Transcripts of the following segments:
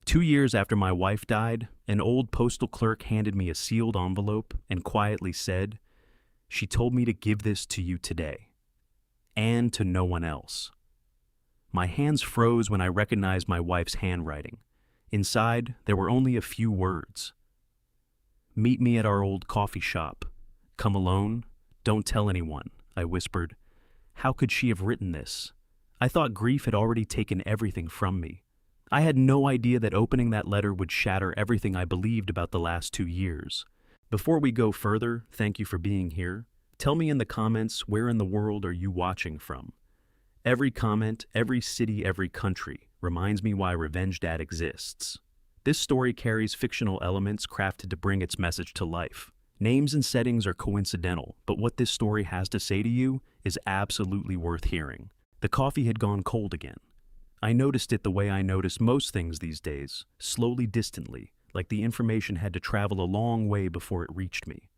2 years after my wife died, an old postal clerk handed me a sealed envelope and quietly said, "She told me to give this to you today, and to no one else." My hands froze when I recognized my wife's handwriting. Inside, there were only a few words. "Meet me at our old coffee shop. Come alone. Don't tell anyone," I whispered. How could she have written this? I thought grief had already taken everything from me. I had no idea that opening that letter would shatter everything I believed about the last 2 years. Before we go further, thank you for being here. Tell me in the comments, where in the world are you watching from? Every comment, every city, every country reminds me why Revenge Dad exists. This story carries fictional elements crafted to bring its message to life. Names and settings are coincidental, but what this story has to say to you is absolutely worth hearing. The coffee had gone cold again. I noticed it the way I notice most things these days, slowly, distantly, like the information had to travel a long way before it reached me.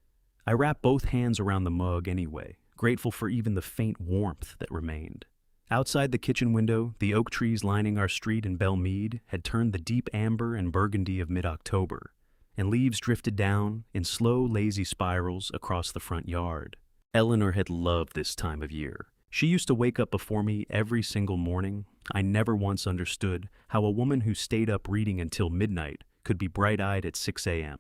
I wrapped both hands around the mug anyway, grateful for even the faint warmth that remained. Outside the kitchen window, the oak trees lining our street in Belmead had turned the deep amber and burgundy of mid-October, and leaves drifted down in slow, lazy spirals across the front yard. Eleanor had loved this time of year. She used to wake up before me every single morning. I never once understood how a woman who stayed up reading until midnight could be bright-eyed at 6 a.m.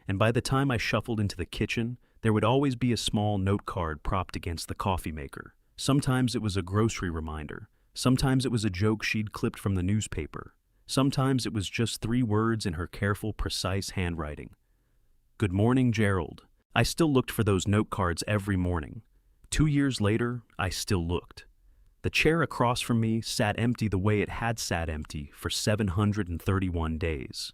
And by the time I shuffled into the kitchen, there would always be a small note card propped against the coffee maker. Sometimes it was a grocery reminder. Sometimes it was a joke she'd clipped from the newspaper. Sometimes it was just 3 words in her careful, precise handwriting. "Good morning, Gerald." I still looked for those note cards every morning. 2 years later, I still looked. The chair across from me sat empty the way it had sat empty for 731 days.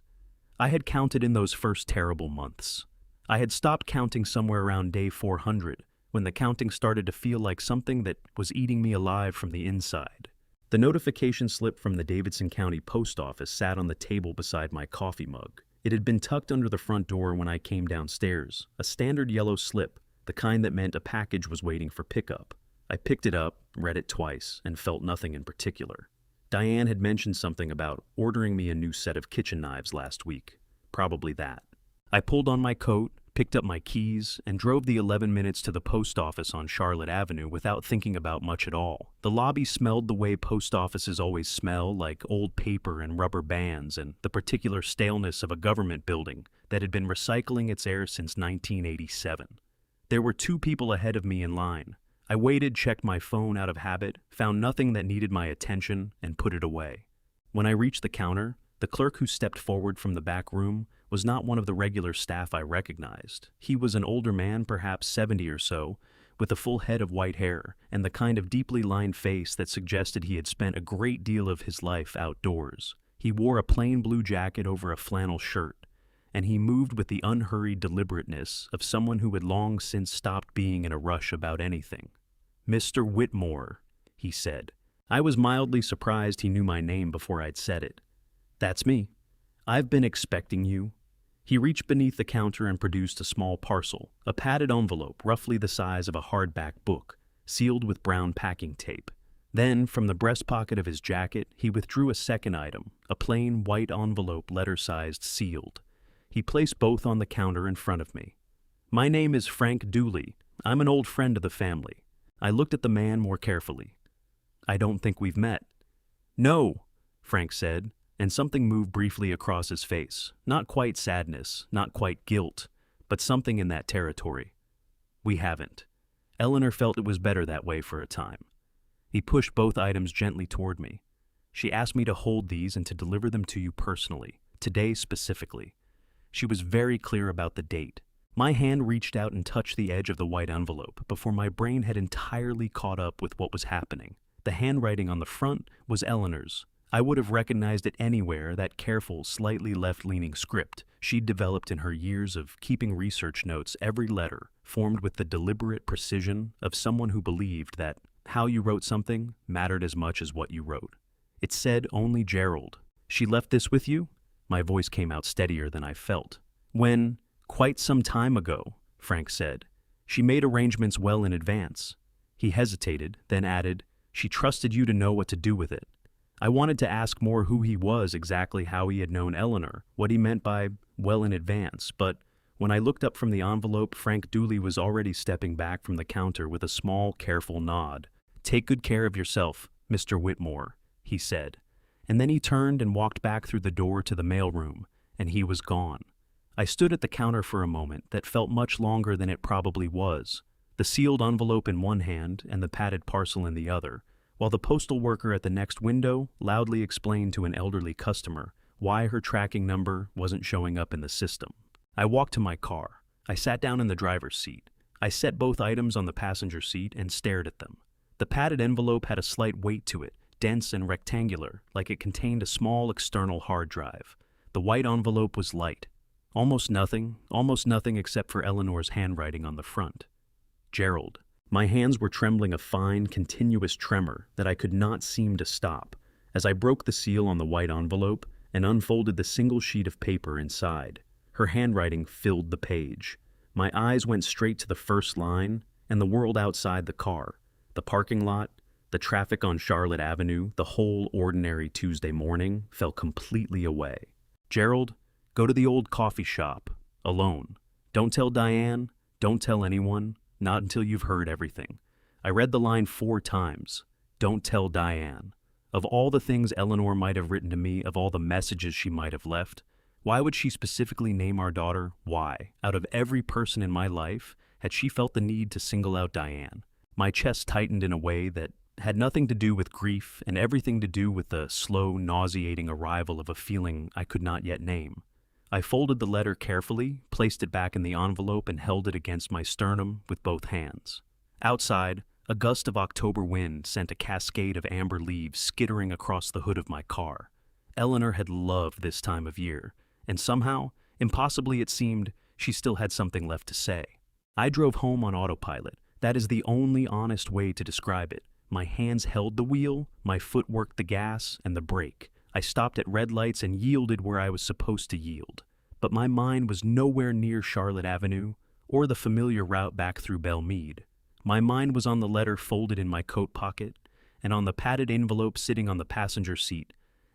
I had counted in those first terrible months. I had stopped counting somewhere around day 400, when the counting started to feel like something that was eating me alive from the inside. The notification slip from the Davidson County Post Office sat on the table beside my coffee mug. It had been tucked under the front door when I came downstairs, a standard yellow slip, the kind that meant a package was waiting for pickup. I picked it up, read it twice, and felt nothing in particular. Diane had mentioned something about ordering me a new set of kitchen knives last week. Probably that. I pulled on my coat, picked up my keys, and drove the 11 minutes to the post office on Charlotte Avenue without thinking about much at all. The lobby smelled the way post offices always smell, like old paper and rubber bands, and the particular staleness of a government building that had been recycling its air since 1987. There were 2 people ahead of me in line. I waited, checked my phone out of habit, found nothing that needed my attention, and put it away. When I reached the counter, the clerk who stepped forward from the back room was not one of the regular staff I recognized. He was an older man, perhaps 70 or so, with a full head of white hair and the kind of deeply lined face that suggested he had spent a great deal of his life outdoors. He wore a plain blue jacket over a flannel shirt, and he moved with the unhurried deliberateness of someone who had long since stopped being in a rush about anything. "Mr. Whitmore," he said. I was mildly surprised he knew my name before I'd said it. "That's me. I've been expecting you." He reached beneath the counter and produced a small parcel, a padded envelope roughly the size of a hardback book, sealed with brown packing tape. Then, from the breast pocket of his jacket, he withdrew a second item, a plain white envelope letter-sized sealed. He placed both on the counter in front of me. "My name is Frank Dooley. I'm an old friend of the family." I looked at the man more carefully. "I don't think we've met." "No," Frank said, and something moved briefly across his face. Not quite sadness, not quite guilt, but something in that territory. "We haven't." Eleanor felt it was better that way for a time. He pushed both items gently toward me. "She asked me to hold these and to deliver them to you personally, today specifically." She was very clear about the date. My hand reached out and touched the edge of the white envelope before my brain had entirely caught up with what was happening. The handwriting on the front was Eleanor's. I would have recognized it anywhere, that careful, slightly left-leaning script she'd developed in her years of keeping research notes, every letter formed with the deliberate precision of someone who believed that how you wrote something mattered as much as what you wrote. It said only Gerald. "She left this with you?" My voice came out steadier than I felt. "When, quite some time ago," Frank said. "She made arrangements well in advance." He hesitated, then added, "She trusted you to know what to do with it." I wanted to ask more who he was, exactly how he had known Eleanor, what he meant by well in advance, but when I looked up from the envelope, Frank Dooley was already stepping back from the counter with a small, careful nod. "Take good care of yourself, Mr. Whitmore," he said. And then he turned and walked back through the door to the mailroom, and he was gone. I stood at the counter for a moment that felt much longer than it probably was, the sealed envelope in one hand and the padded parcel in the other, while the postal worker at the next window loudly explained to an elderly customer why her tracking number wasn't showing up in the system. I walked to my car. I sat down in the driver's seat. I set both items on the passenger seat and stared at them. The padded envelope had a slight weight to it, dense and rectangular, like it contained a small external hard drive. The white envelope was light. Almost nothing except for Eleanor's handwriting on the front. Gerald. My hands were trembling a fine, continuous tremor that I could not seem to stop as I broke the seal on the white envelope and unfolded the single sheet of paper inside. Her handwriting filled the page. My eyes went straight to the first line and the world outside the car, the parking lot, the traffic on Charlotte Avenue. The whole ordinary Tuesday morning fell completely away. "Gerald, go to the old coffee shop, alone. Don't tell Diane, don't tell anyone, not until you've heard everything." I read the line 4 times. Don't tell Diane. Of all the things Eleanor might have written to me, of all the messages she might have left, why would she specifically name our daughter? Why, out of every person in my life, had she felt the need to single out Diane? My chest tightened in a way that had nothing to do with grief and everything to do with the slow, nauseating arrival of a feeling I could not yet name. I folded the letter carefully, placed it back in the envelope, and held it against my sternum with both hands. Outside, a gust of October wind sent a cascade of amber leaves skittering across the hood of my car. Eleanor had loved this time of year, and somehow, impossibly it seemed, she still had something left to say. I drove home on autopilot. That is the only honest way to describe it. My hands held the wheel, my foot worked the gas and the brake. I stopped at red lights and yielded where I was supposed to yield. But my mind was nowhere near Charlotte Avenue or the familiar route back through Belmead. My mind was on the letter folded in my coat pocket, and on the padded envelope sitting on the passenger seat,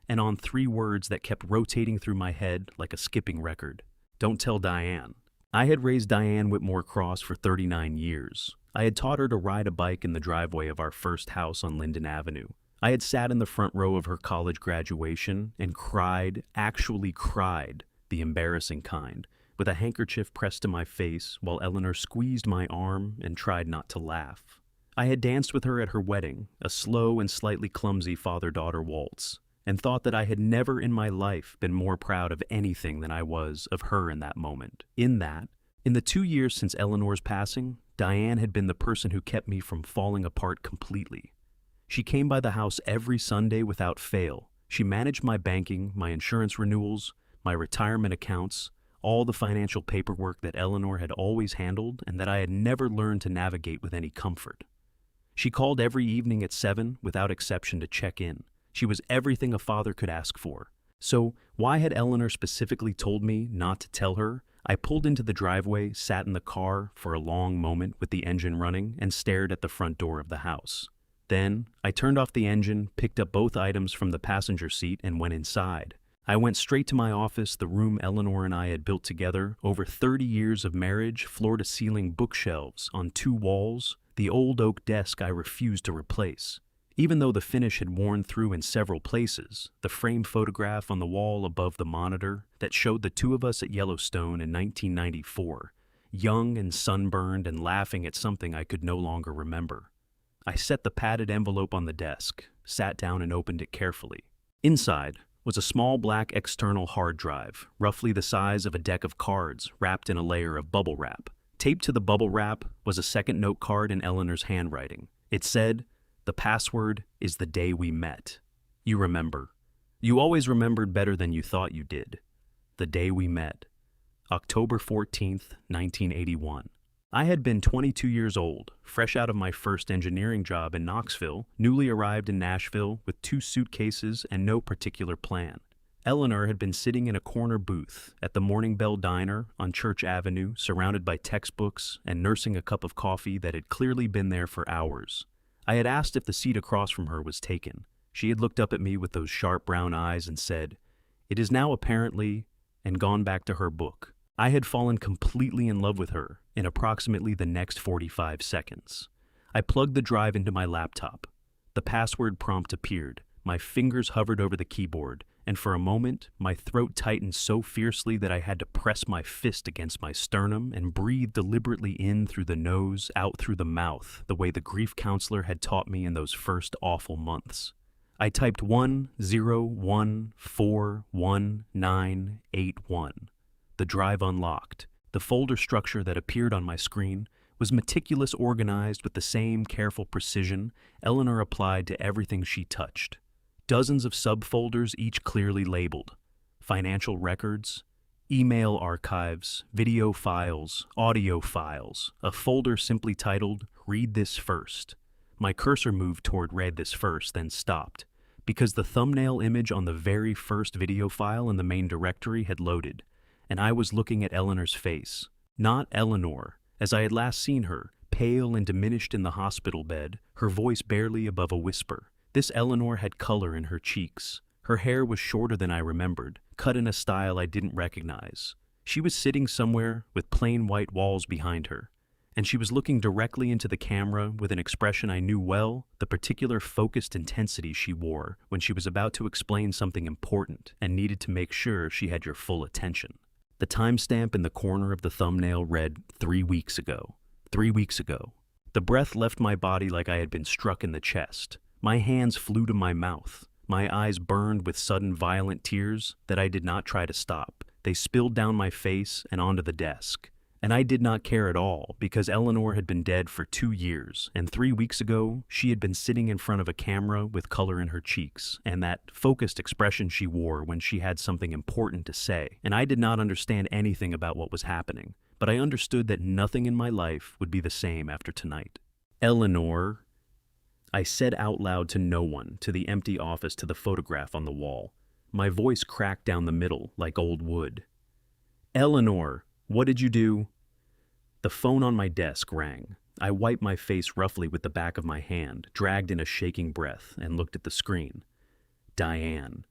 and on 3 words that kept rotating through my head like a skipping record. Don't tell Diane. I had raised Diane Whitmore Cross for 39 years. I had taught her to ride a bike in the driveway of our first house on Linden Avenue. I had sat in the front row of her college graduation and cried, actually cried, the embarrassing kind, with a handkerchief pressed to my face while Eleanor squeezed my arm and tried not to laugh. I had danced with her at her wedding, a slow and slightly clumsy father-daughter waltz, and thought that I had never in my life been more proud of anything than I was of her in that moment. In the 2 years since Eleanor's passing, Diane had been the person who kept me from falling apart completely. She came by the house every Sunday without fail. She managed my banking, my insurance renewals, my retirement accounts, all the financial paperwork that Eleanor had always handled and that I had never learned to navigate with any comfort. She called every evening at 7 without exception to check in. She was everything a father could ask for. So why had Eleanor specifically told me not to tell her? I pulled into the driveway, sat in the car for a long moment with the engine running, and stared at the front door of the house. Then, I turned off the engine, picked up both items from the passenger seat, and went inside. I went straight to my office, the room Eleanor and I had built together, over 30 years of marriage, floor-to-ceiling bookshelves on 2 walls, the old oak desk I refused to replace. Even though the finish had worn through in several places, the framed photograph on the wall above the monitor that showed the 2 of us at Yellowstone in 1994, young and sunburned and laughing at something I could no longer remember. I set the padded envelope on the desk, sat down and opened it carefully. Inside was a small black external hard drive, roughly the size of a deck of cards wrapped in a layer of bubble wrap. Taped to the bubble wrap was a second note card in Eleanor's handwriting. It said, "The password is the day we met. You remember. You always remembered better than you thought you did. The day we met. October 14th, 1981. I had been 22 years old, fresh out of my first engineering job in Knoxville, newly arrived in Nashville with 2 suitcases and no particular plan. Eleanor had been sitting in a corner booth at the Morning Bell Diner on Church Avenue, surrounded by textbooks and nursing a cup of coffee that had clearly been there for hours. I had asked if the seat across from her was taken. She had looked up at me with those sharp brown eyes and said, "It is now apparently," and gone back to her book. I had fallen completely in love with her in approximately the next 45 seconds. I plugged the drive into my laptop. The password prompt appeared. My fingers hovered over the keyboard, and for a moment, my throat tightened so fiercely that I had to press my fist against my sternum and breathe deliberately in through the nose, out through the mouth, the way the grief counselor had taught me in those first awful months. I typed 10141981. The drive unlocked. The folder structure that appeared on my screen was meticulous, organized with the same careful precision Eleanor applied to everything she touched. Dozens of subfolders, each clearly labeled. Financial records, email archives, video files, audio files, a folder simply titled, "Read This First." My cursor moved toward "Read This First," then stopped, because the thumbnail image on the very first video file in the main directory had loaded, and I was looking at Eleanor's face. Not Eleanor, as I had last seen her, pale and diminished in the hospital bed, her voice barely above a whisper. This Eleanor had color in her cheeks. Her hair was shorter than I remembered, cut in a style I didn't recognize. She was sitting somewhere with plain white walls behind her, and she was looking directly into the camera with an expression I knew well, the particular focused intensity she wore when she was about to explain something important and needed to make sure she had your full attention. The timestamp in the corner of the thumbnail read 3 weeks ago. 3 weeks ago. The breath left my body like I had been struck in the chest. My hands flew to my mouth. My eyes burned with sudden violent tears that I did not try to stop. They spilled down my face and onto the desk. And I did not care at all, because Eleanor had been dead for 2 years, and 3 weeks ago, she had been sitting in front of a camera with color in her cheeks, and that focused expression she wore when she had something important to say. And I did not understand anything about what was happening, but I understood that nothing in my life would be the same after tonight. "Eleanor," I said out loud to no one, to the empty office, to the photograph on the wall. My voice cracked down the middle like old wood. "Eleanor, what did you do?" The phone on my desk rang. I wiped my face roughly with the back of my hand, dragged in a shaking breath, and looked at the screen. Diane.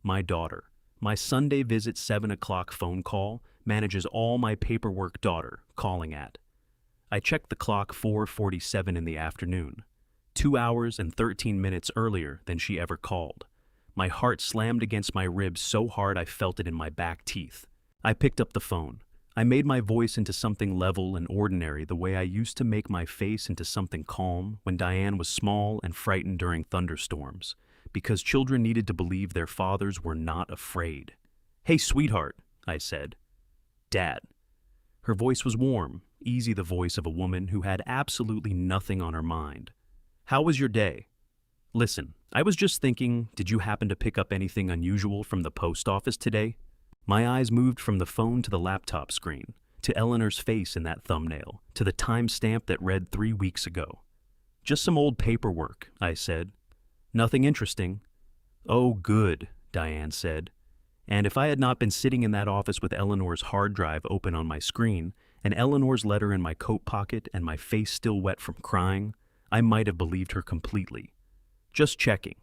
My daughter. My Sunday visit 7 o'clock phone call manages all my paperwork. Daughter calling at. I checked the clock 4:47 in the afternoon. 2 hours and 13 minutes earlier than she ever called. My heart slammed against my ribs so hard I felt it in my back teeth. I picked up the phone. I made my voice into something level and ordinary the way I used to make my face into something calm when Diane was small and frightened during thunderstorms, because children needed to believe their fathers were not afraid. "Hey, sweetheart," I said. "Dad." Her voice was warm, easy, the voice of a woman who had absolutely nothing on her mind. "How was your day?" "Listen, I was just thinking, did you happen to pick up anything unusual from the post office today?" My eyes moved from the phone to the laptop screen, to Eleanor's face in that thumbnail, to the timestamp that read 3 weeks ago. "Just some old paperwork," I said. "Nothing interesting." "Oh, good," Diane said. And if I had not been sitting in that office with Eleanor's hard drive open on my screen, and Eleanor's letter in my coat pocket, and my face still wet from crying, I might have believed her completely. "Just checking.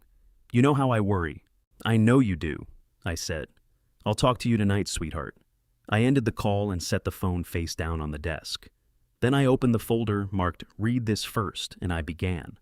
You know how I worry." "I know you do," I said. "I'll talk to you tonight, sweetheart." I ended the call and set the phone face down on the desk. Then I opened the folder marked "Read This First," and I began.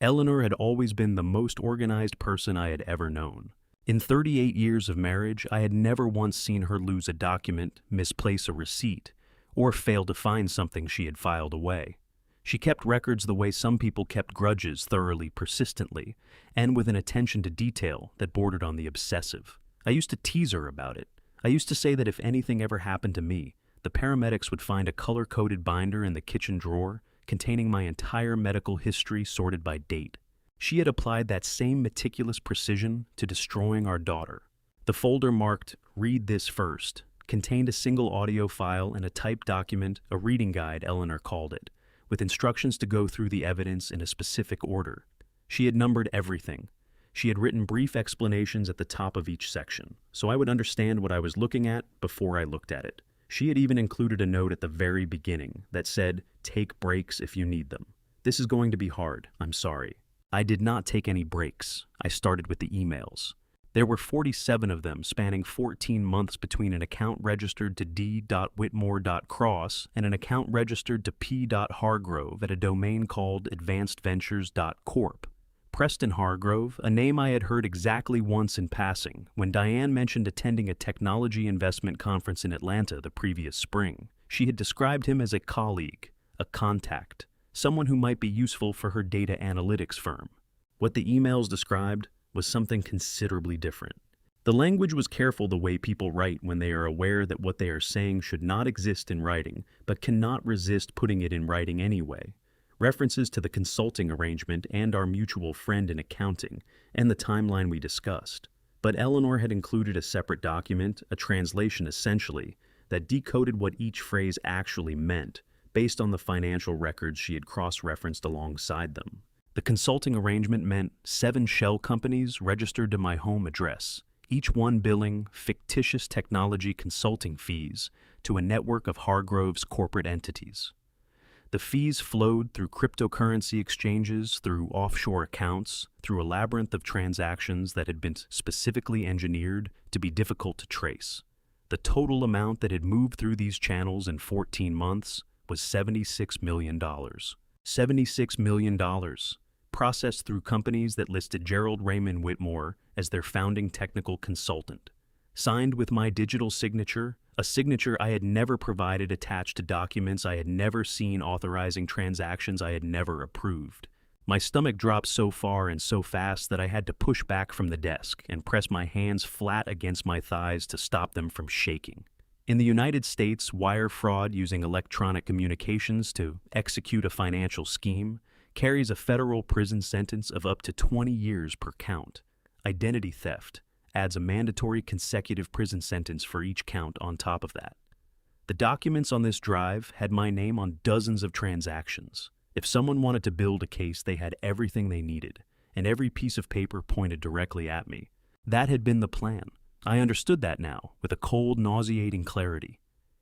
Eleanor had always been the most organized person I had ever known. In 38 years of marriage, I had never once seen her lose a document, misplace a receipt, or fail to find something she had filed away. She kept records the way some people kept grudges, thoroughly, persistently, and with an attention to detail that bordered on the obsessive. I used to tease her about it. I used to say that if anything ever happened to me, the paramedics would find a color-coded binder in the kitchen drawer containing my entire medical history sorted by date. She had applied that same meticulous precision to destroying our daughter. The folder marked "Read This First" contained a single audio file and a typed document, a reading guide, Eleanor called it, with instructions to go through the evidence in a specific order. She had numbered everything. She had written brief explanations at the top of each section, so I would understand what I was looking at before I looked at it. She had even included a note at the very beginning that said, "Take breaks if you need them. This is going to be hard, I'm sorry." I did not take any breaks. I started with the emails. There were 47 of them, spanning 14 months between an account registered to d.whitmore.cross and an account registered to p.hargrove at a domain called advancedventures.corp. Preston Hargrove, a name I had heard exactly once in passing when Diane mentioned attending a technology investment conference in Atlanta the previous spring. She had described him as a colleague, a contact, someone who might be useful for her data analytics firm. What the emails described was something considerably different. The language was careful the way people write when they are aware that what they are saying should not exist in writing, but cannot resist putting it in writing anyway. References to the consulting arrangement and our mutual friend in accounting, and the timeline we discussed. But Eleanor had included a separate document, a translation essentially, that decoded what each phrase actually meant, based on the financial records she had cross-referenced alongside them. The consulting arrangement meant 7 shell companies registered to my home address, each one billing fictitious technology consulting fees to a network of Hargrove's corporate entities. The fees flowed through cryptocurrency exchanges, through offshore accounts, through a labyrinth of transactions that had been specifically engineered to be difficult to trace. The total amount that had moved through these channels in 14 months was $76 million. $76 million, processed through companies that listed Gerald Raymond Whitmore as their founding technical consultant. Signed with my digital signature, a signature I had never provided attached to documents I had never seen authorizing transactions I had never approved. My stomach dropped so far and so fast that I had to push back from the desk and press my hands flat against my thighs to stop them from shaking. In the United States, wire fraud using electronic communications to execute a financial scheme carries a federal prison sentence of up to 20 years per count. Identity theft adds a mandatory consecutive prison sentence for each count on top of that. The documents on this drive had my name on dozens of transactions. If someone wanted to build a case, they had everything they needed, and every piece of paper pointed directly at me. That had been the plan. I understood that now, with a cold, nauseating clarity.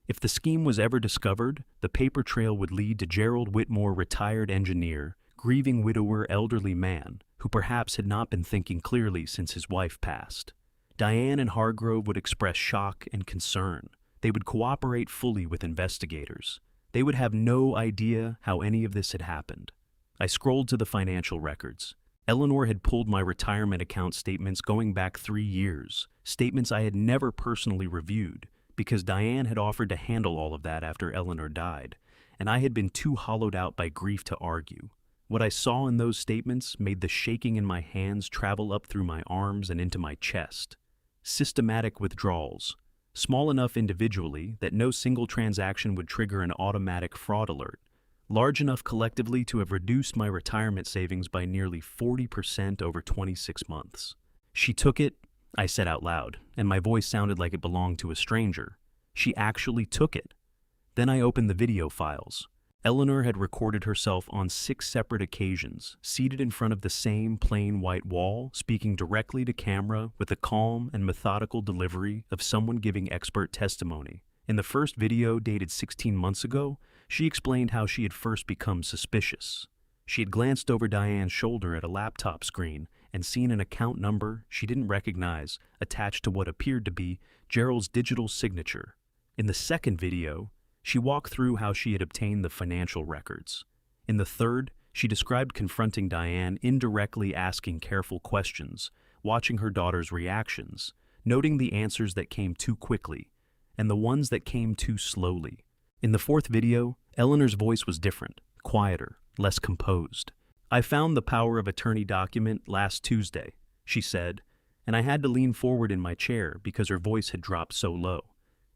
If the scheme was ever discovered, the paper trail would lead to Gerald Whitmore, retired engineer, grieving widower, elderly man, who perhaps had not been thinking clearly since his wife passed. Diane and Hargrove would express shock and concern. They would cooperate fully with investigators. They would have no idea how any of this had happened. I scrolled to the financial records. Eleanor had pulled my retirement account statements going back 3 years, statements I had never personally reviewed, because Diane had offered to handle all of that after Eleanor died, and I had been too hollowed out by grief to argue. What I saw in those statements made the shaking in my hands travel up through my arms and into my chest. Systematic withdrawals, small enough individually that no single transaction would trigger an automatic fraud alert, large enough collectively to have reduced my retirement savings by nearly 40% over 26 months. She took it, I said out loud, and my voice sounded like it belonged to a stranger. She actually took it. Then I opened the video files. Eleanor had recorded herself on 6 separate occasions, seated in front of the same plain white wall, speaking directly to camera with the calm and methodical delivery of someone giving expert testimony. In the first video, dated 16 months ago, she explained how she had first become suspicious. She had glanced over Diane's shoulder at a laptop screen and seen an account number she didn't recognize attached to what appeared to be Gerald's digital signature. In the second video, she walked through how she had obtained the financial records. In the third, she described confronting Diane, indirectly asking careful questions, watching her daughter's reactions, noting the answers that came too quickly, and the ones that came too slowly. In the fourth video, Eleanor's voice was different, quieter, less composed. "I found the power of attorney document last Tuesday," she said, and I had to lean forward in my chair because her voice had dropped so low.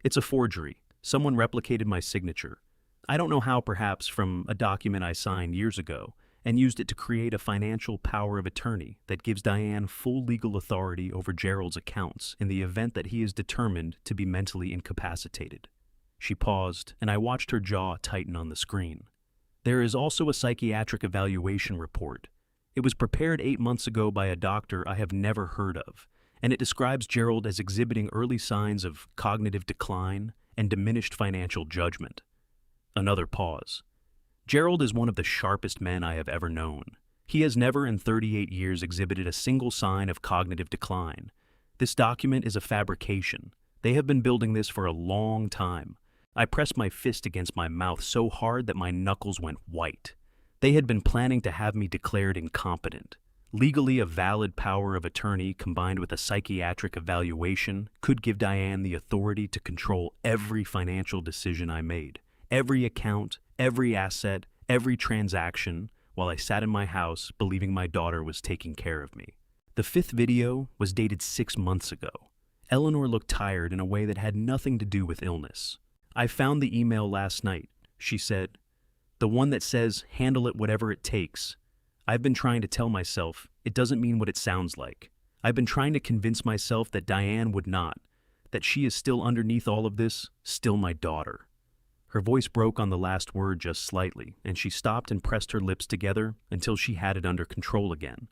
"It's a forgery. Someone replicated my signature. I don't know how, perhaps from a document I signed years ago, and used it to create a financial power of attorney that gives Diane full legal authority over Gerald's accounts in the event that he is determined to be mentally incapacitated." She paused, and I watched her jaw tighten on the screen. "There is also a psychiatric evaluation report. It was prepared 8 months ago by a doctor I have never heard of, and it describes Gerald as exhibiting early signs of cognitive decline and diminished financial judgment." Another pause. "Gerald is one of the sharpest men I have ever known. He has never in 38 years exhibited a single sign of cognitive decline. This document is a fabrication. They have been building this for a long time. I pressed my fist against my mouth so hard that my knuckles went white. They had been planning to have me declared incompetent. Legally, a valid power of attorney combined with a psychiatric evaluation could give Diane the authority to control every financial decision I made, every account, every asset, every transaction, while I sat in my house believing my daughter was taking care of me. The fifth video was dated 6 months ago. Eleanor looked tired in a way that had nothing to do with illness. I found the email last night, she said. The one that says, handle it whatever it takes. I've been trying to tell myself it doesn't mean what it sounds like. I've been trying to convince myself that Diane would not, that she is still underneath all of this, still my daughter. Her voice broke on the last word just slightly, and she stopped and pressed her lips together until she had it under control again.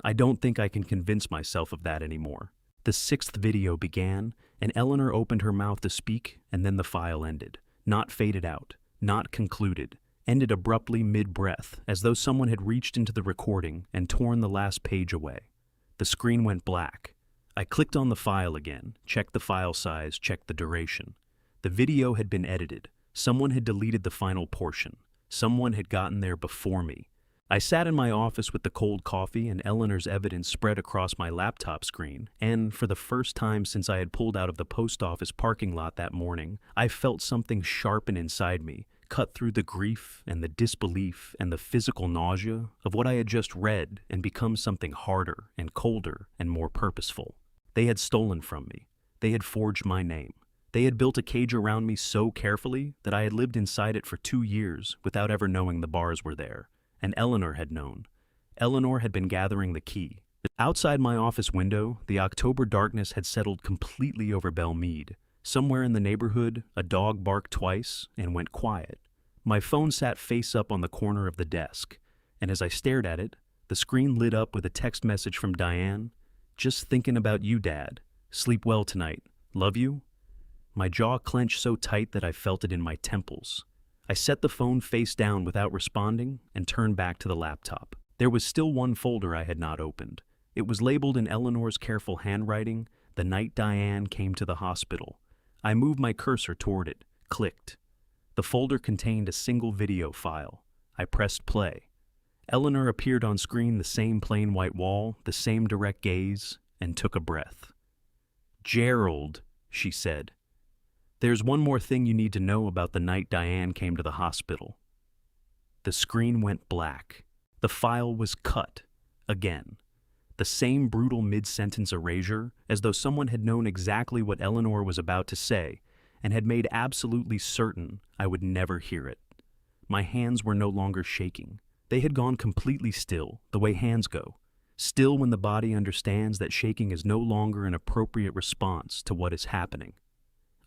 I don't think I can convince myself of that anymore. The sixth video began, and Eleanor opened her mouth to speak, and then the file ended. Not faded out, not concluded. Ended abruptly mid-breath, as though someone had reached into the recording and torn the last page away. The screen went black. I clicked on the file again, checked the file size, checked the duration. The video had been edited. Someone had deleted the final portion. Someone had gotten there before me. I sat in my office with the cold coffee and Eleanor's evidence spread across my laptop screen, and for the first time since I had pulled out of the post office parking lot that morning, I felt something sharpen inside me, cut through the grief and the disbelief and the physical nausea of what I had just read and become something harder and colder and more purposeful. They had stolen from me. They had forged my name. They had built a cage around me so carefully that I had lived inside it for 2 years without ever knowing the bars were there. And Eleanor had known. Eleanor had been gathering the key. Outside my office window, the October darkness had settled completely over Belmead. Somewhere in the neighborhood, a dog barked twice and went quiet. My phone sat face up on the corner of the desk, and as I stared at it, the screen lit up with a text message from Diane. Just thinking about you, Dad. Sleep well tonight. Love you. My jaw clenched so tight that I felt it in my temples. I set the phone face down without responding and turned back to the laptop. There was still one folder I had not opened. It was labeled in Eleanor's careful handwriting, "The night Diane came to the hospital." I moved my cursor toward it, clicked. The folder contained a single video file. I pressed play. Eleanor appeared on screen, the same plain white wall, the same direct gaze, and took a breath. "Gerald," she said. "There's one more thing you need to know about the night Diane came to the hospital." The screen went black. The file was cut. Again. The same brutal mid-sentence erasure, as though someone had known exactly what Eleanor was about to say, and had made absolutely certain I would never hear it. My hands were no longer shaking. They had gone completely still, the way hands go. Still when the body understands that shaking is no longer an appropriate response to what is happening.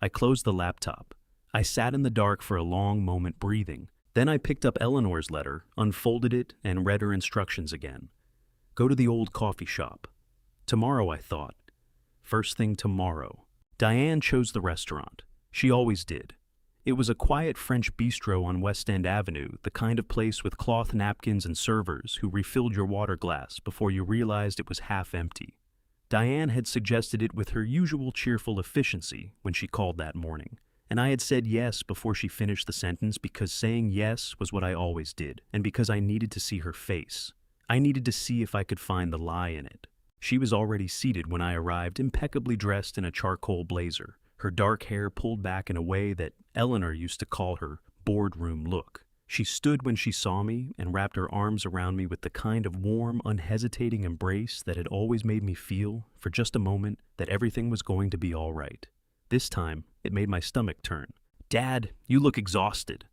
I closed the laptop. I sat in the dark for a long moment breathing. Then I picked up Eleanor's letter, unfolded it, and read her instructions again. Go to the old coffee shop. Tomorrow, I thought. First thing tomorrow. Diane chose the restaurant. She always did. It was a quiet French bistro on West End Avenue, the kind of place with cloth napkins and servers who refilled your water glass before you realized it was half empty. Diane had suggested it with her usual cheerful efficiency when she called that morning, and I had said yes before she finished the sentence because saying yes was what I always did, and because I needed to see her face. I needed to see if I could find the lie in it. She was already seated when I arrived, impeccably dressed in a charcoal blazer, her dark hair pulled back in a way that Eleanor used to call her boardroom look. She stood when she saw me and wrapped her arms around me with the kind of warm, unhesitating embrace that had always made me feel, for just a moment, that everything was going to be all right. This time, it made my stomach turn. "Dad, you look exhausted."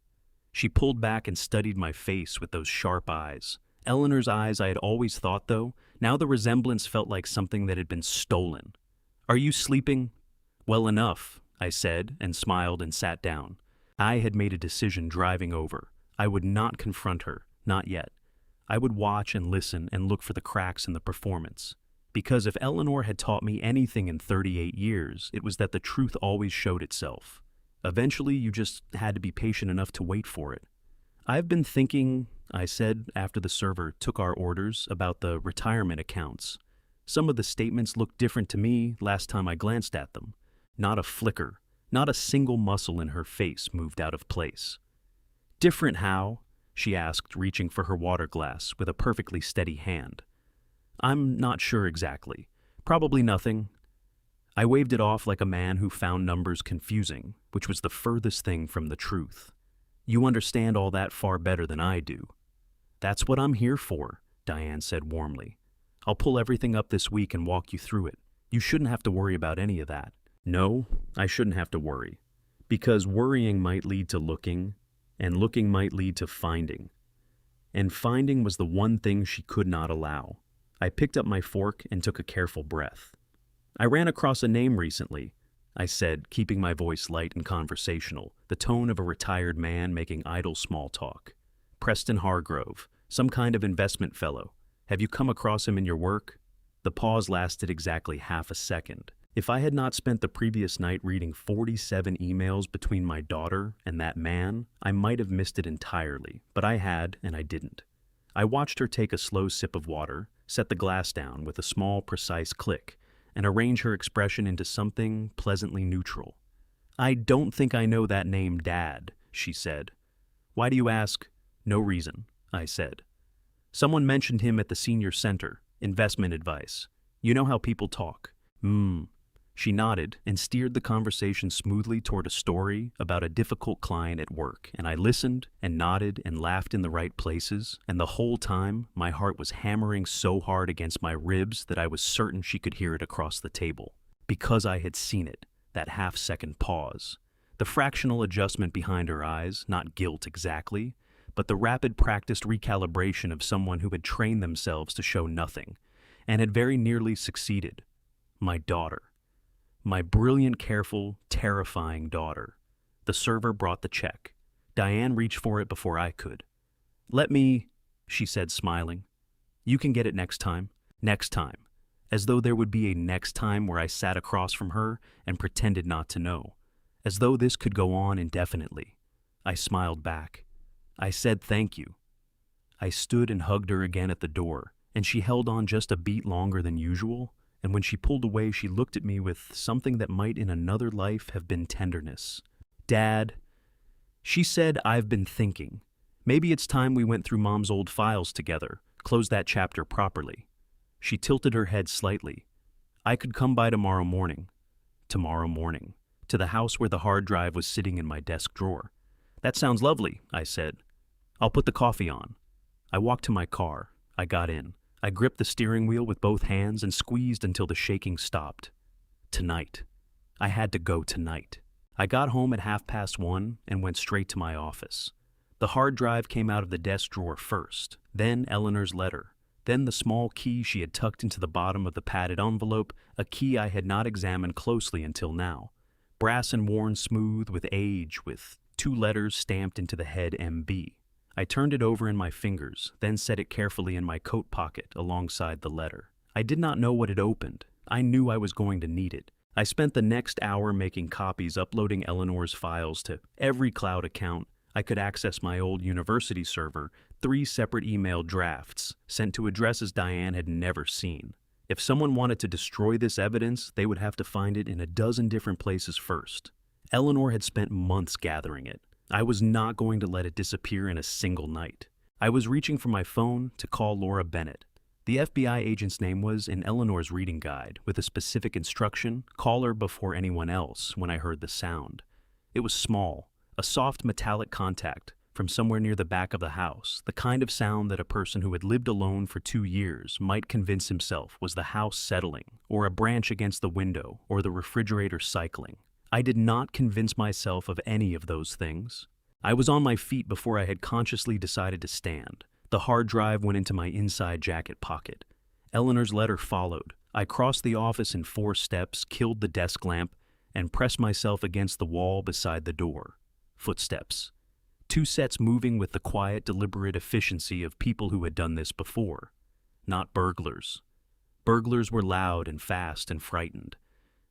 She pulled back and studied my face with those sharp eyes. Eleanor's eyes I had always thought, though, now the resemblance felt like something that had been stolen. "Are you sleeping?" "Well enough," I said, and smiled and sat down. I had made a decision driving over. I would not confront her, not yet. I would watch and listen and look for the cracks in the performance. Because if Eleanor had taught me anything in 38 years, it was that the truth always showed itself. Eventually, you just had to be patient enough to wait for it. I've been thinking, I said after the server took our orders, about the retirement accounts. Some of the statements looked different to me last time I glanced at them. Not a flicker, not a single muscle in her face moved out of place. Different how? She asked, reaching for her water glass with a perfectly steady hand. I'm not sure exactly. Probably nothing. I waved it off like a man who found numbers confusing, which was the furthest thing from the truth. You understand all that far better than I do. That's what I'm here for, Diane said warmly. I'll pull everything up this week and walk you through it. You shouldn't have to worry about any of that. No, I shouldn't have to worry. Because worrying might lead to looking, and looking might lead to finding. And finding was the one thing she could not allow. I picked up my fork and took a careful breath. I ran across a name recently, I said, keeping my voice light and conversational, the tone of a retired man making idle small talk. Preston Hargrove, some kind of investment fellow. Have you come across him in your work? The pause lasted exactly half a second. If I had not spent the previous night reading 47 emails between my daughter and that man, I might have missed it entirely, but I had, and I didn't. I watched her take a slow sip of water, set the glass down with a small, precise click, and arrange her expression into something pleasantly neutral. I don't think I know that name, Dad, she said. Why do you ask? No reason, I said. Someone mentioned him at the senior center, investment advice. You know how people talk. She nodded and steered the conversation smoothly toward a story about a difficult client at work, and I listened and nodded and laughed in the right places, and the whole time my heart was hammering so hard against my ribs that I was certain she could hear it across the table. Because I had seen it, that half-second pause. The fractional adjustment behind her eyes, not guilt exactly, but the rapid practiced recalibration of someone who had trained themselves to show nothing, and had very nearly succeeded. My daughter. My brilliant, careful, terrifying daughter. The server brought the check. Diane reached for it before I could. Let me, she said, smiling. You can get it next time. Next time. As though there would be a next time where I sat across from her and pretended not to know. As though this could go on indefinitely. I smiled back. I said thank you. I stood and hugged her again at the door, and she held on just a beat longer than usual, and when she pulled away she looked at me with something that might in another life have been tenderness. Dad, she said, I've been thinking. Maybe it's time we went through Mom's old files together, closed that chapter properly. She tilted her head slightly. I could come by tomorrow morning. Tomorrow morning. To the house where the hard drive was sitting in my desk drawer. That sounds lovely, I said. I'll put the coffee on. I walked to my car. I got in. I gripped the steering wheel with both hands and squeezed until the shaking stopped. Tonight. I had to go tonight. I got home at 1:30 and went straight to my office. The hard drive came out of the desk drawer first, then Eleanor's letter, then the small key she had tucked into the bottom of the padded envelope, a key I had not examined closely until now. Brass and worn smooth with age, with 2 letters stamped into the head MB. I turned it over in my fingers, then set it carefully in my coat pocket alongside the letter. I did not know what it opened. I knew I was going to need it. I spent the next hour making copies, uploading Eleanor's files to every cloud account. I could access my old university server, 3 separate email drafts sent to addresses Diane had never seen. If someone wanted to destroy this evidence, they would have to find it in a dozen different places first. Eleanor had spent months gathering it. I was not going to let it disappear in a single night. I was reaching for my phone to call Laura Bennett. The FBI agent's name was in Eleanor's reading guide, with a specific instruction, call her before anyone else, when I heard the sound. It was small, a soft metallic contact from somewhere near the back of the house, the kind of sound that a person who had lived alone for 2 years might convince himself was the house settling, or a branch against the window, or the refrigerator cycling. I did not convince myself of any of those things. I was on my feet before I had consciously decided to stand. The hard drive went into my inside jacket pocket. Eleanor's letter followed. I crossed the office in 4 steps, killed the desk lamp, and pressed myself against the wall beside the door. Footsteps. 2 sets moving with the quiet, deliberate efficiency of people who had done this before. Not burglars. Burglars were loud and fast and frightened.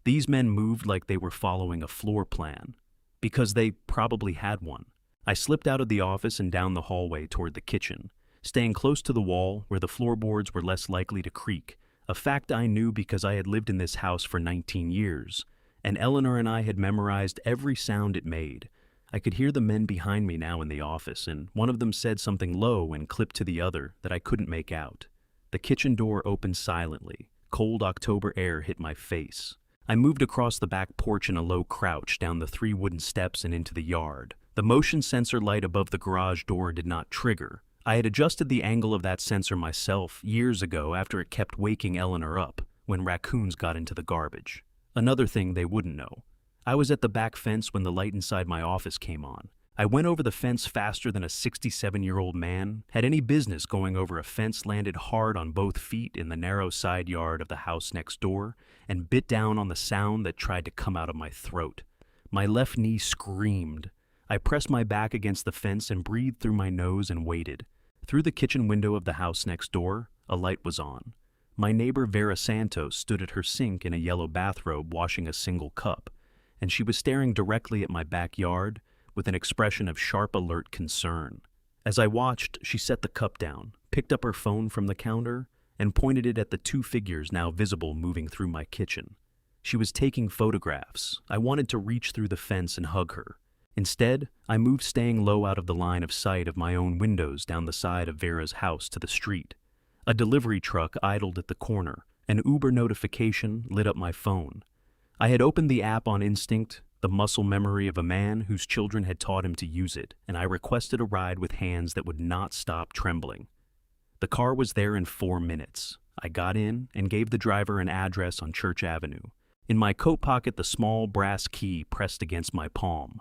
These men moved like they were following a floor plan, because they probably had one. I slipped out of the office and down the hallway toward the kitchen, staying close to the wall where the floorboards were less likely to creak, a fact I knew because I had lived in this house for 19 years, and Eleanor and I had memorized every sound it made. I could hear the men behind me now in the office, and one of them said something low and clipped to the other that I couldn't make out. The kitchen door opened silently. Cold October air hit my face. I moved across the back porch in a low crouch down the 3 wooden steps and into the yard. The motion sensor light above the garage door did not trigger. I had adjusted the angle of that sensor myself years ago after it kept waking Eleanor up when raccoons got into the garbage. Another thing they wouldn't know. I was at the back fence when the light inside my office came on. I went over the fence faster than a 67-year-old man had any business going over a fence, landed hard on both feet in the narrow side yard of the house next door, and bit down on the sound that tried to come out of my throat. My left knee screamed. I pressed my back against the fence and breathed through my nose and waited. Through the kitchen window of the house next door, a light was on. My neighbor Vera Santos stood at her sink in a yellow bathrobe washing a single cup, and she was staring directly at my backyard with an expression of sharp, alert concern. As I watched, she set the cup down, picked up her phone from the counter, and pointed it at the 2 figures now visible moving through my kitchen. She was taking photographs. I wanted to reach through the fence and hug her. Instead, I moved, staying low out of the line of sight of my own windows down the side of Vera's house to the street. A delivery truck idled at the corner. An Uber notification lit up my phone. I had opened the app on instinct, the muscle memory of a man whose children had taught him to use it, and I requested a ride with hands that would not stop trembling. The car was there in 4 minutes. I got in and gave the driver an address on Church Avenue. In my coat pocket, the small brass key pressed against my palm.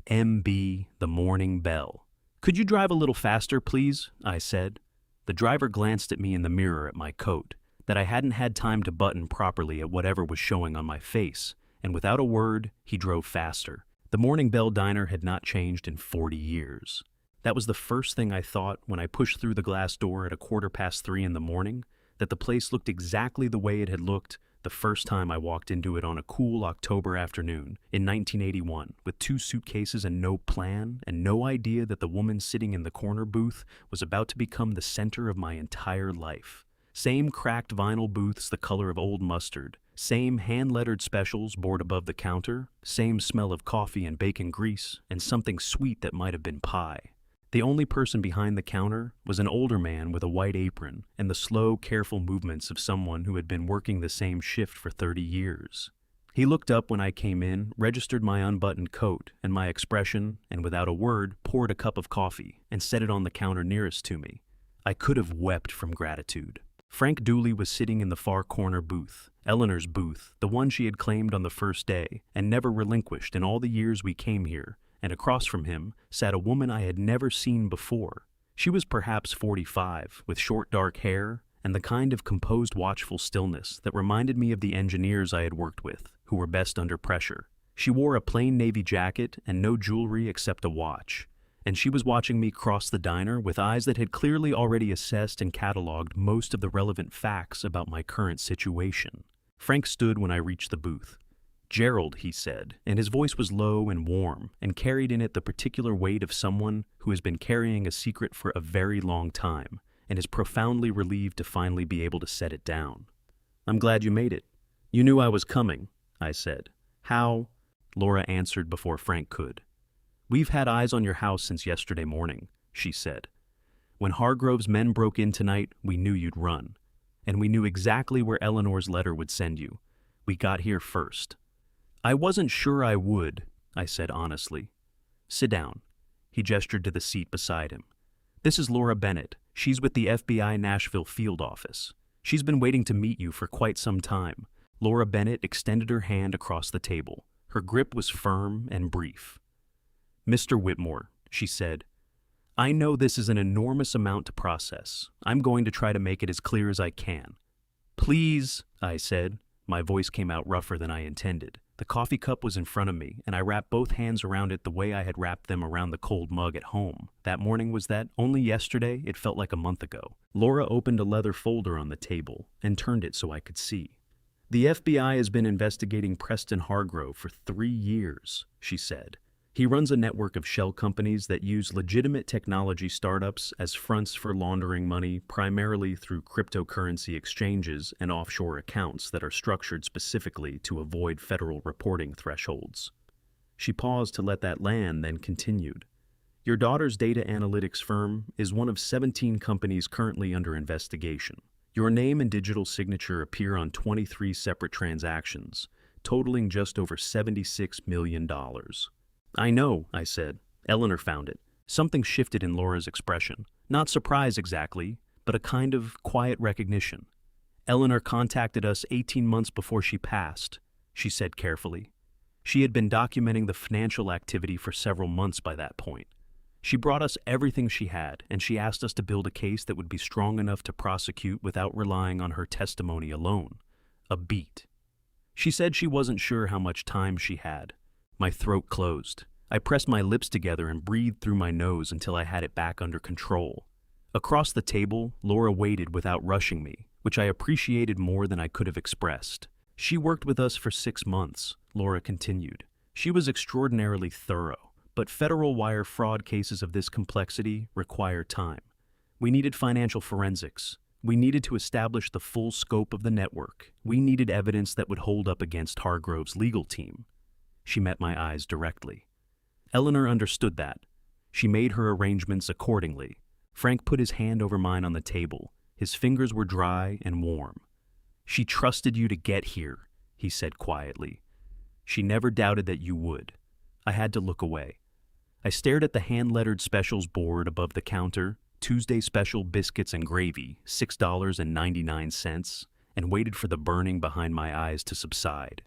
MB, the morning bell. "Could you drive a little faster, please?" I said. The driver glanced at me in the mirror at my coat, that I hadn't had time to button properly at whatever was showing on my face, and without a word, he drove faster. The Morning Bell Diner had not changed in 40 years. That was the first thing I thought when I pushed through the glass door at 3:15 in the morning, that the place looked exactly the way it had looked the first time I walked into it on a cool October afternoon in 1981, with 2 suitcases and no plan, and no idea that the woman sitting in the corner booth was about to become the center of my entire life. Same cracked vinyl booths the color of old mustard, same hand-lettered specials board above the counter, same smell of coffee and bacon grease, and something sweet that might have been pie. The only person behind the counter was an older man with a white apron and the slow, careful movements of someone who had been working the same shift for 30 years. He looked up when I came in, registered my unbuttoned coat and my expression, and without a word, poured a cup of coffee and set it on the counter nearest to me. I could have wept from gratitude. Frank Dooley was sitting in the far corner booth, Eleanor's booth, the one she had claimed on the first day and never relinquished in all the years we came here. And across from him sat a woman I had never seen before. She was perhaps 45, with short dark hair and the kind of composed, watchful stillness that reminded me of the engineers I had worked with, who were best under pressure. She wore a plain navy jacket and no jewelry except a watch, and she was watching me cross the diner with eyes that had clearly already assessed and cataloged most of the relevant facts about my current situation. Frank stood when I reached the booth. "Gerald," he said, and his voice was low and warm, and carried in it the particular weight of someone who has been carrying a secret for a very long time, and is profoundly relieved to finally be able to set it down. "I'm glad you made it. You knew I was coming," I said. "How?" Laura answered before Frank could. "We've had eyes on your house since yesterday morning," she said. "When Hargrove's men broke in tonight, we knew you'd run, and we knew exactly where Eleanor's letter would send you. We got here first." "I wasn't sure I would," I said honestly. "Sit down." He gestured to the seat beside him. "This is Laura Bennett. She's with the FBI Nashville field office. She's been waiting to meet you for quite some time." Laura Bennett extended her hand across the table. Her grip was firm and brief. "Mr. Whitmore," she said, "I know this is an enormous amount to process. I'm going to try to make it as clear as I can." "Please," I said. My voice came out rougher than I intended. The coffee cup was in front of me, and I wrapped both hands around it the way I had wrapped them around the cold mug at home. That morning was that. Only yesterday, it felt like a month ago. Laura opened a leather folder on the table and turned it so I could see. "The FBI has been investigating Preston Hargrove for 3 years," she said. He runs a network of shell companies that use legitimate technology startups as fronts for laundering money, primarily through cryptocurrency exchanges and offshore accounts that are structured specifically to avoid federal reporting thresholds. She paused to let that land, then continued. Your daughter's data analytics firm is one of 17 companies currently under investigation. Your name and digital signature appear on 23 separate transactions, totaling just over $76 million. I know, I said. Eleanor found it. Something shifted in Laura's expression. Not surprise exactly, but a kind of quiet recognition. Eleanor contacted us 18 months before she passed, she said carefully. She had been documenting the financial activity for several months by that point. She brought us everything she had, and she asked us to build a case that would be strong enough to prosecute without relying on her testimony alone. A beat. She said she wasn't sure how much time she had. My throat closed. I pressed my lips together and breathed through my nose until I had it back under control. Across the table, Laura waited without rushing me, which I appreciated more than I could have expressed. She worked with us for 6 months, Laura continued. She was extraordinarily thorough, but federal wire fraud cases of this complexity require time. We needed financial forensics. We needed to establish the full scope of the network. We needed evidence that would hold up against Hargrove's legal team. She met my eyes directly. Eleanor understood that. She made her arrangements accordingly. Frank put his hand over mine on the table. His fingers were dry and warm. She trusted you to get here, he said quietly. She never doubted that you would. I had to look away. I stared at the hand-lettered specials board above the counter, Tuesday special biscuits and gravy, $6.99, and waited for the burning behind my eyes to subside.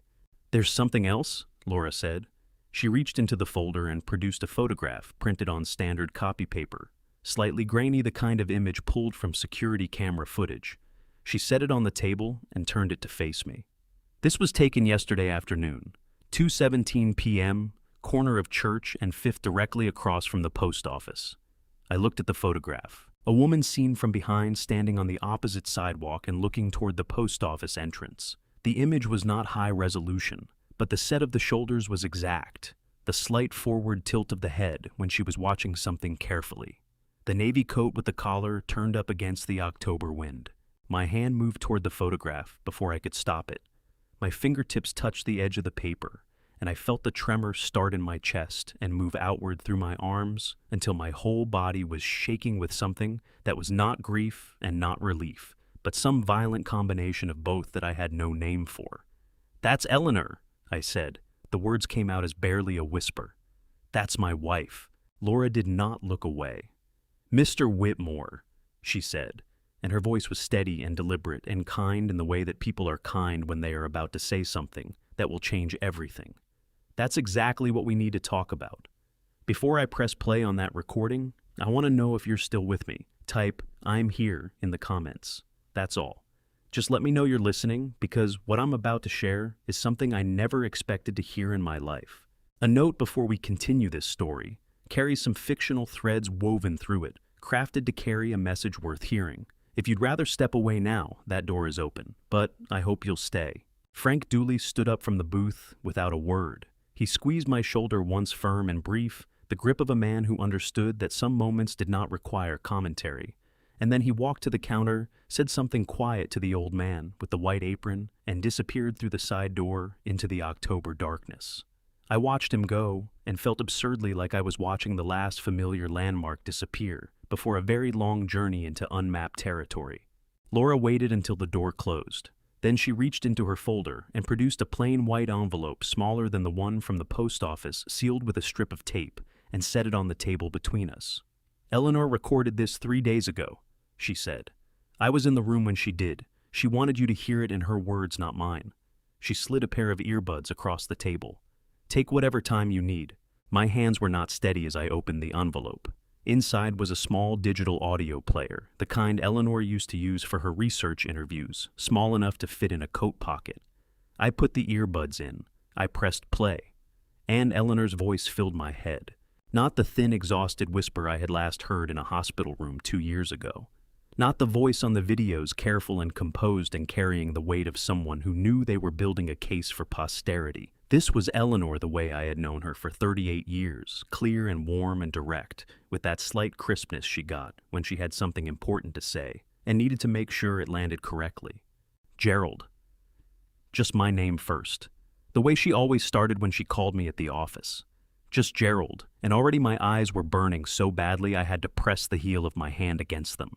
There's something else? Laura said. She reached into the folder and produced a photograph printed on standard copy paper, slightly grainy, the kind of image pulled from security camera footage. She set it on the table and turned it to face me. This was taken yesterday afternoon, 2:17 p.m., corner of Church and 5th directly across from the post office. I looked at the photograph. A woman seen from behind standing on the opposite sidewalk and looking toward the post office entrance. The image was not high resolution, but the set of the shoulders was exact, the slight forward tilt of the head when she was watching something carefully. The navy coat with the collar turned up against the October wind. My hand moved toward the photograph before I could stop it. My fingertips touched the edge of the paper, and I felt the tremor start in my chest and move outward through my arms until my whole body was shaking with something that was not grief and not relief, but some violent combination of both that I had no name for. "That's Eleanor," I said. The words came out as barely a whisper. "That's my wife." Laura did not look away. "Mr. Whitmore," she said, and her voice was steady and deliberate and kind in the way that people are kind when they are about to say something that will change everything. "That's exactly what we need to talk about. Before I press play on that recording, I want to know if you're still with me. Type, 'I'm here' in the comments. That's all. Just let me know you're listening, because what I'm about to share is something I never expected to hear in my life. A note before we continue this story carries some fictional threads woven through it, crafted to carry a message worth hearing. If you'd rather step away now, that door is open, but I hope you'll stay." Frank Dooley stood up from the booth without a word. He squeezed my shoulder once firm and brief, the grip of a man who understood that some moments did not require commentary. And then he walked to the counter, said something quiet to the old man with the white apron, and disappeared through the side door into the October darkness. I watched him go and felt absurdly like I was watching the last familiar landmark disappear before a very long journey into unmapped territory. Laura waited until the door closed. Then she reached into her folder and produced a plain white envelope smaller than the one from the post office, sealed with a strip of tape, and set it on the table between us. "Eleanor recorded this 3 days ago," she said. "I was in the room when she did. She wanted you to hear it in her words, not mine." She slid a pair of earbuds across the table. "Take whatever time you need." My hands were not steady as I opened the envelope. Inside was a small digital audio player, the kind Eleanor used to use for her research interviews, small enough to fit in a coat pocket. I put the earbuds in. I pressed play. And Eleanor's voice filled my head. Not the thin, exhausted whisper I had last heard in a hospital room 2 years ago. Not the voice on the videos, careful and composed and carrying the weight of someone who knew they were building a case for posterity. This was Eleanor the way I had known her for 38 years, clear and warm and direct, with that slight crispness she got when she had something important to say and needed to make sure it landed correctly. Gerald. Just my name first. The way she always started when she called me at the office. Just Gerald, and already my eyes were burning so badly I had to press the heel of my hand against them.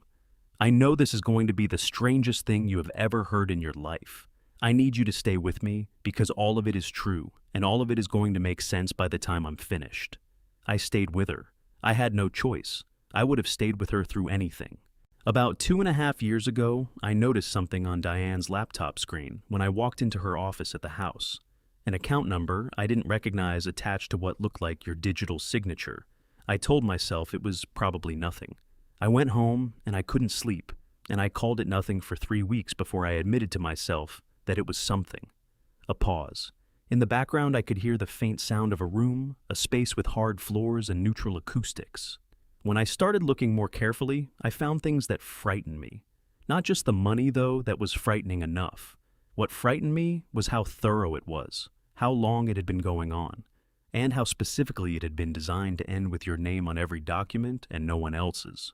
I know this is going to be the strangest thing you have ever heard in your life. I need you to stay with me because all of it is true, and all of it is going to make sense by the time I'm finished. I stayed with her. I had no choice. I would have stayed with her through anything. About 2.5 years ago, I noticed something on Diane's laptop screen when I walked into her office at the house. An account number I didn't recognize attached to what looked like your digital signature. I told myself it was probably nothing. I went home and I couldn't sleep, and I called it nothing for 3 weeks before I admitted to myself that it was something. A pause. In the background, I could hear the faint sound of a room, a space with hard floors and neutral acoustics. When I started looking more carefully, I found things that frightened me. Not just the money, though, that was frightening enough. What frightened me was how thorough it was, how long it had been going on, and how specifically it had been designed to end with your name on every document and no one else's.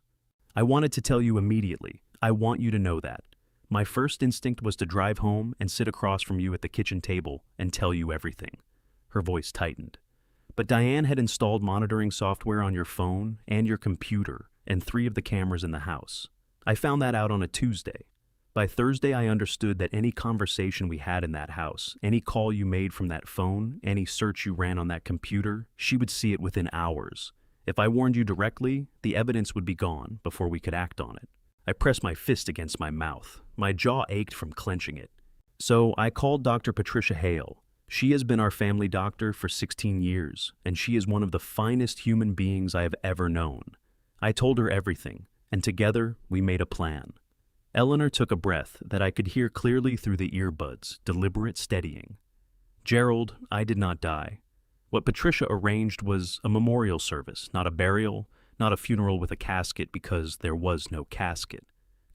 I wanted to tell you immediately. I want you to know that. My first instinct was to drive home and sit across from you at the kitchen table and tell you everything. Her voice tightened. But Diane had installed monitoring software on your phone and your computer and 3 of the cameras in the house. I found that out on a Tuesday. By Thursday, I understood that any conversation we had in that house, any call you made from that phone, any search you ran on that computer, she would see it within hours. If I warned you directly, the evidence would be gone before we could act on it. I pressed my fist against my mouth. My jaw ached from clenching it. So I called Dr. Patricia Hale. She has been our family doctor for 16 years, and she is one of the finest human beings I have ever known. I told her everything, and together we made a plan. Eleanor took a breath that I could hear clearly through the earbuds, deliberate steadying. Gerald, I did not die. What Patricia arranged was a memorial service, not a burial, not a funeral with a casket because there was no casket.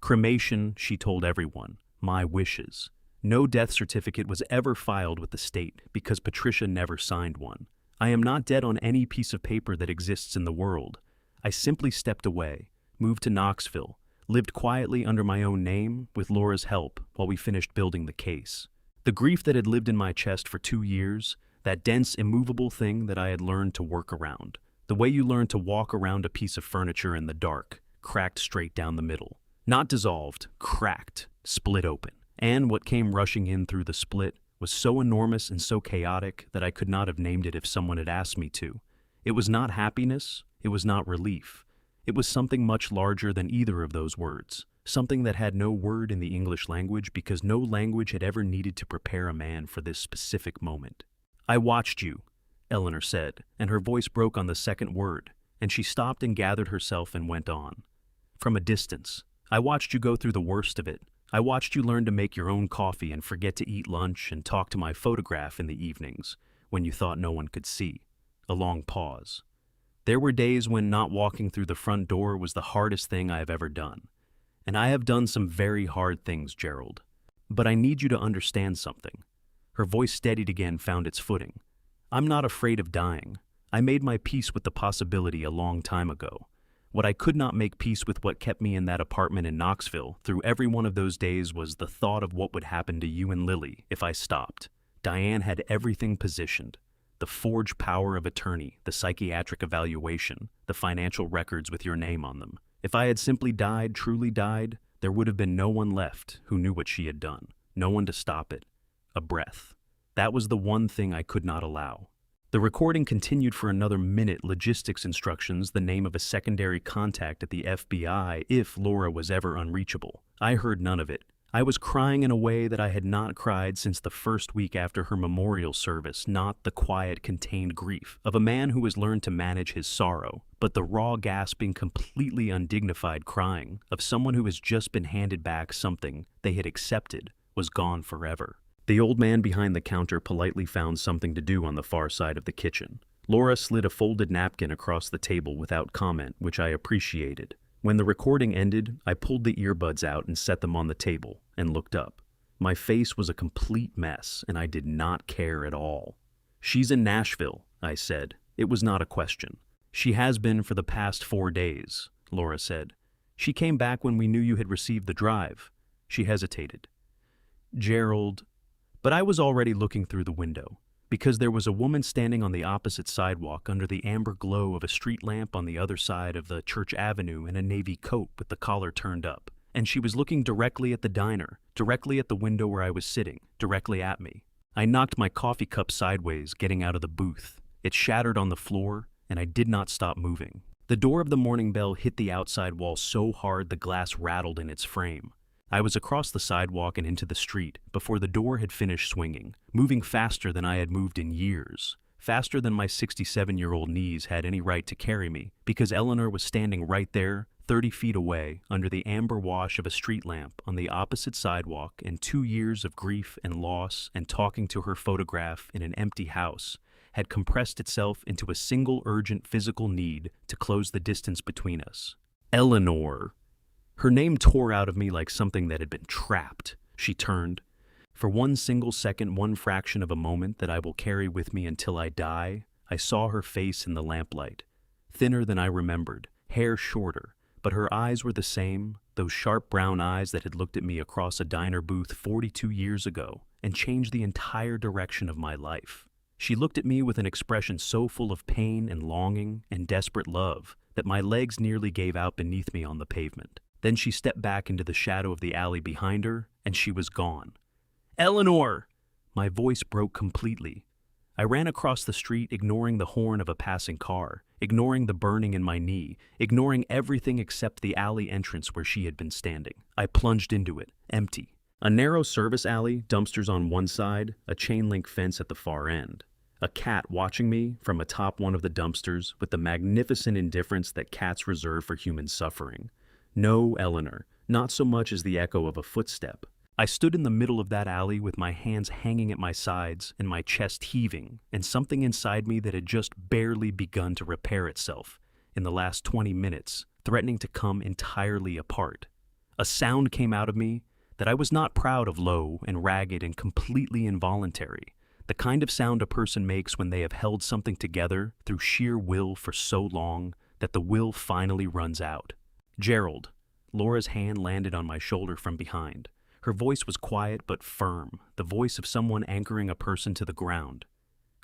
Cremation, she told everyone, my wishes. No death certificate was ever filed with the state because Patricia never signed one. I am not dead on any piece of paper that exists in the world. I simply stepped away, moved to Knoxville, lived quietly under my own name with Laura's help while we finished building the case. The grief that had lived in my chest for 2 years, that dense, immovable thing that I had learned to work around. The way you learn to walk around a piece of furniture in the dark, cracked straight down the middle. Not dissolved, cracked, split open. And what came rushing in through the split was so enormous and so chaotic that I could not have named it if someone had asked me to. It was not happiness, it was not relief. It was something much larger than either of those words. Something that had no word in the English language because no language had ever needed to prepare a man for this specific moment. I watched you, Eleanor said, and her voice broke on the second word, and she stopped and gathered herself and went on. From a distance, I watched you go through the worst of it. I watched you learn to make your own coffee and forget to eat lunch and talk to my photograph in the evenings when you thought no one could see. A long pause. There were days when not walking through the front door was the hardest thing I have ever done. And I have done some very hard things, Gerald. But I need you to understand something. Her voice steadied again, found its footing. I'm not afraid of dying. I made my peace with the possibility a long time ago. What I could not make peace with what kept me in that apartment in Knoxville through every one of those days was the thought of what would happen to you and Lily if I stopped. Diane had everything positioned. The forged power of attorney, the psychiatric evaluation, the financial records with your name on them. If I had simply died, truly died, there would have been no one left who knew what she had done. No one to stop it. A breath. That was the one thing I could not allow. The recording continued for another minute. Logistics instructions, the name of a secondary contact at the FBI if Laura was ever unreachable. I heard none of it. I was crying in a way that I had not cried since the first week after her memorial service, not the quiet, contained grief of a man who has learned to manage his sorrow, but the raw, gasping, completely undignified crying of someone who has just been handed back something they had accepted was gone forever. The old man behind the counter politely found something to do on the far side of the kitchen. Laura slid a folded napkin across the table without comment, which I appreciated. When the recording ended, I pulled the earbuds out and set them on the table and looked up. My face was a complete mess, and I did not care at all. She's in Nashville, I said. It was not a question. She has been for the past 4 days, Laura said. She came back when we knew you had received the drive. She hesitated. Gerald. But I was already looking through the window, because there was a woman standing on the opposite sidewalk under the amber glow of a street lamp on the other side of the Church Avenue in a navy coat with the collar turned up, and she was looking directly at the diner, directly at the window where I was sitting, directly at me. I knocked my coffee cup sideways, getting out of the booth. It shattered on the floor, and I did not stop moving. The door of the morning bell hit the outside wall so hard the glass rattled in its frame. I was across the sidewalk and into the street before the door had finished swinging, moving faster than I had moved in years, faster than my 67-year-old knees had any right to carry me, because Eleanor was standing right there, 30 feet away, under the amber wash of a street lamp on the opposite sidewalk, and 2 years of grief and loss and talking to her photograph in an empty house had compressed itself into a single urgent physical need to close the distance between us. Eleanor. Her name tore out of me like something that had been trapped. She turned. For one single second, one fraction of a moment that I will carry with me until I die, I saw her face in the lamplight. Thinner than I remembered, hair shorter, but her eyes were the same, those sharp brown eyes that had looked at me across a diner booth 42 years ago and changed the entire direction of my life. She looked at me with an expression so full of pain and longing and desperate love that my legs nearly gave out beneath me on the pavement. Then she stepped back into the shadow of the alley behind her, and she was gone. Eleanor! My voice broke completely. I ran across the street, ignoring the horn of a passing car, ignoring the burning in my knee, ignoring everything except the alley entrance where she had been standing. I plunged into it, empty. A narrow service alley, dumpsters on one side, a chain-link fence at the far end. A cat watching me from atop one of the dumpsters with the magnificent indifference that cats reserve for human suffering. No Eleanor, not so much as the echo of a footstep. I stood in the middle of that alley with my hands hanging at my sides and my chest heaving, and something inside me that had just barely begun to repair itself in the last 20 minutes, threatening to come entirely apart. A sound came out of me that I was not proud of, low and ragged and completely involuntary, the kind of sound a person makes when they have held something together through sheer will for so long that the will finally runs out. Gerald. Laura's hand landed on my shoulder from behind. Her voice was quiet but firm, the voice of someone anchoring a person to the ground.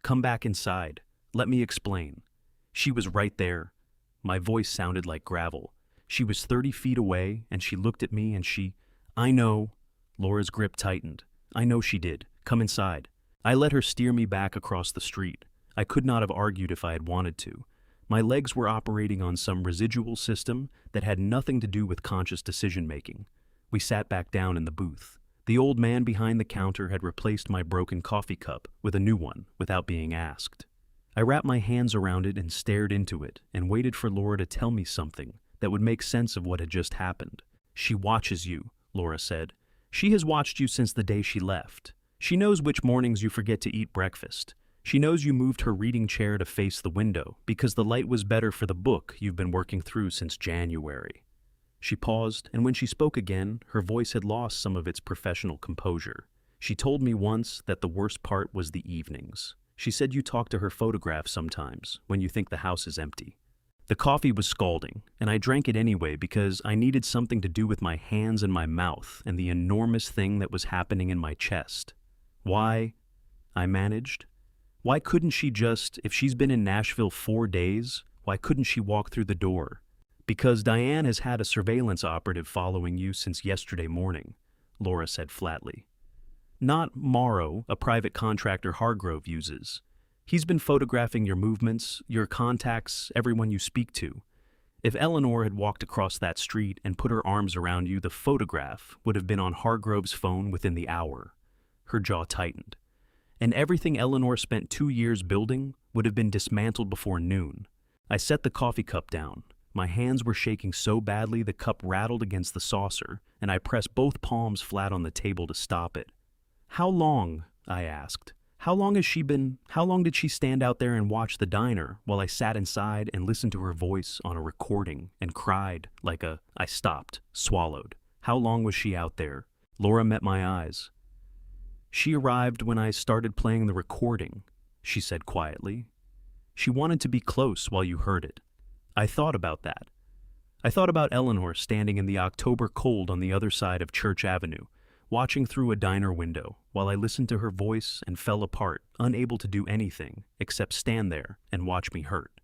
Come back inside. Let me explain. She was right there. My voice sounded like gravel. She was 30 feet away, and she looked at me and I know. Laura's grip tightened. I know she did. Come inside. I let her steer me back across the street. I could not have argued if I had wanted to. My legs were operating on some residual system that had nothing to do with conscious decision-making. We sat back down in the booth. The old man behind the counter had replaced my broken coffee cup with a new one without being asked. I wrapped my hands around it and stared into it and waited for Laura to tell me something that would make sense of what had just happened. She watches you, Laura said. She has watched you since the day she left. She knows which mornings you forget to eat breakfast. She knows you moved her reading chair to face the window because the light was better for the book you've been working through since January. She paused, and when she spoke again, her voice had lost some of its professional composure. She told me once that the worst part was the evenings. She said you talk to her photographs sometimes when you think the house is empty. The coffee was scalding, and I drank it anyway because I needed something to do with my hands and my mouth and the enormous thing that was happening in my chest. Why? I managed. Why couldn't she just, if she's been in Nashville 4 days, why couldn't she walk through the door? Because Diane has had a surveillance operative following you since yesterday morning, Laura said flatly. Not Morrow, a private contractor Hargrove uses. He's been photographing your movements, your contacts, everyone you speak to. If Eleanor had walked across that street and put her arms around you, the photograph would have been on Hargrove's phone within the hour. Her jaw tightened. And everything Eleanor spent 2 years building would have been dismantled before noon. I set the coffee cup down. My hands were shaking so badly the cup rattled against the saucer, and I pressed both palms flat on the table to stop it. How long? I asked. How long did she stand out there and watch the diner while I sat inside and listened to her voice on a recording and cried like I stopped, swallowed. How long was she out there? Laura met my eyes. She arrived when I started playing the recording. she said quietly. She wanted to be close while you heard it. I thought about that. I thought about Eleanor standing in the October cold on the other side of Church Avenue, watching through a diner window while I listened to her voice and fell apart, unable to do anything except stand there and watch me hurt.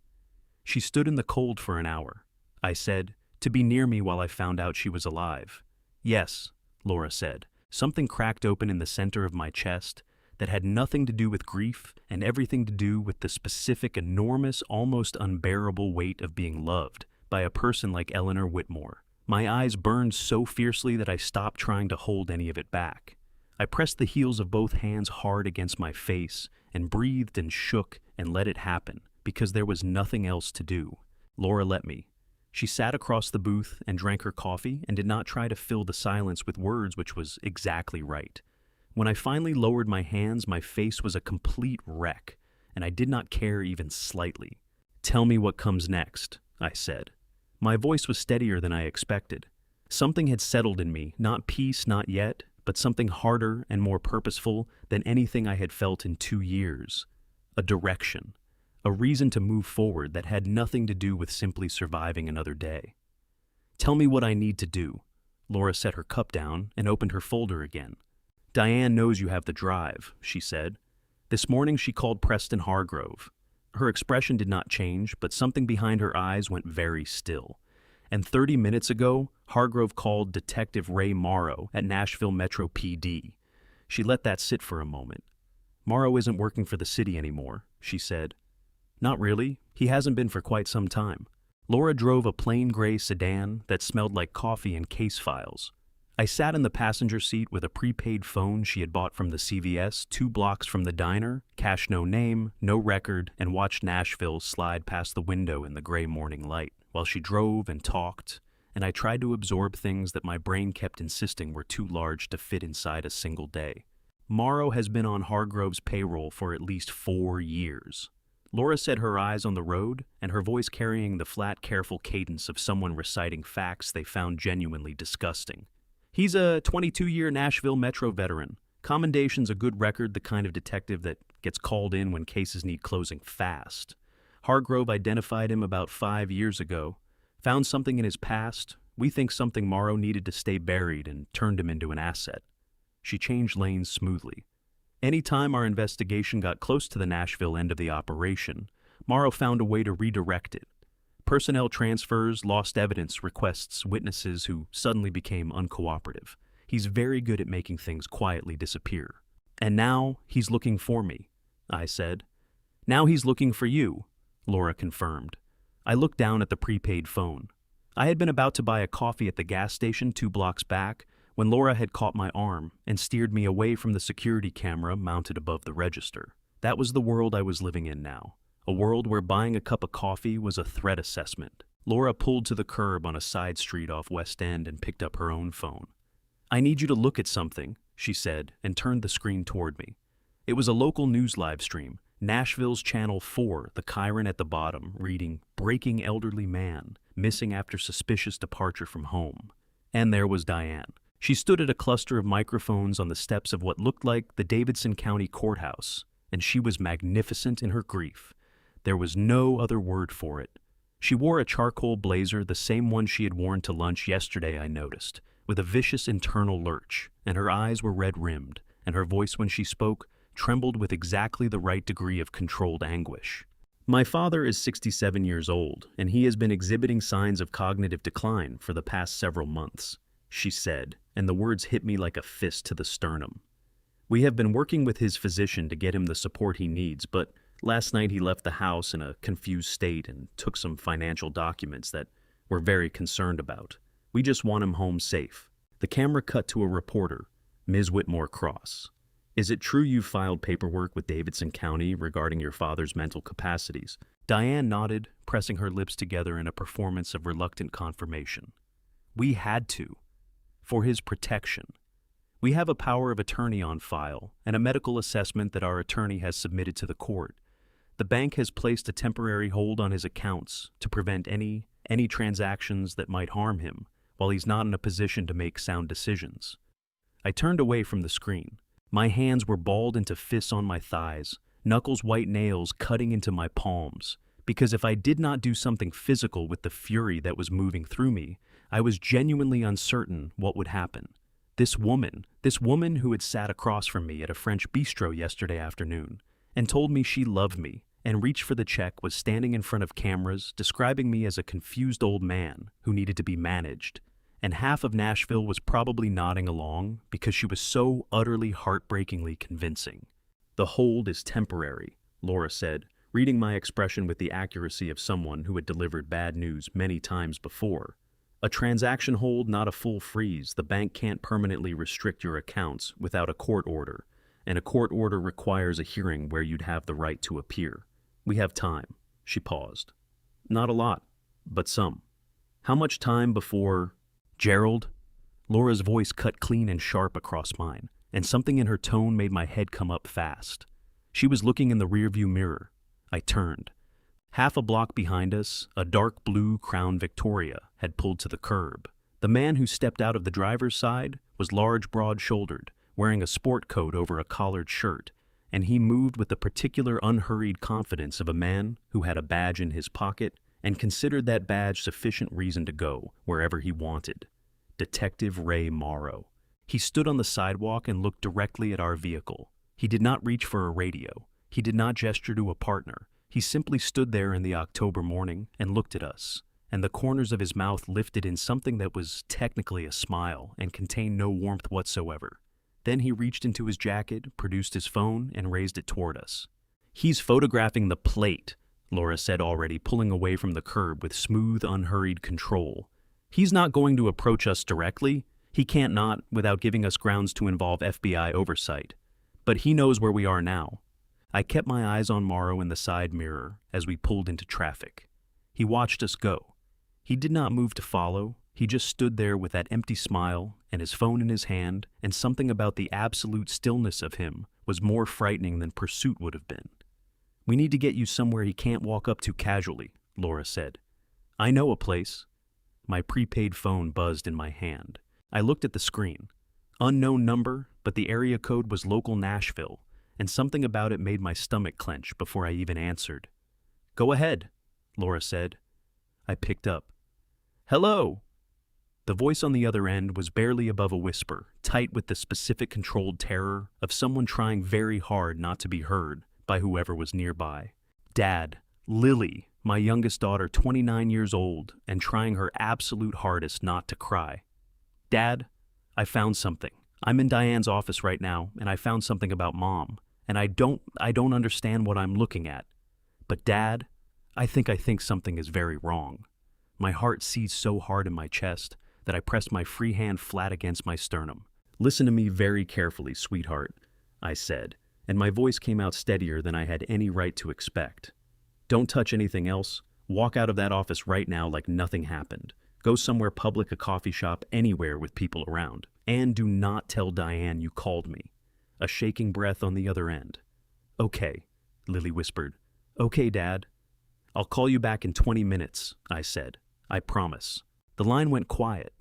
She stood in the cold for an hour. I said, to be near me while I found out she was alive. Yes, Laura said. Something cracked open in the center of my chest that had nothing to do with grief and everything to do with the specific, enormous, almost unbearable weight of being loved by a person like Eleanor Whitmore. My eyes burned so fiercely that I stopped trying to hold any of it back. I pressed the heels of both hands hard against my face and breathed and shook and let it happen because there was nothing else to do. Laura let me. She sat across the booth and drank her coffee and did not try to fill the silence with words, which was exactly right. When I finally lowered my hands, my face was a complete wreck, and I did not care even slightly. Tell me what comes next, I said. My voice was steadier than I expected. Something had settled in me, not peace, not yet, but something harder and more purposeful than anything I had felt in 2 years. A direction. A reason to move forward that had nothing to do with simply surviving another day. Tell me what I need to do. Laura set her cup down and opened her folder again. Diane knows you have the drive, she said. This morning she called Preston Hargrove. Her expression did not change, but something behind her eyes went very still. And 30 minutes ago, Hargrove called Detective Ray Morrow at Nashville Metro PD. She let that sit for a moment. Morrow isn't working for the city anymore, she said. Not really. He hasn't been for quite some time. Laura drove a plain gray sedan that smelled like coffee and case files. I sat in the passenger seat with a prepaid phone she had bought from the CVS 2 blocks from the diner, cash no name, no record, and watched Nashville slide past the window in the gray morning light while she drove and talked, and I tried to absorb things that my brain kept insisting were too large to fit inside a single day. Morrow has been on Hargrove's payroll for at least 4 years. Laura said, her eyes on the road and her voice carrying the flat, careful cadence of someone reciting facts they found genuinely disgusting. He's a 22-year Nashville Metro veteran. Commendation's a good record, the kind of detective that gets called in when cases need closing fast. Hargrove identified him about 5 years ago, found something in his past, we think something Morrow needed to stay buried, and turned him into an asset. She changed lanes smoothly. Any time our investigation got close to the Nashville end of the operation, Morrow found a way to redirect it. Personnel transfers, lost evidence requests, witnesses who suddenly became uncooperative. He's very good at making things quietly disappear. And now he's looking for me, I said. Now he's looking for you, Laura confirmed. I looked down at the prepaid phone. I had been about to buy a coffee at the gas station 2 blocks back when Laura had caught my arm and steered me away from the security camera mounted above the register. That was the world I was living in now. A world where buying a cup of coffee was a threat assessment. Laura pulled to the curb on a side street off West End and picked up her own phone. I need you to look at something, she said, and turned the screen toward me. It was a local news live stream, Nashville's Channel 4, the Chiron at the bottom, reading, "Breaking elderly man, missing after suspicious departure from home." And there was Diane. She stood at a cluster of microphones on the steps of what looked like the Davidson County Courthouse, and she was magnificent in her grief. There was no other word for it. She wore a charcoal blazer, the same one she had worn to lunch yesterday, I noticed, with a vicious internal lurch, and her eyes were red-rimmed, and her voice when she spoke trembled with exactly the right degree of controlled anguish. My father is 67 years old, and he has been exhibiting signs of cognitive decline for the past several months, she said, and the words hit me like a fist to the sternum. We have been working with his physician to get him the support he needs, but last night he left the house in a confused state and took some financial documents that we're very concerned about. We just want him home safe. The camera cut to a reporter, Ms. Whitmore Cross. Is it true you filed paperwork with Davidson County regarding your father's mental capacities? Diane nodded, pressing her lips together in a performance of reluctant confirmation. We had to. For his protection. We have a power of attorney on file and a medical assessment that our attorney has submitted to the court. The bank has placed a temporary hold on his accounts to prevent any transactions that might harm him while he's not in a position to make sound decisions. I turned away from the screen. My hands were balled into fists on my thighs, knuckles white nails cutting into my palms, because if I did not do something physical with the fury that was moving through me, I was genuinely uncertain what would happen. This woman who had sat across from me at a French bistro yesterday afternoon and told me she loved me and reached for the check was standing in front of cameras describing me as a confused old man who needed to be managed, and half of Nashville was probably nodding along because she was so utterly heartbreakingly convincing. "The hold is temporary," Laura said, reading my expression with the accuracy of someone who had delivered bad news many times before. "A transaction hold, not a full freeze. The bank can't permanently restrict your accounts without a court order, and a court order requires a hearing where you'd have the right to appear. We have time." She paused. "Not a lot, but some." "How much time before—" "Gerald?" Laura's voice cut clean and sharp across mine, and something in her tone made my head come up fast. She was looking in the rearview mirror. I turned. Half a block behind us, a dark blue Crown Victoria had pulled to the curb. The man who stepped out of the driver's side was large, broad-shouldered, wearing a sport coat over a collared shirt, and he moved with the particular unhurried confidence of a man who had a badge in his pocket and considered that badge sufficient reason to go wherever he wanted. Detective Ray Morrow. He stood on the sidewalk and looked directly at our vehicle. He did not reach for a radio. He did not gesture to a partner. He simply stood there in the October morning and looked at us, and the corners of his mouth lifted in something that was technically a smile and contained no warmth whatsoever. Then he reached into his jacket, produced his phone, and raised it toward us. "He's photographing the plate," Laura said, already pulling away from the curb with smooth, unhurried control. "He's not going to approach us directly. He can't not without giving us grounds to involve FBI oversight. But he knows where we are now." I kept my eyes on Morrow in the side mirror as we pulled into traffic. He watched us go. He did not move to follow. He just stood there with that empty smile and his phone in his hand, and something about the absolute stillness of him was more frightening than pursuit would have been. "We need to get you somewhere he can't walk up to casually," Laura said. "I know a place." My prepaid phone buzzed in my hand. I looked at the screen. Unknown number, but the area code was local Nashville, and something about it made my stomach clench before I even answered. "Go ahead," Laura said. I picked up. "Hello!" The voice on the other end was barely above a whisper, tight with the specific controlled terror of someone trying very hard not to be heard by whoever was nearby. "Dad, Lily, my youngest daughter, 29 years old, and trying her absolute hardest not to cry. Dad, I found something. I'm in Diane's office right now, and I found something about Mom, and I don't understand what I'm looking at. But Dad, I think something is very wrong." My heart seized so hard in my chest that I pressed my free hand flat against my sternum. "Listen to me very carefully, sweetheart," I said, and my voice came out steadier than I had any right to expect. "Don't touch anything else. Walk out of that office right now like nothing happened. Go somewhere public, a coffee shop, anywhere with people around. And do not tell Diane you called me." A shaking breath on the other end. "Okay," Lily whispered. "Okay, Dad." "I'll call you back in 20 minutes, I said. "I promise." The line went quiet.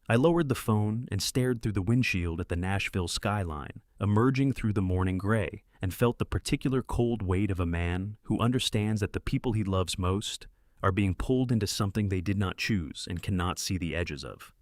I lowered the phone and stared through the windshield at the Nashville skyline, emerging through the morning gray, and felt the particular cold weight of a man who understands that the people he loves most are being pulled into something they did not choose and cannot see the edges of.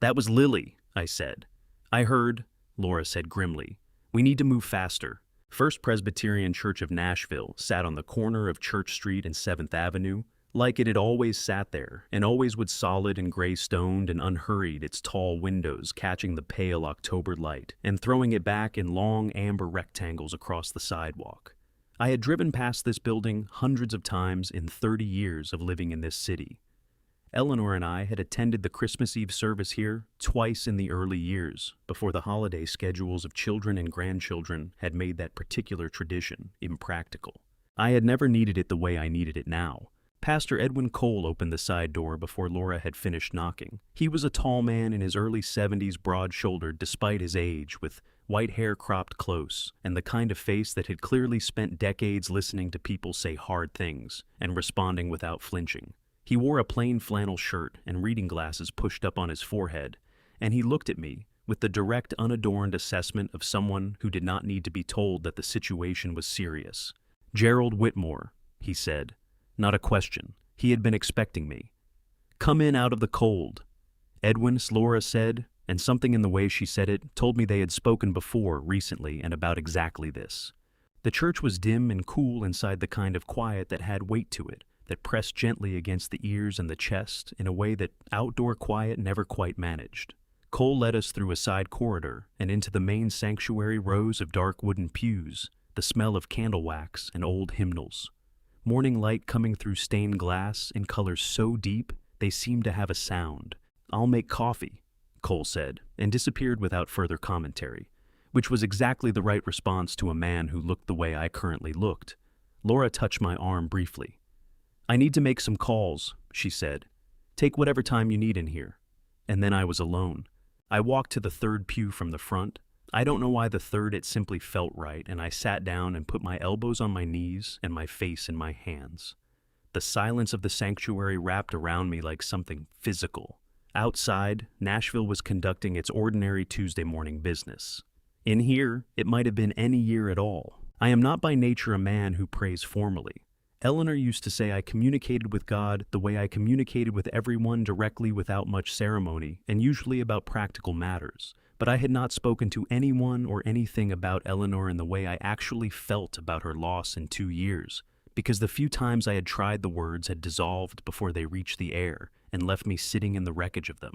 "That was Lily," I said. "I heard," Laura said grimly. "We need to move faster." First Presbyterian Church of Nashville sat on the corner of Church Street and 7th Avenue, like it had always sat there, and always would solid and gray-stoned and unhurried, its tall windows catching the pale October light and throwing it back in long amber rectangles across the sidewalk. I had driven past this building hundreds of times in 30 years of living in this city. Eleanor and I had attended the Christmas Eve service here twice in the early years, before the holiday schedules of children and grandchildren had made that particular tradition impractical. I had never needed it the way I needed it now. Pastor Edwin Cole opened the side door before Laura had finished knocking. He was a tall man in his early 70s, broad-shouldered despite his age, with white hair cropped close, and the kind of face that had clearly spent decades listening to people say hard things and responding without flinching. He wore a plain flannel shirt and reading glasses pushed up on his forehead, and he looked at me with the direct, unadorned assessment of someone who did not need to be told that the situation was serious. "Gerald Whitmore," he said. Not a question. He had been expecting me. "Come in out of the cold." "Edwin," Laura said, and something in the way she said it told me they had spoken before recently and about exactly this. The church was dim and cool inside the kind of quiet that had weight to it, that pressed gently against the ears and the chest in a way that outdoor quiet never quite managed. Cole led us through a side corridor and into the main sanctuary rows of dark wooden pews, the smell of candle wax and old hymnals. Morning light coming through stained glass in colors so deep they seemed to have a sound. "I'll make coffee," Cole said, and disappeared without further commentary, which was exactly the right response to a man who looked the way I currently looked. Laura touched my arm briefly. "I need to make some calls," she said. "Take whatever time you need in here." And then I was alone. I walked to the third pew from the front. I don't know why the third, it simply felt right, and I sat down and put my elbows on my knees and my face in my hands. The silence of the sanctuary wrapped around me like something physical. Outside, Nashville was conducting its ordinary Tuesday morning business. In here, it might have been any year at all. I am not by nature a man who prays formally. Eleanor used to say I communicated with God the way I communicated with everyone, directly without much ceremony, and usually about practical matters. But I had not spoken to anyone or anything about Eleanor in the way I actually felt about her loss in 2 years, because the few times I had tried the words had dissolved before they reached the air and left me sitting in the wreckage of them.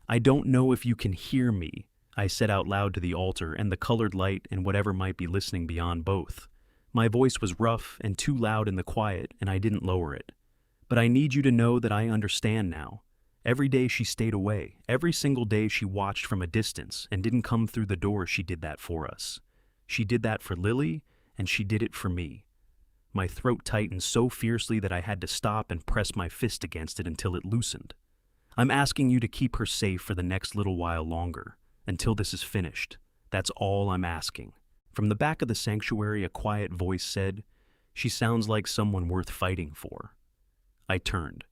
"I don't know if you can hear me," I said out loud to the altar and the colored light and whatever might be listening beyond both. My voice was rough and too loud in the quiet, and I didn't lower it. "But I need you to know that I understand now. Every day she stayed away. Every single day she watched from a distance and didn't come through the door. She did that for us. She did that for Lily, and she did it for me." My throat tightened so fiercely that I had to stop and press my fist against it until it loosened. "I'm asking you to keep her safe for the next little while longer, until this is finished. That's all I'm asking." From the back of the sanctuary, a quiet voice said, "She sounds like someone worth fighting for." I turned.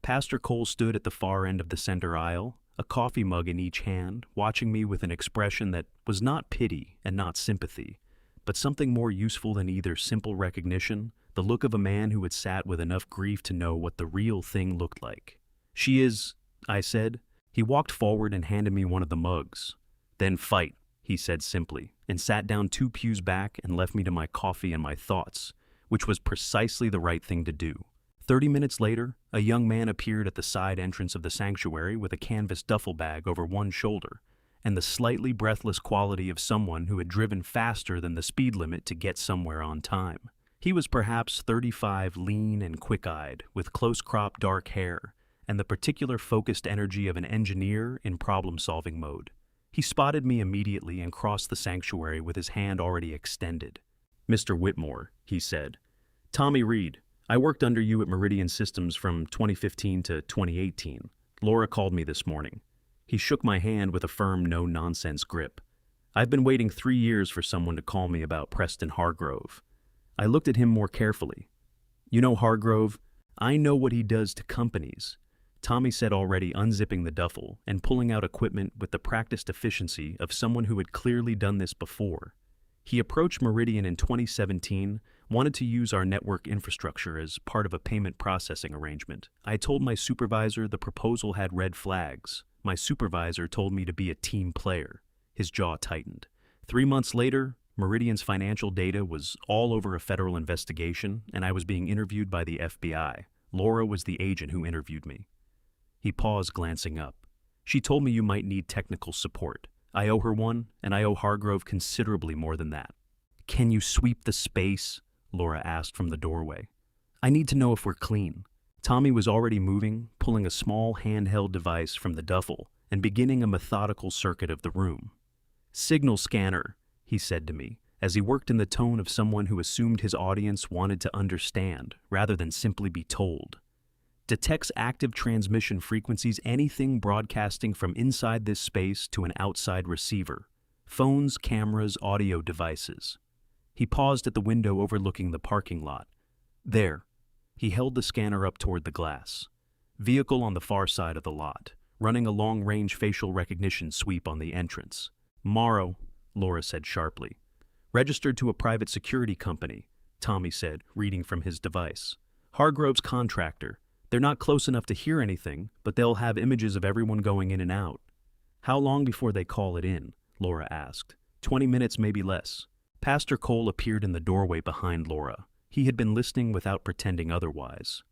Pastor Cole stood at the far end of the center aisle, a coffee mug in each hand, watching me with an expression that was not pity and not sympathy, but something more useful than either simple recognition, the look of a man who had sat with enough grief to know what the real thing looked like. "She is," I said. He walked forward and handed me one of the mugs. "Then fight," he said simply, and sat down 2 pews back and left me to my coffee and my thoughts, which was precisely the right thing to do. 30 minutes later, a young man appeared at the side entrance of the sanctuary with a canvas duffel bag over one shoulder, and the slightly breathless quality of someone who had driven faster than the speed limit to get somewhere on time. He was perhaps 35, lean and quick-eyed, with close-cropped dark hair, and the particular focused energy of an engineer in problem-solving mode. He spotted me immediately and crossed the sanctuary with his hand already extended. "Mr. Whitmore," he said. "Tommy Reed. I worked under you at Meridian Systems from 2015 to 2018. Laura called me this morning." He shook my hand with a firm, no-nonsense grip. "I've been waiting 3 years for someone to call me about Preston Hargrove." I looked at him more carefully. "You know Hargrove? I know what he does to companies." Tommy said, already unzipping the duffel and pulling out equipment with the practiced efficiency of someone who had clearly done this before. He approached Meridian in 2017, wanted to use our network infrastructure as part of a payment processing arrangement. I told my supervisor the proposal had red flags. My supervisor told me to be a team player. His jaw tightened. 3 months later, Meridian's financial data was all over a federal investigation, and I was being interviewed by the FBI. Laura was the agent who interviewed me. He paused, glancing up. "She told me you might need technical support. I owe her one, and I owe Hargrove considerably more than that." "Can you sweep the space?" Laura asked from the doorway. "I need to know if we're clean." Tommy was already moving, pulling a small handheld device from the duffel and beginning a methodical circuit of the room. "Signal scanner," he said to me, as he worked in the tone of someone who assumed his audience wanted to understand rather than simply be told. "Detects active transmission frequencies, anything broadcasting from inside this space to an outside receiver. Phones, cameras, audio devices." He paused at the window overlooking the parking lot. "There." He held the scanner up toward the glass. "Vehicle on the far side of the lot. running a long-range facial recognition sweep on the entrance. "Morrow," Laura said sharply. "Registered to a private security company," Tommy said, reading from his device. "Hargrove's contractor. They're not close enough to hear anything, but they'll have images of everyone going in and out." "How long before they call it in?" Laura asked. 20 minutes, maybe less." Pastor Cole appeared in the doorway behind Laura. He had been listening without pretending otherwise.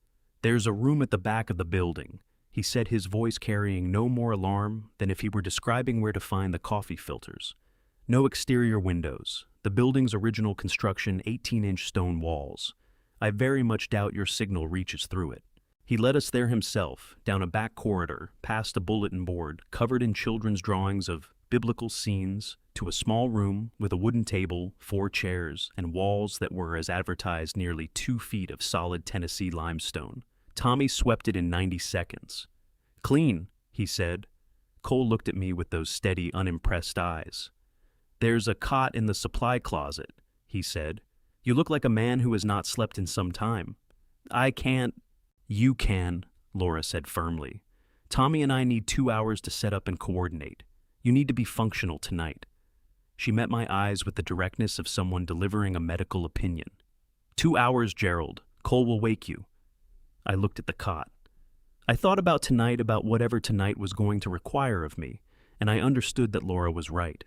"There's a room at the back of the building," he said, his voice carrying no more alarm than if he were describing where to find the coffee filters. "No exterior windows. The building's original construction, 18-inch stone walls. I very much doubt your signal reaches through it." He led us there himself, down a back corridor, past a bulletin board covered in children's drawings of biblical scenes, to a small room with a wooden table, 4 chairs, and walls that were, as advertised, nearly 2 feet of solid Tennessee limestone. Tommy swept it in 90 seconds. "Clean," he said. Cole looked at me with those steady, unimpressed eyes. "There's a cot in the supply closet," he said. "You look like a man who has not slept in some time." "I can't." "You can," Laura said firmly. "Tommy and I need 2 hours to set up and coordinate. You need to be functional tonight." She met my eyes with the directness of someone delivering a medical opinion. 2 hours, Gerald. Cole will wake you." I looked at the cot. I thought about tonight, about whatever tonight was going to require of me, and I understood that Laura was right.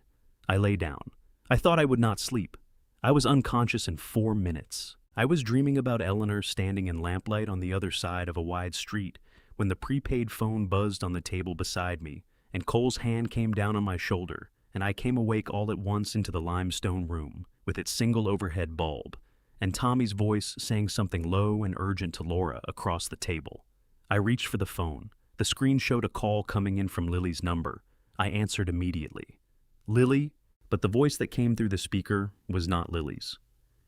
I lay down. I thought I would not sleep. I was unconscious in 4 minutes. I was dreaming about Eleanor standing in lamplight on the other side of a wide street when the prepaid phone buzzed on the table beside me, and Cole's hand came down on my shoulder, and I came awake all at once into the limestone room, with its single overhead bulb, and Tommy's voice saying something low and urgent to Laura across the table. I reached for the phone. The screen showed a call coming in from Lily's number. I answered immediately. "Lily?" But the voice that came through the speaker was not Lily's.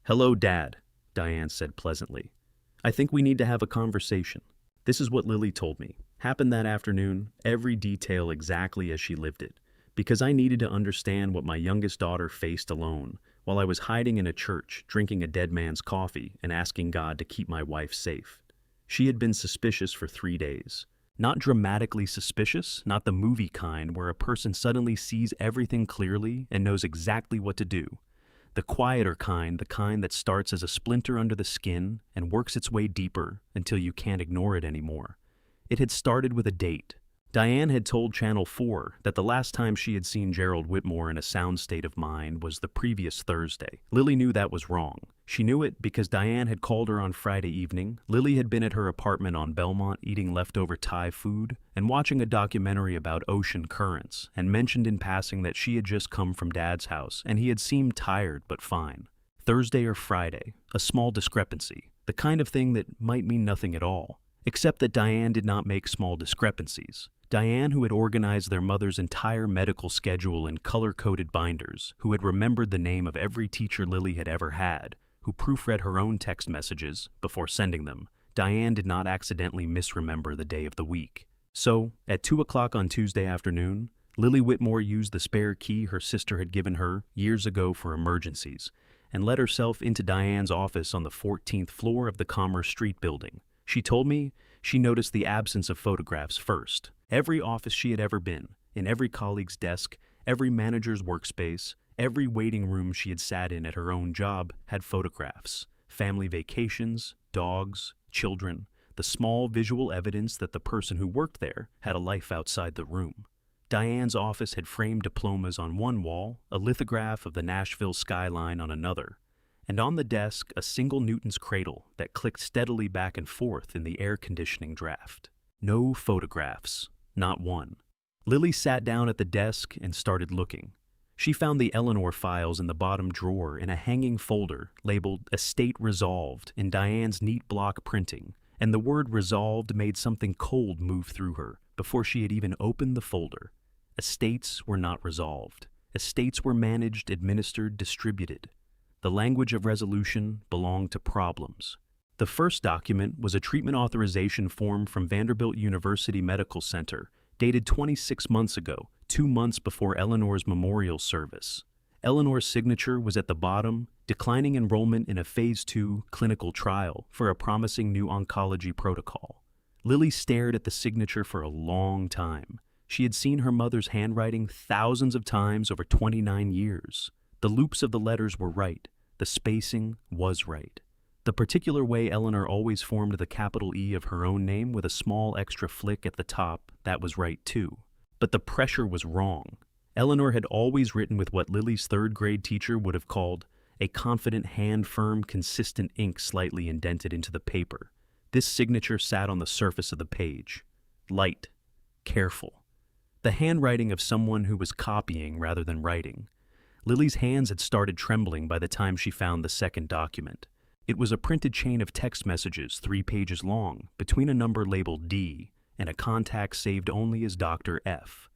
"Hello, Dad," Diane said pleasantly. "I think we need to have a conversation." This is what Lily told me. Happened that afternoon, every detail exactly as she lived it, because I needed to understand what my youngest daughter faced alone, while I was hiding in a church, drinking a dead man's coffee and asking God to keep my wife safe. She had been suspicious for 3 days. Not dramatically suspicious, not the movie kind where a person suddenly sees everything clearly and knows exactly what to do. The quieter kind, the kind that starts as a splinter under the skin and works its way deeper until you can't ignore it anymore. It had started with a date. Diane had told Channel 4 that the last time she had seen Gerald Whitmore in a sound state of mind was the previous Thursday. Lily knew that was wrong. She knew it because Diane had called her on Friday evening. Lily had been at her apartment on Belmont eating leftover Thai food and watching a documentary about ocean currents, and mentioned in passing that she had just come from Dad's house and he had seemed tired but fine. Thursday or Friday, a small discrepancy, the kind of thing that might mean nothing at all. Except that Diane did not make small discrepancies. Diane, who had organized their mother's entire medical schedule in color-coded binders, who had remembered the name of every teacher Lily had ever had, who proofread her own text messages before sending them, Diane did not accidentally misremember the day of the week. So, at 2 o'clock on Tuesday afternoon, Lily Whitmore used the spare key her sister had given her years ago for emergencies, and let herself into Diane's office on the 14th floor of the Commerce Street building. She told me she noticed the absence of photographs first. Every office she had ever been, in every colleague's desk, every manager's workspace, every waiting room she had sat in at her own job had photographs. Family vacations, dogs, children, the small visual evidence that the person who worked there had a life outside the room. Diane's office had framed diplomas on one wall, a lithograph of the Nashville skyline on another, and on the desk a single Newton's cradle that clicked steadily back and forth in the air conditioning draft. No photographs, not one. Lily sat down at the desk and started looking. She found the Eleanor files in the bottom drawer in a hanging folder labeled Estate Resolved in Diane's neat block printing, and the word resolved made something cold move through her before she had even opened the folder. Estates were not resolved. Estates were managed, administered, distributed. The language of resolution belonged to problems. The first document was a treatment authorization form from Vanderbilt University Medical Center, dated 26 months ago, 2 months before Eleanor's memorial service. Eleanor's signature was at the bottom, declining enrollment in a Phase 2 clinical trial for a promising new oncology protocol. Lily stared at the signature for a long time. She had seen her mother's handwriting thousands of times over 29 years. The loops of the letters were right. The spacing was right. The particular way Eleanor always formed the capital E of her own name with a small extra flick at the top, that was right too. But the pressure was wrong. Eleanor had always written with what Lily's third-grade teacher would have called a confident hand, firm, consistent ink slightly indented into the paper. This signature sat on the surface of the page. Light. Careful. The handwriting of someone who was copying rather than writing. Lily's hands had started trembling by the time she found the second document. It was a printed chain of text messages 3 pages long, between a number labeled D and a contact saved only as Dr. F.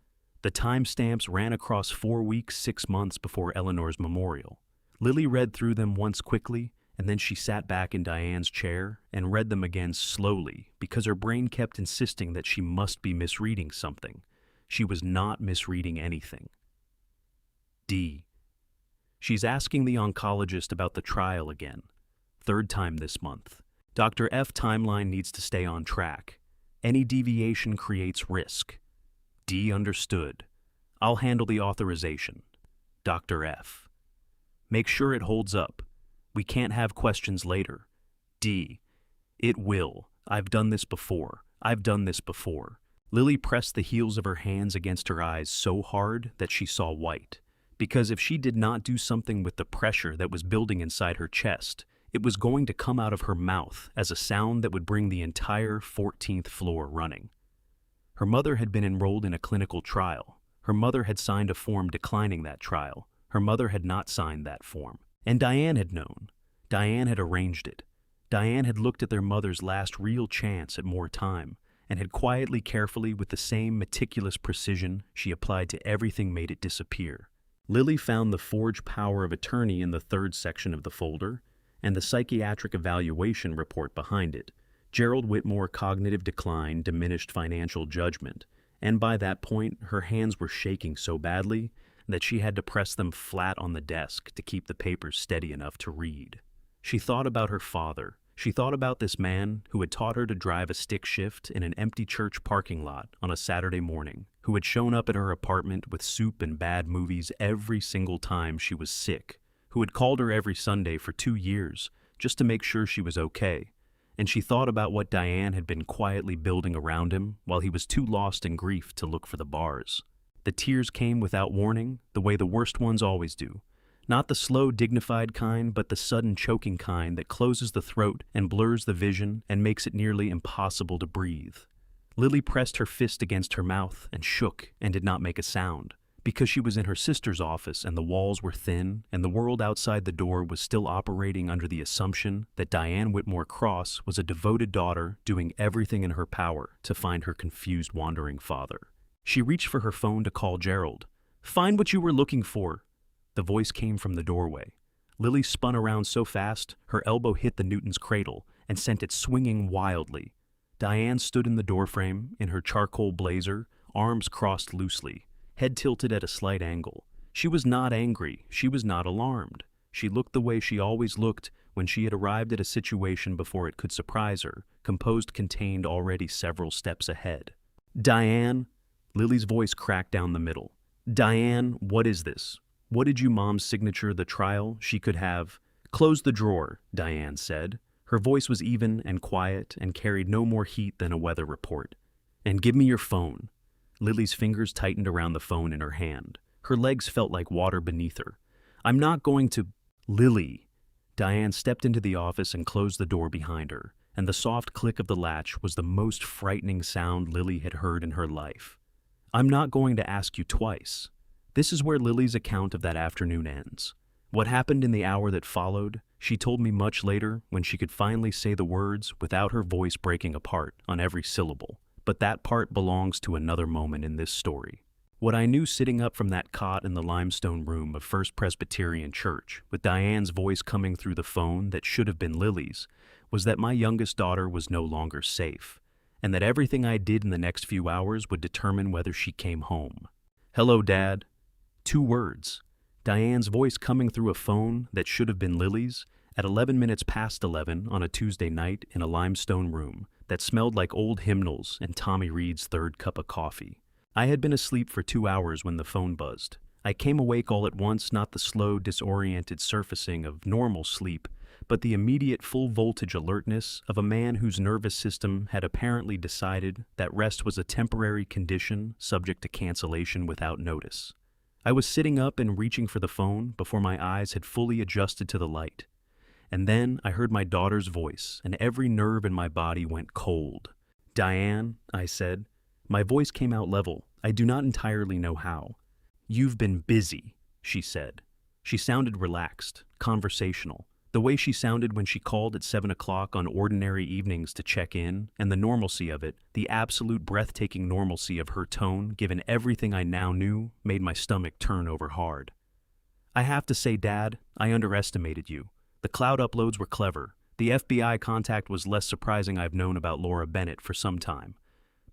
The timestamps ran across 4 weeks, 6 months before Eleanor's memorial. Lily read through them once quickly, and then she sat back in Diane's chair and read them again slowly because her brain kept insisting that she must be misreading something. She was not misreading anything. D. She's asking the oncologist about the trial again. 3rd time this month. Dr. F timeline needs to stay on track. Any deviation creates risk. D understood. I'll handle the authorization. Dr. F. Make sure it holds up. We can't have questions later. D. It will. I've done this before. I've done this before. Lily pressed the heels of her hands against her eyes so hard that she saw white. Because if she did not do something with the pressure that was building inside her chest, it was going to come out of her mouth as a sound that would bring the entire 14th floor running. Her mother had been enrolled in a clinical trial. Her mother had signed a form declining that trial. Her mother had not signed that form. And Diane had known. Diane had arranged it. Diane had looked at their mother's last real chance at more time and had quietly, carefully, with the same meticulous precision she applied to everything, made it disappear. Lily found the forged power of attorney in the 3rd section of the folder, and the psychiatric evaluation report behind it. Gerald Whitmore, cognitive decline, diminished financial judgment, and by that point her hands were shaking so badly that she had to press them flat on the desk to keep the papers steady enough to read. She thought about her father. She thought about this man who had taught her to drive a stick shift in an empty church parking lot on a Saturday morning, who had shown up at her apartment with soup and bad movies every single time she was sick, who had called her every Sunday for 2 years just to make sure she was okay. And she thought about what Diane had been quietly building around him while he was too lost in grief to look for the bars. The tears came without warning, the way the worst ones always do. Not the slow, dignified kind, but the sudden, choking kind that closes the throat and blurs the vision and makes it nearly impossible to breathe. Lily pressed her fist against her mouth and shook and did not make a sound. Because she was in her sister's office and the walls were thin and the world outside the door was still operating under the assumption that Diane Whitmore Cross was a devoted daughter doing everything in her power to find her confused, wandering father. She reached for her phone to call Gerald. "Find what you were looking for." The voice came from the doorway. Lily spun around so fast, her elbow hit the Newton's cradle and sent it swinging wildly. Diane stood in the doorframe, in her charcoal blazer, arms crossed loosely, head tilted at a slight angle. She was not angry. She was not alarmed. She looked the way she always looked when she had arrived at a situation before it could surprise her, composed, contained, already several steps ahead. "Diane," Lily's voice cracked down the middle. "Diane, what is this? What did you mom's signature the trial she could have?" "Close the drawer," Diane said. Her voice was even and quiet and carried no more heat than a weather report. "And give me your phone." Lily's fingers tightened around the phone in her hand. Her legs felt like water beneath her. "I'm not going to—" "Lily." Diane stepped into the office and closed the door behind her, and the soft click of the latch was the most frightening sound Lily had heard in her life. "I'm not going to ask you twice." This is where Lily's account of that afternoon ends. What happened in the hour that followed, she told me much later when she could finally say the words without her voice breaking apart on every syllable. But that part belongs to another moment in this story. What I knew sitting up from that cot in the limestone room of First Presbyterian Church, with Diane's voice coming through the phone that should have been Lily's, was that my youngest daughter was no longer safe, and that everything I did in the next few hours would determine whether she came home. "Hello, Dad." 2 words. Diane's voice coming through a phone that should have been Lily's at 11 minutes past 11 on a Tuesday night in a limestone room that smelled like old hymnals and Tommy Reed's third cup of coffee. I had been asleep for 2 hours when the phone buzzed. I came awake all at once, not the slow, disoriented surfacing of normal sleep, but the immediate full-voltage alertness of a man whose nervous system had apparently decided that rest was a temporary condition subject to cancellation without notice. I was sitting up and reaching for the phone before my eyes had fully adjusted to the light. And then I heard my daughter's voice, and every nerve in my body went cold. "Diane," I said. My voice came out level. I do not entirely know how. "You've been busy," she said. She sounded relaxed, conversational. The way she sounded when she called at 7 o'clock on ordinary evenings to check in, and the normalcy of it, the absolute breathtaking normalcy of her tone, given everything I now knew, made my stomach turn over hard. "I have to say, Dad, I underestimated you. The cloud uploads were clever. The FBI contact was less surprising. I've known about Laura Bennett for some time.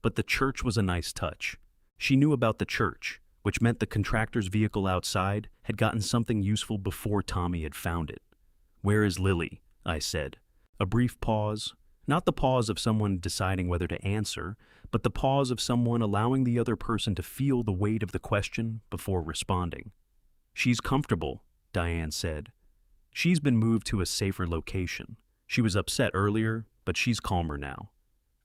But the church was a nice touch. She knew about the church, which meant the contractor's vehicle outside had gotten something useful before Tommy had found it. 'Where is Lily?' I said. A brief pause, not the pause of someone deciding whether to answer, but the pause of someone allowing the other person to feel the weight of the question before responding. 'She's comfortable,' Diane said. 'She's been moved to a safer location. She was upset earlier, but she's calmer now.'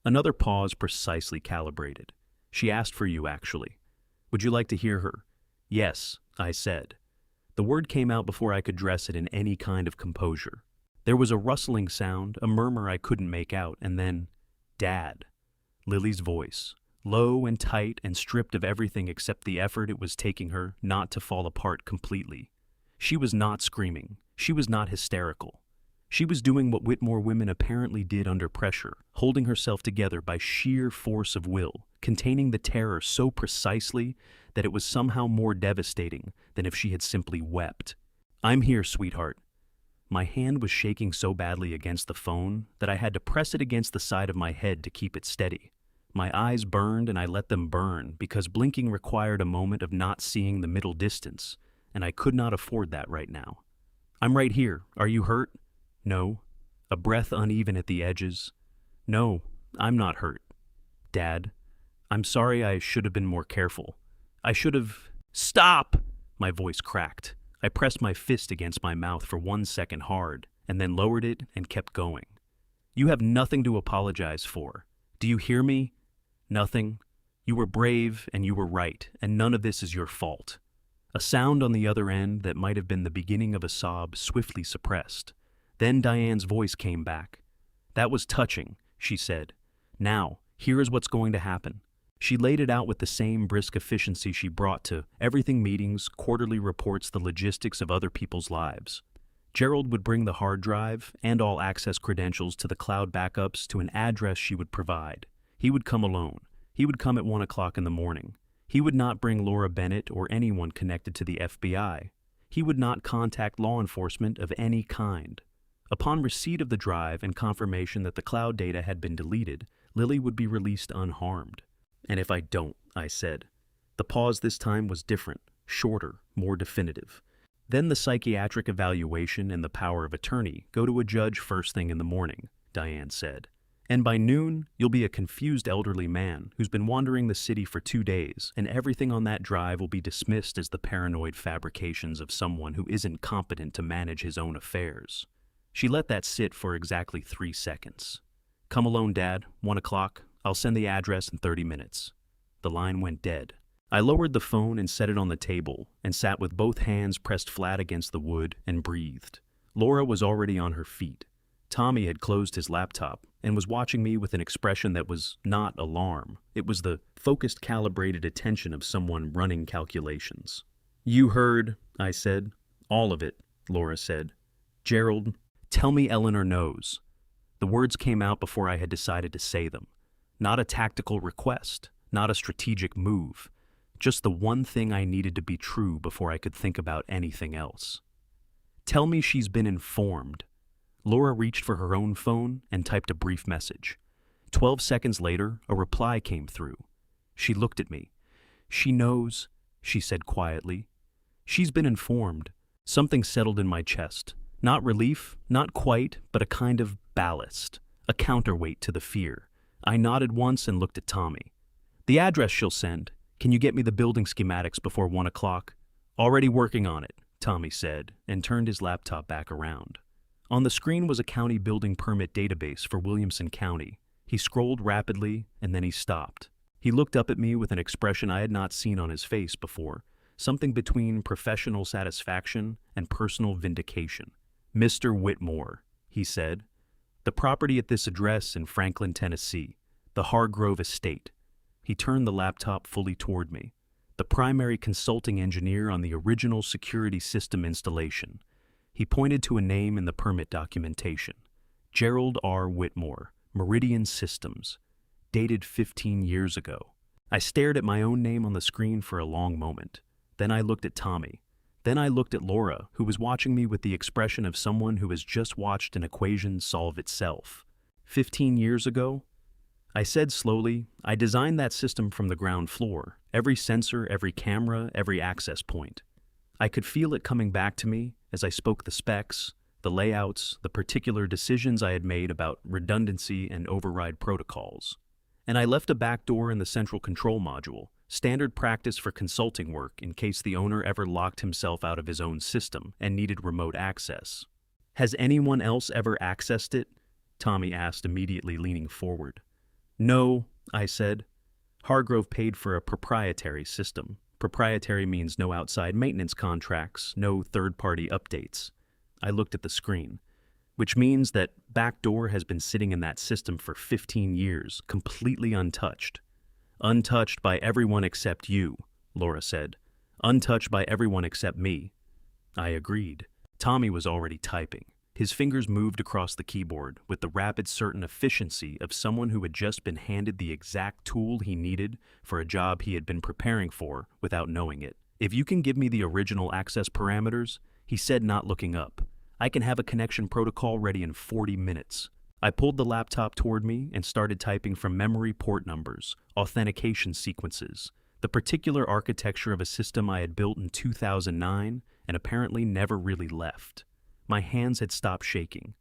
Another pause, precisely calibrated. 'She asked for you, actually. Would you like to hear her?' 'Yes,' I said. The word came out before I could dress it in any kind of composure. There was a rustling sound, a murmur I couldn't make out, and then, 'Dad.' Lily's voice, low and tight and stripped of everything except the effort it was taking her not to fall apart completely. She was not screaming. She was not hysterical. She was doing what Whitmore women apparently did under pressure, holding herself together by sheer force of will, containing the terror so precisely that it was somehow more devastating than if she had simply wept. 'I'm here, sweetheart.' My hand was shaking so badly against the phone that I had to press it against the side of my head to keep it steady. My eyes burned, and I let them burn because blinking required a moment of not seeing the middle distance, and I could not afford that right now. 'I'm right here. Are you hurt?' 'No.' A breath uneven at the edges. 'No, I'm not hurt.' 'Dad, I'm sorry. I should have been more careful. I should have—' 'Stop!' My voice cracked. I pressed my fist against my mouth for 1 second hard, and then lowered it and kept going. 'You have nothing to apologize for. Do you hear me? Nothing. You were brave, and you were right, and none of this is your fault.' A sound on the other end that might have been the beginning of a sob swiftly suppressed. Then Diane's voice came back. 'That was touching,' she said. 'Now, here is what's going to happen.' She laid it out with the same brisk efficiency she brought to everything meetings, quarterly reports, the logistics of other people's lives. Gerald would bring the hard drive and all access credentials to the cloud backups to an address she would provide. He would come alone. He would come at 1 o'clock in the morning. He would not bring Laura Bennett or anyone connected to the FBI. He would not contact law enforcement of any kind. Upon receipt of the drive and confirmation that the cloud data had been deleted, Lily would be released unharmed. 'And if I don't,' I said. The pause this time was different, shorter, more definitive. 'Then the psychiatric evaluation and the power of attorney go to a judge first thing in the morning,' Diane said. 'And by noon, you'll be a confused elderly man who's been wandering the city for 2 days, and everything on that drive will be dismissed as the paranoid fabrications of someone who isn't competent to manage his own affairs.' She let that sit for exactly 3 seconds. 'Come alone, Dad, 1 o'clock. I'll send the address in 30 minutes. The line went dead. I lowered the phone and set it on the table and sat with both hands pressed flat against the wood and breathed. Laura was already on her feet. Tommy had closed his laptop and was watching me with an expression that was not alarm. It was the focused, calibrated attention of someone running calculations. 'You heard,' I said. 'All of it,' Laura said. 'Gerald, tell me Eleanor knows.' The words came out before I had decided to say them. Not a tactical request, not a strategic move, just the one thing I needed to be true before I could think about anything else. 'Tell me she's been informed.' Laura reached for her own phone and typed a brief message. 12 seconds later, a reply came through. She looked at me. 'She knows,' she said quietly. 'She's been informed.' Something settled in my chest. Not relief, not quite, but a kind of ballast, a counterweight to the fear. I nodded once and looked at Tommy. 'The address she'll send. Can you get me the building schematics before 1 o'clock? Already working on it, Tommy said, and turned his laptop back around. On the screen was a county building permit database for Williamson County. He scrolled rapidly, and then he stopped. He looked up at me with an expression I had not seen on his face before, something between professional satisfaction and personal vindication. "Mr. Whitmore," he said, "the property at this address in Franklin, Tennessee, the Hargrove Estate." He turned the laptop fully toward me. "The primary consulting engineer on the original security system installation." He pointed to a name in the permit documentation. Gerald R. Whitmore, Meridian Systems, dated 15 years ago. I stared at my own name on the screen for a long moment. Then I looked at Tommy. Then I looked at Laura, who was watching me with the expression of someone who has just watched an equation solve itself. 15 years ago? I said slowly, I designed that system from the ground floor, every sensor, every camera, every access point. I could feel it coming back to me as I spoke the specs, the layouts, the particular decisions I had made about redundancy and override protocols. And I left a back door in the central control module, standard practice for consulting work in case the owner ever locked himself out of his own system and needed remote access. "Has anyone else ever accessed it?" Tommy asked, immediately leaning forward. "No," I said. Hargrove paid for a proprietary system. Proprietary means no outside maintenance contracts, no third-party updates. I looked at the screen, which means that backdoor has been sitting in that system for 15 years, completely untouched. "Untouched by everyone except you," Laura said. "Untouched by everyone except me." I agreed. Tommy was already typing. His fingers moved across the keyboard with the rapid, certain efficiency of someone who had just been handed the exact tool he needed for a job he had been preparing for without knowing it. "If you can give me the original access parameters," he said, not looking up, "I can have a connection protocol ready in 40 minutes. I pulled the laptop toward me and started typing from memory port numbers, authentication sequences, the particular architecture of a system I had built in 2009 and apparently never really left. My hands had stopped shaking.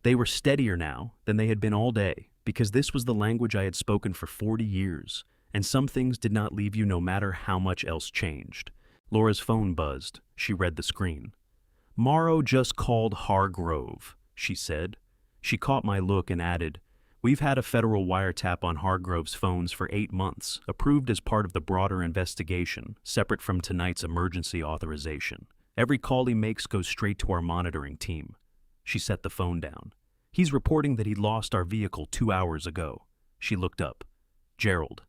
They were steadier now than they had been all day, because this was the language I had spoken for 40 years, and some things did not leave you no matter how much else changed. Laura's phone buzzed. She read the screen. "Morrow just called Hargrove," she said. She caught my look and added, "We've had a federal wiretap on Hargrove's phones for 8 months, approved as part of the broader investigation, separate from tonight's emergency authorization. Every call he makes goes straight to our monitoring team." She set the phone down. "He's reporting that he lost our vehicle 2 hours ago." She looked up. "Gerald,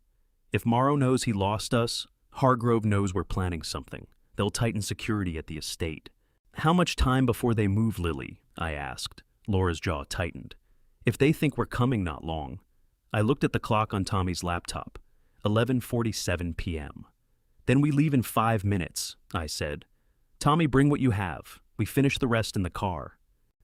if Morrow knows he lost us, Hargrove knows we're planning something. They'll tighten security at the estate." "How much time before they move, Lily?" I asked. Laura's jaw tightened. "If they think we're coming, not long." I looked at the clock on Tommy's laptop. 11:47 p.m. "Then we leave in 5 minutes," I said. "Tommy, bring what you have. We finish the rest in the car."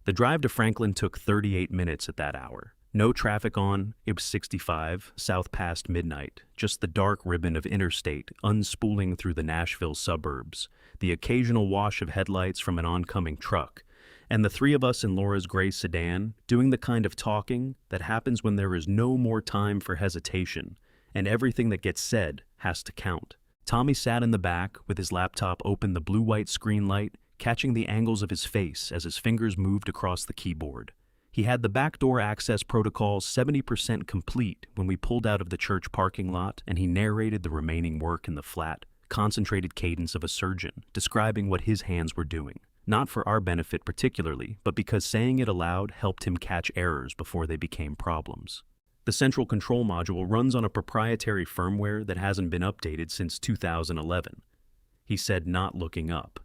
The drive to Franklin took 38 minutes at that hour. No traffic on, it was 65, south past midnight, just the dark ribbon of interstate unspooling through the Nashville suburbs, the occasional wash of headlights from an oncoming truck, and the three of us in Laura's gray sedan doing the kind of talking that happens when there is no more time for hesitation, and everything that gets said has to count. Tommy sat in the back with his laptop open, the blue-white screen light catching the angles of his face as his fingers moved across the keyboard. He had the backdoor access protocol 70% complete when we pulled out of the church parking lot, and he narrated the remaining work in the flat, concentrated cadence of a surgeon, describing what his hands were doing. Not for our benefit particularly, but because saying it aloud helped him catch errors before they became problems. The central control module runs on a proprietary firmware that hasn't been updated since 2011. He said, not looking up.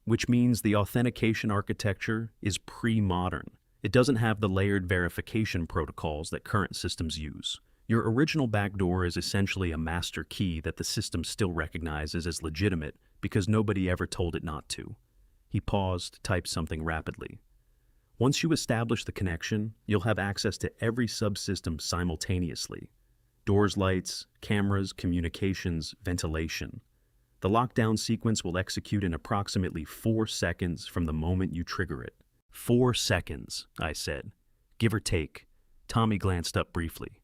Which means the authentication architecture is pre-modern. It doesn't have the layered verification protocols that current systems use. Your original backdoor is essentially a master key that the system still recognizes as legitimate because nobody ever told it not to. He paused, typed something rapidly. Once you establish the connection, you'll have access to every subsystem simultaneously. Doors, lights, cameras, communications, ventilation. The lockdown sequence will execute in approximately 4 seconds from the moment you trigger it. 4 seconds, I said. Give or take. Tommy glanced up briefly.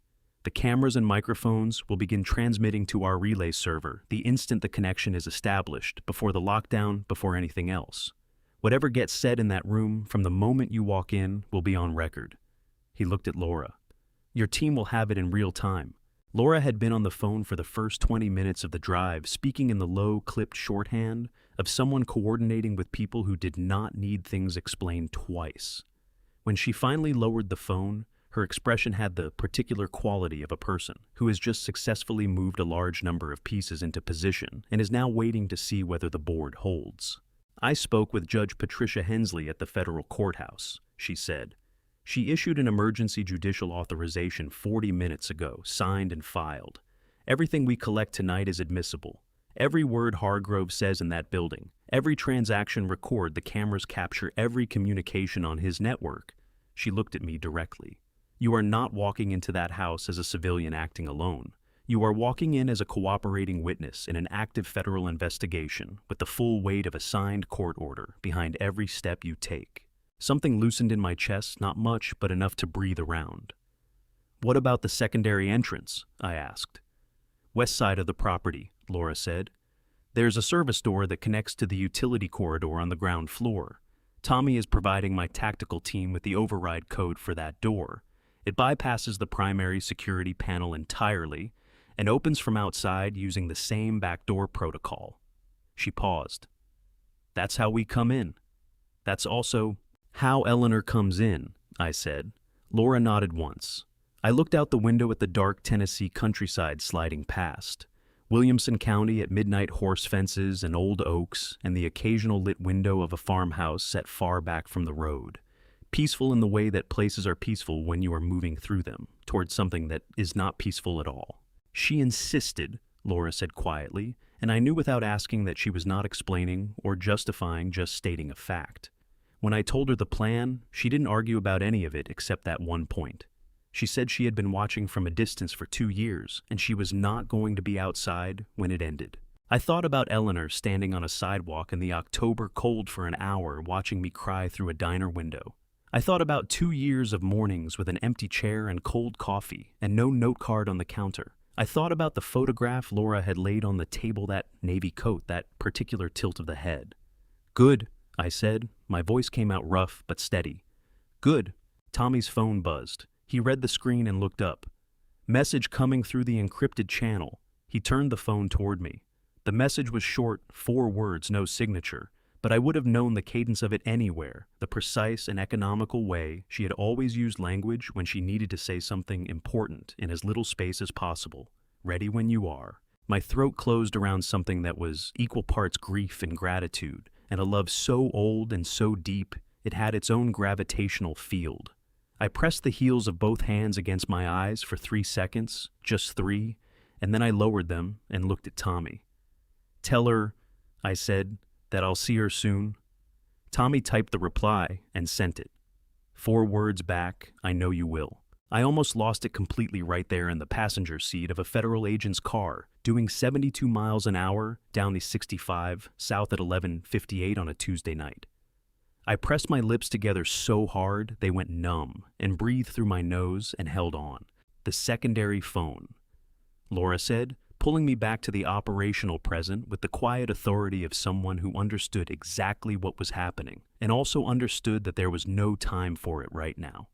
The cameras and microphones will begin transmitting to our relay server the instant the connection is established, before the lockdown, before anything else. Whatever gets said in that room from the moment you walk in will be on record." He looked at Laura. "Your team will have it in real time." Laura had been on the phone for the first 20 minutes of the drive, speaking in the low, clipped shorthand of someone coordinating with people who did not need things explained twice. When she finally lowered the phone, her expression had the particular quality of a person who has just successfully moved a large number of pieces into position and is now waiting to see whether the board holds. "I spoke with Judge Patricia Hensley at the federal courthouse," she said. "She issued an emergency judicial authorization 40 minutes ago, signed and filed. Everything we collect tonight is admissible. Every word Hargrove says in that building, every transaction record, the cameras capture every communication on his network." She looked at me directly. "You are not walking into that house as a civilian acting alone. You are walking in as a cooperating witness in an active federal investigation with the full weight of a signed court order behind every step you take." Something loosened in my chest, not much, but enough to breathe around. "What about the secondary entrance?" I asked. "West side of the property," Laura said. "There's a service door that connects to the utility corridor on the ground floor. Tommy is providing my tactical team with the override code for that door. It bypasses the primary security panel entirely and opens from outside using the same backdoor protocol." She paused. "That's how we come in. That's also how Eleanor comes in," I said. Laura nodded once. I looked out the window at the dark Tennessee countryside sliding past. Williamson County at midnight, horse fences and old oaks, and the occasional lit window of a farmhouse set far back from the road. Peaceful in the way that places are peaceful when you are moving through them, towards something that is not peaceful at all. "She insisted," Laura said quietly, and I knew without asking that she was not explaining or justifying, just stating a fact. When I told her the plan, she didn't argue about any of it except that one point. She said she had been watching from a distance for 2 years, and she was not going to be outside when it ended. I thought about Eleanor standing on a sidewalk in the October cold for an hour, watching me cry through a diner window. I thought about 2 years of mornings with an empty chair and cold coffee, and no note card on the counter. I thought about the photograph Laura had laid on the table, that navy coat, that particular tilt of the head. "Good," I said. My voice came out rough but steady. "Good." Tommy's phone buzzed. He read the screen and looked up. Message coming through the encrypted channel. He turned the phone toward me. The message was short, 4 words, no signature, but I would have known the cadence of it anywhere, the precise and economical way she had always used language when she needed to say something important in as little space as possible. "Ready when you are." My throat closed around something that was equal parts grief and gratitude, and a love so old and so deep it had its own gravitational field. I pressed the heels of both hands against my eyes for 3 seconds, just 3, and then I lowered them and looked at Tommy. "Tell her," I said, "that I'll see her soon." Tommy typed the reply and sent it. 4 words back, "I know you will." I almost lost it completely right there in the passenger seat of a federal agent's car, doing 72 miles an hour down the 65 south at 11:58 on a Tuesday night. I pressed my lips together so hard they went numb and breathed through my nose and held on. The secondary phone. Laura said, pulling me back to the operational present with the quiet authority of someone who understood exactly what was happening and also understood that there was no time for it right now.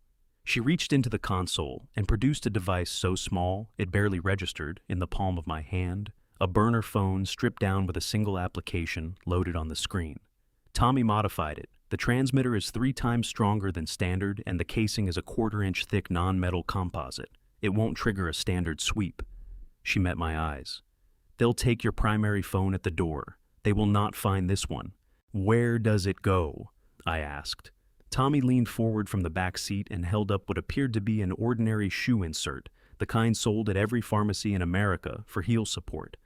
She reached into the console and produced a device so small it barely registered in the palm of my hand, a burner phone stripped down with a single application loaded on the screen. Tommy modified it. The transmitter is 3 times stronger than standard, and the casing is a 1/4-inch thick non-metal composite. It won't trigger a standard sweep. She met my eyes. "They'll take your primary phone at the door. They will not find this one." "Where does it go?" I asked. Tommy leaned forward from the back seat and held up what appeared to be an ordinary shoe insert, the kind sold at every pharmacy in America for heel support.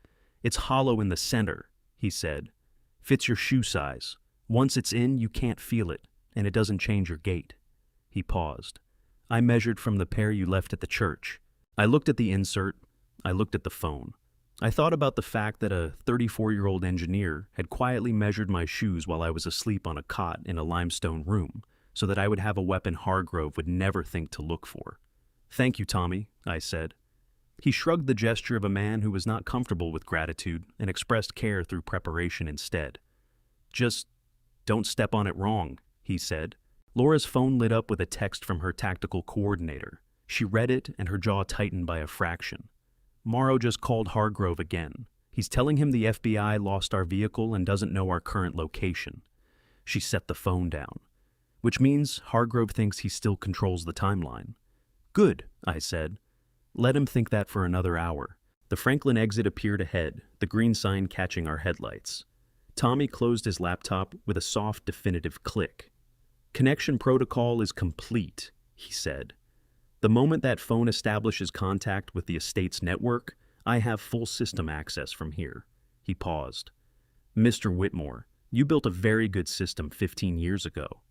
"It's hollow in the center," he said. "Fits your shoe size. Once it's in, you can't feel it, and it doesn't change your gait." He paused. "I measured from the pair you left at the church." I looked at the insert. I looked at the phone. I thought about the fact that a 34-year-old engineer had quietly measured my shoes while I was asleep on a cot in a limestone room, so that I would have a weapon Hargrove would never think to look for. "Thank you, Tommy," I said. He shrugged the gesture of a man who was not comfortable with gratitude and expressed care through preparation instead. "Just don't step on it wrong," he said. Laura's phone lit up with a text from her tactical coordinator. She read it and her jaw tightened by a fraction. "Morrow just called Hargrove again. He's telling him the FBI lost our vehicle and doesn't know our current location." She set the phone down. "Which means Hargrove thinks he still controls the timeline." "Good," I said. "Let him think that for another hour." The Franklin exit appeared ahead, the green sign catching our headlights. Tommy closed his laptop with a soft, definitive click. "Connection protocol is complete," he said. "The moment that phone establishes contact with the estate's network, I have full system access from here." He paused. "Mr. Whitmore, you built a very good system 15 years ago."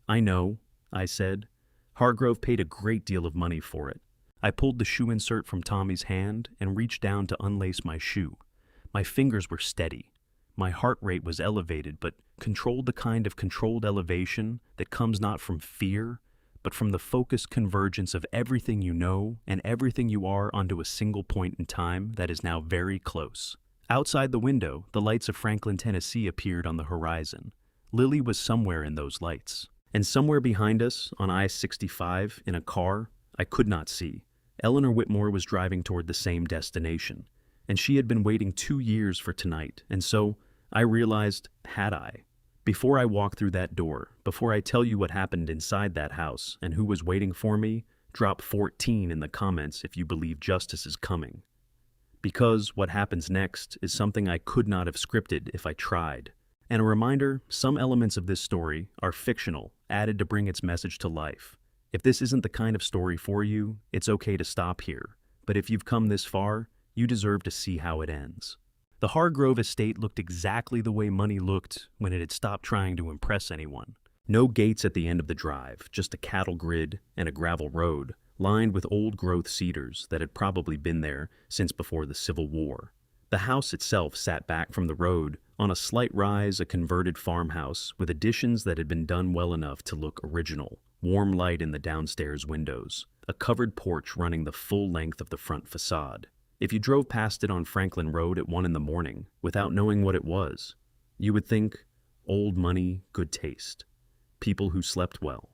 "I know," I said. "Hargrove paid a great deal of money for it." I pulled the shoe insert from Tommy's hand and reached down to unlace my shoe. My fingers were steady. My heart rate was elevated, but controlled, the kind of controlled elevation that comes not from fear, but from the focused convergence of everything you know and everything you are onto a single point in time that is now very close. Outside the window, the lights of Franklin, Tennessee appeared on the horizon. Lily was somewhere in those lights. And somewhere behind us, on I-65, in a car I could not see, Eleanor Whitmore was driving toward the same destination. And she had been waiting 2 years for tonight, and so I realized, had I? Before I walk through that door, before I tell you what happened inside that house and who was waiting for me, drop 14 in the comments if you believe justice is coming. Because what happens next is something I could not have scripted if I tried. And a reminder, some elements of this story are fictional, added to bring its message to life. If this isn't the kind of story for you, it's okay to stop here. But if you've come this far, you deserve to see how it ends. The Hargrove estate looked exactly the way money looked when it had stopped trying to impress anyone. No gates at the end of the drive, just a cattle grid and a gravel road, lined with old-growth cedars that had probably been there since before the Civil War. The house itself sat back from the road, on a slight rise, a converted farmhouse with additions that had been done well enough to look original. Warm light in the downstairs windows, a covered porch running the full length of the front facade. If you drove past it on Franklin Road at 1 in the morning, without knowing what it was, you would think, old money, good taste. People who slept well.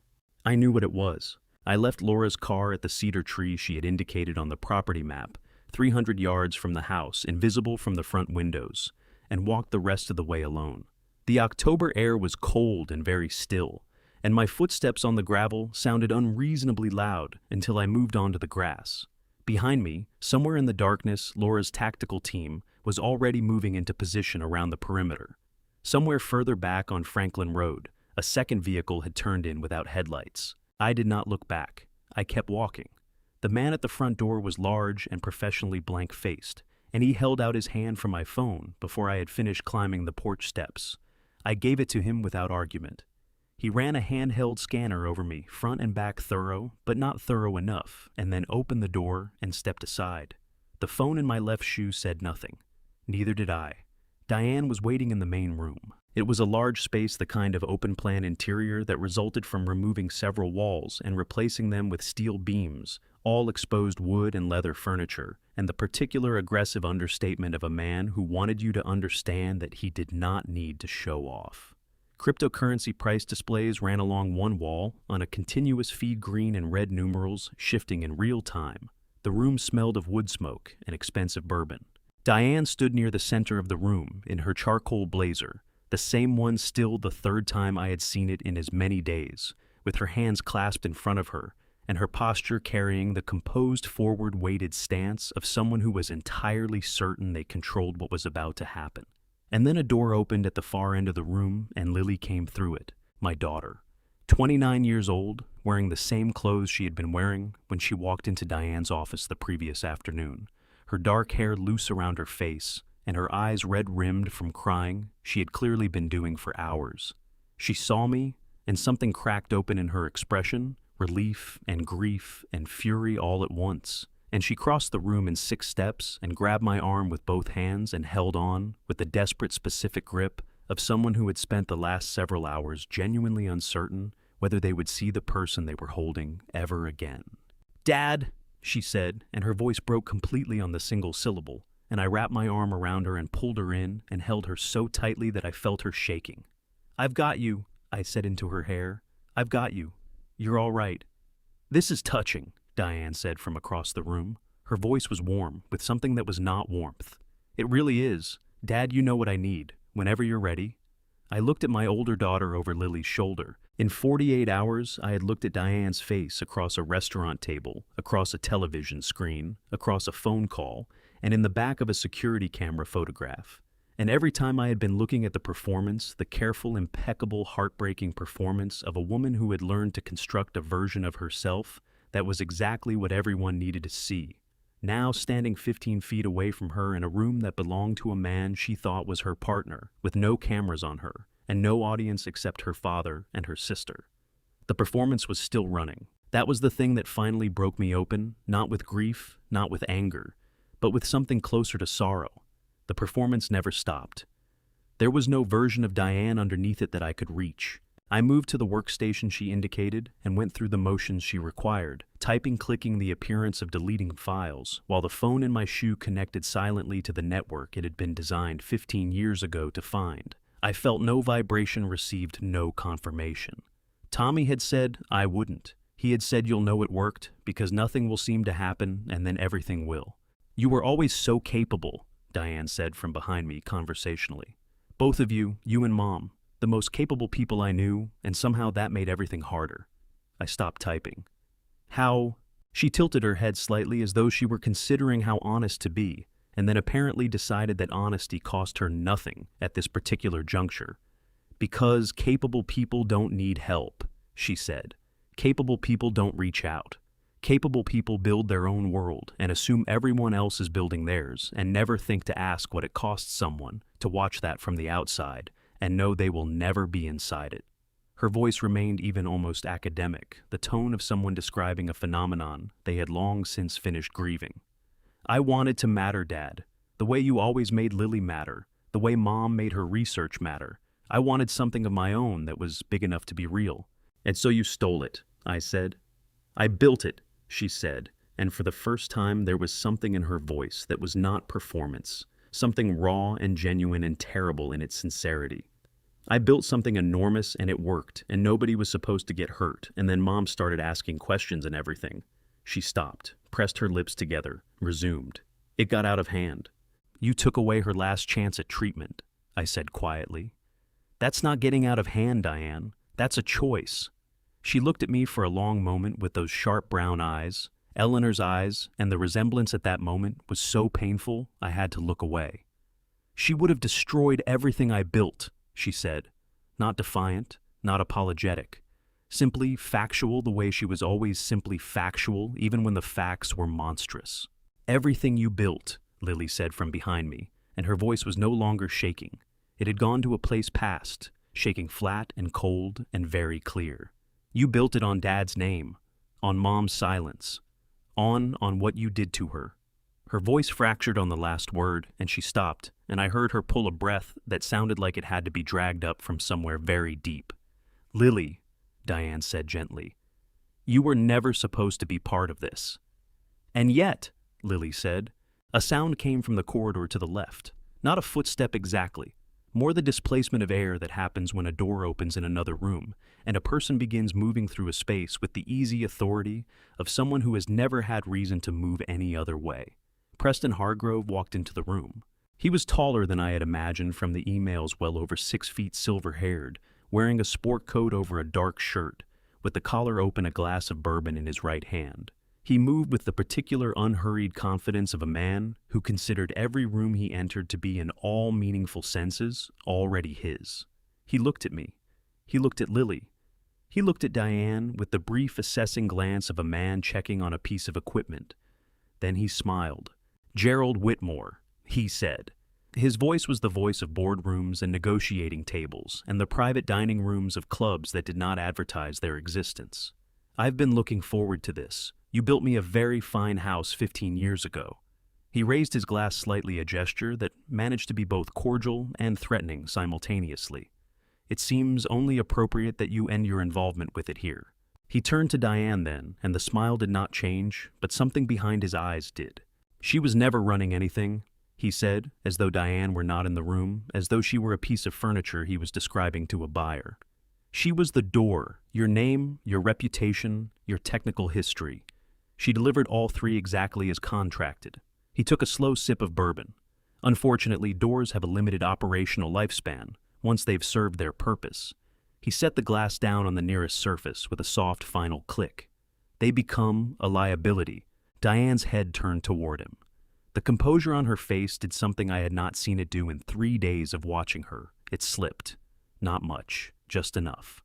I knew what it was. I left Laura's car at the cedar tree she had indicated on the property map, 300 yards from the house, invisible from the front windows, and walked the rest of the way alone. The October air was cold and very still, and my footsteps on the gravel sounded unreasonably loud until I moved onto the grass. Behind me, somewhere in the darkness, Laura's tactical team was already moving into position around the perimeter. Somewhere further back on Franklin Road, a second vehicle had turned in without headlights. I did not look back. I kept walking. The man at the front door was large and professionally blank-faced, and he held out his hand for my phone before I had finished climbing the porch steps. I gave it to him without argument. He ran a handheld scanner over me, front and back thorough, but not thorough enough, and then opened the door and stepped aside. The phone in my left shoe said nothing. Neither did I. Diane was waiting in the main room. It was a large space, the kind of open-plan interior that resulted from removing several walls and replacing them with steel beams, all exposed wood and leather furniture, and the particular aggressive understatement of a man who wanted you to understand that he did not need to show off. Cryptocurrency price displays ran along one wall on a continuous feed, green and red numerals shifting in real time. The room smelled of wood smoke and expensive bourbon. Diane stood near the center of the room in her charcoal blazer, the same one still the third time I had seen it in as many days, with her hands clasped in front of her, and her posture carrying the composed forward-weighted stance of someone who was entirely certain they controlled what was about to happen. And then a door opened at the far end of the room, and Lily came through it, my daughter. 29 years old, wearing the same clothes she had been wearing when she walked into Diane's office the previous afternoon, her dark hair loose around her face, and her eyes red-rimmed from crying she had clearly been doing for hours. She saw me, and something cracked open in her expression, relief and grief and fury all at once. And she crossed the room in 6 steps and grabbed my arm with both hands and held on with the desperate, specific grip of someone who had spent the last several hours genuinely uncertain whether they would see the person they were holding ever again. "Dad," she said, and her voice broke completely on the single syllable, and I wrapped my arm around her and pulled her in and held her so tightly that I felt her shaking. "I've got you," I said into her hair. "I've got you. You're all right." "This is touching," Diane said from across the room. Her voice was warm, with something that was not warmth. "It really is. Dad, you know what I need, whenever you're ready." I looked at my older daughter over Lily's shoulder. In 48 hours, I had looked at Diane's face across a restaurant table, across a television screen, across a phone call, and in the back of a security camera photograph. And every time I had been looking at the performance, the careful, impeccable, heartbreaking performance of a woman who had learned to construct a version of herself that was exactly what everyone needed to see. Now standing 15 feet away from her in a room that belonged to a man she thought was her partner, with no cameras on her, and no audience except her father and her sister. The performance was still running. That was the thing that finally broke me open, not with grief, not with anger, but with something closer to sorrow. The performance never stopped. There was no version of Diane underneath it that I could reach. I moved to the workstation she indicated and went through the motions she required, typing, clicking, the appearance of deleting files, while the phone in my shoe connected silently to the network it had been designed 15 years ago to find. I felt no vibration, received no confirmation. Tommy had said I wouldn't. He had said, "You'll know it worked, because nothing will seem to happen, and then everything will." "You were always so capable," Diane said from behind me conversationally. "Both of you, you and Mom, the most capable people I knew, and somehow that made everything harder." I stopped typing. "How?" She tilted her head slightly as though she were considering how honest to be, and then apparently decided that honesty cost her nothing at this particular juncture. "Because capable people don't need help," she said. "Capable people don't reach out. Capable people build their own world and assume everyone else is building theirs and never think to ask what it costs someone to watch that from the outside and know they will never be inside it." Her voice remained even almost academic, the tone of someone describing a phenomenon they had long since finished grieving. "I wanted to matter, Dad, the way you always made Lily matter, the way Mom made her research matter. I wanted something of my own that was big enough to be real. And so you stole it," I said. "I built it," she said, and for the first time there was something in her voice that was not performance, something raw and genuine and terrible in its sincerity. "I built something enormous and it worked, and nobody was supposed to get hurt, and then Mom started asking questions and everything." She stopped, pressed her lips together, resumed. "It got out of hand. You took away her last chance at treatment," I said quietly. "That's not getting out of hand, Diane. That's a choice." She looked at me for a long moment with those sharp brown eyes, Eleanor's eyes, and the resemblance at that moment was so painful I had to look away. "She would have destroyed everything I built," she said, not defiant, not apologetic. Simply factual the way she was always simply factual, even when the facts were monstrous. "Everything you built," Lily said from behind me, and her voice was no longer shaking. It had gone to a place past, shaking flat and cold and very clear. "You built it on Dad's name, on Mom's silence, on what you did to her." Her voice fractured on the last word, and she stopped, and I heard her pull a breath that sounded like it had to be dragged up from somewhere very deep. "Lily," Diane said gently, "you were never supposed to be part of this." "And yet," Lily said, a sound came from the corridor to the left, not a footstep exactly, more the displacement of air that happens when a door opens in another room, and a person begins moving through a space with the easy authority of someone who has never had reason to move any other way. Preston Hargrove walked into the room. He was taller than I had imagined from the emails, well over 6 feet, silver-haired, wearing a sport coat over a dark shirt, with the collar open, a glass of bourbon in his right hand. He moved with the particular unhurried confidence of a man who considered every room he entered to be in all meaningful senses already his. He looked at me. He looked at Lily. He looked at Diane with the brief assessing glance of a man checking on a piece of equipment. Then he smiled. "Gerald Whitmore," he said. His voice was the voice of boardrooms and negotiating tables and the private dining rooms of clubs that did not advertise their existence. "I've been looking forward to this. You built me a very fine house 15 years ago." He raised his glass slightly, a gesture that managed to be both cordial and threatening simultaneously. "It seems only appropriate that you end your involvement with it here." He turned to Diane then, and the smile did not change, but something behind his eyes did. "She was never running anything," he said, as though Diane were not in the room, as though she were a piece of furniture he was describing to a buyer. "She was the door, your name, your reputation, your technical history. She delivered all three exactly as contracted." He took a slow sip of bourbon. "Unfortunately, doors have a limited operational lifespan once they've served their purpose." He set the glass down on the nearest surface with a soft final click. "They become a liability." Diane's head turned toward him. The composure on her face did something I had not seen it do in 3 days of watching her. It slipped. Not much, just enough.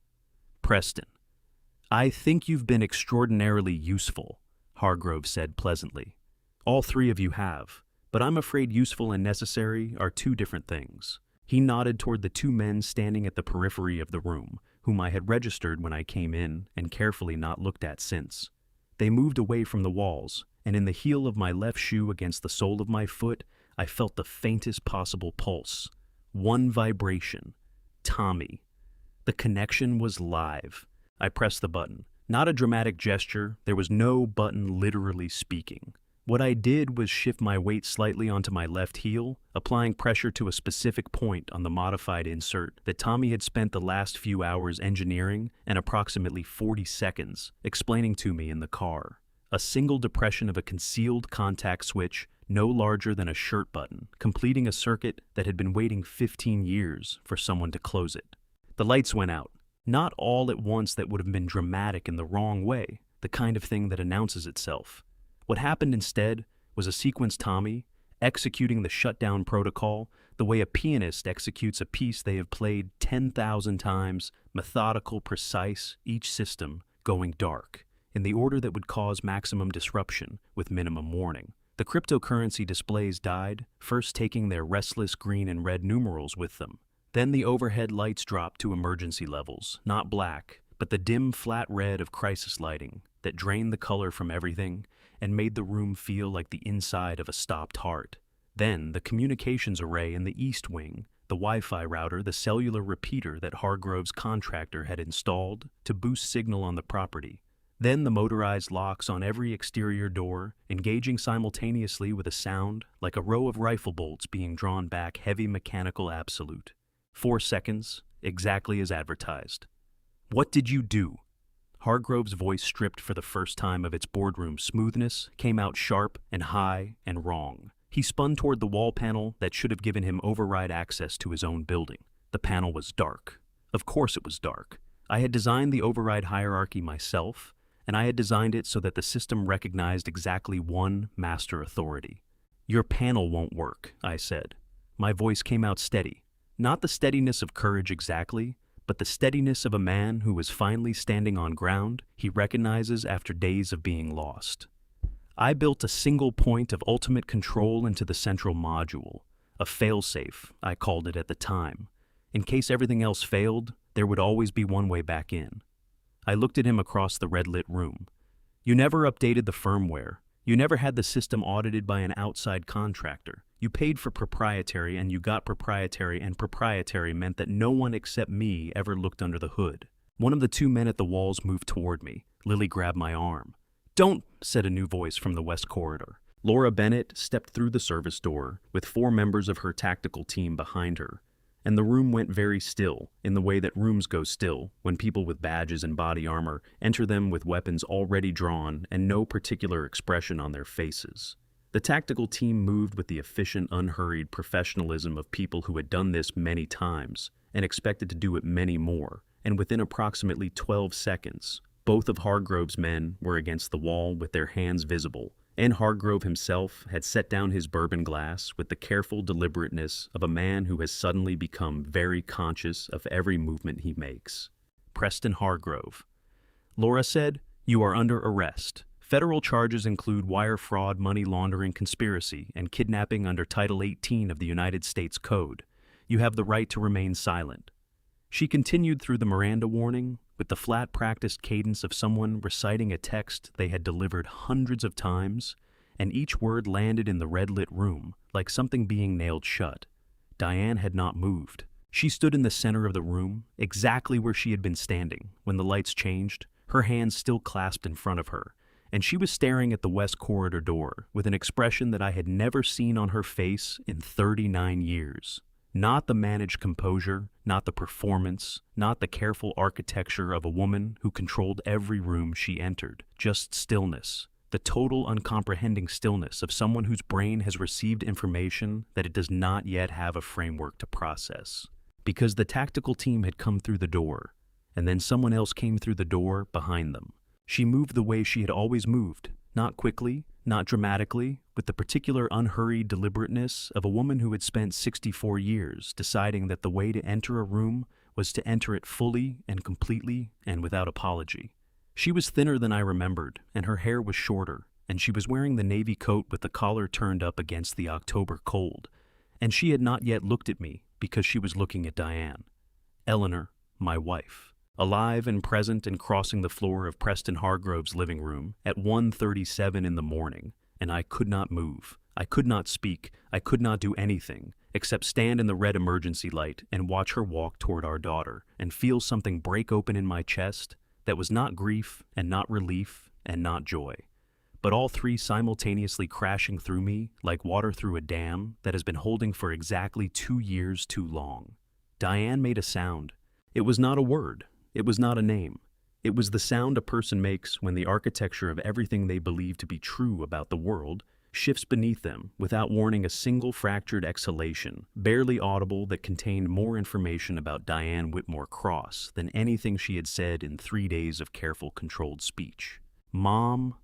"Preston, I think you've been extraordinarily useful," Hargrove said pleasantly. "All three of you have, but I'm afraid useful and necessary are two different things." He nodded toward the two men standing at the periphery of the room, whom I had registered when I came in and carefully not looked at since. They moved away from the walls, and in the heel of my left shoe against the sole of my foot, I felt the faintest possible pulse. One vibration. Tommy. The connection was live. I pressed the button. Not a dramatic gesture, there was no button literally speaking. What I did was shift my weight slightly onto my left heel, applying pressure to a specific point on the modified insert that Tommy had spent the last few hours engineering and approximately 40 seconds explaining to me in the car. A single depression of a concealed contact switch, no larger than a shirt button, completing a circuit that had been waiting 15 years for someone to close it. The lights went out. Not all at once, that would have been dramatic in the wrong way, the kind of thing that announces itself. What happened instead was a sequence Tommy, executing the shutdown protocol the way a pianist executes a piece they have played 10,000 times, methodical, precise, each system going dark, in the order that would cause maximum disruption with minimum warning. The cryptocurrency displays died, first taking their restless green and red numerals with them. Then the overhead lights dropped to emergency levels, not black, but the dim flat red of crisis lighting that drained the color from everything and made the room feel like the inside of a stopped heart. Then the communications array in the east wing, the Wi-Fi router, the cellular repeater that Hargrove's contractor had installed to boost signal on the property. Then the motorized locks on every exterior door, engaging simultaneously with a sound like a row of rifle bolts being drawn back, heavy mechanical absolute. 4 seconds, exactly as advertised. "What did you do?" Hargrove's voice, stripped for the first time of its boardroom smoothness, came out sharp and high and wrong. He spun toward the wall panel that should have given him override access to his own building. The panel was dark. Of course it was dark. I had designed the override hierarchy myself, and I had designed it so that the system recognized exactly one master authority. "Your panel won't work," I said. My voice came out steady. Not the steadiness of courage exactly, but the steadiness of a man who is finally standing on ground he recognizes after days of being lost. I built a single point of ultimate control into the central module, a failsafe, I called it at the time. In case everything else failed, there would always be one way back in. I looked at him across the red-lit room. "You never updated the firmware. You never had the system audited by an outside contractor. You paid for proprietary and you got proprietary, and proprietary meant that no one except me ever looked under the hood." One of the two men at the walls moved toward me. Lily grabbed my arm. "Don't," said a new voice from the west corridor. Laura Bennett stepped through the service door with 4 members of her tactical team behind her, and the room went very still, in the way that rooms go still when people with badges and body armor enter them with weapons already drawn and no particular expression on their faces. The tactical team moved with the efficient, unhurried professionalism of people who had done this many times and expected to do it many more, and within approximately 12 seconds, both of Hargrove's men were against the wall with their hands visible, and Hargrove himself had set down his bourbon glass with the careful deliberateness of a man who has suddenly become very conscious of every movement he makes. "Preston Hargrove," Laura said, "you are under arrest. Federal charges include wire fraud, money laundering, conspiracy, and kidnapping under Title 18 of the United States Code. You have the right to remain silent." She continued through the Miranda warning with the flat, practiced cadence of someone reciting a text they had delivered hundreds of times, and each word landed in the red-lit room like something being nailed shut. Diane had not moved. She stood in the center of the room, exactly where she had been standing when the lights changed, her hands still clasped in front of her, and she was staring at the west corridor door with an expression that I had never seen on her face in 39 years. Not the managed composure, not the performance, not the careful architecture of a woman who controlled every room she entered, just stillness. The total uncomprehending stillness of someone whose brain has received information that it does not yet have a framework to process. Because the tactical team had come through the door, and then someone else came through the door behind them. She moved the way she had always moved, not quickly, not dramatically, with the particular unhurried deliberateness of a woman who had spent 64 years deciding that the way to enter a room was to enter it fully and completely and without apology. She was thinner than I remembered, and her hair was shorter, and she was wearing the navy coat with the collar turned up against the October cold, and she had not yet looked at me because she was looking at Diane. Eleanor, my wife, alive and present and crossing the floor of Preston Hargrove's living room at 1:37 in the morning, and I could not move. I could not speak. I could not do anything except stand in the red emergency light and watch her walk toward our daughter and feel something break open in my chest that was not grief and not relief and not joy, but all three simultaneously crashing through me like water through a dam that has been holding for exactly 2 years too long. Diane made a sound. It was not a word. It was not a name. It was the sound a person makes when the architecture of everything they believe to be true about the world shifts beneath them without warning, a single fractured exhalation, barely audible, that contained more information about Diane Whitmore Cross than anything she had said in 3 days of careful, controlled speech. Mom.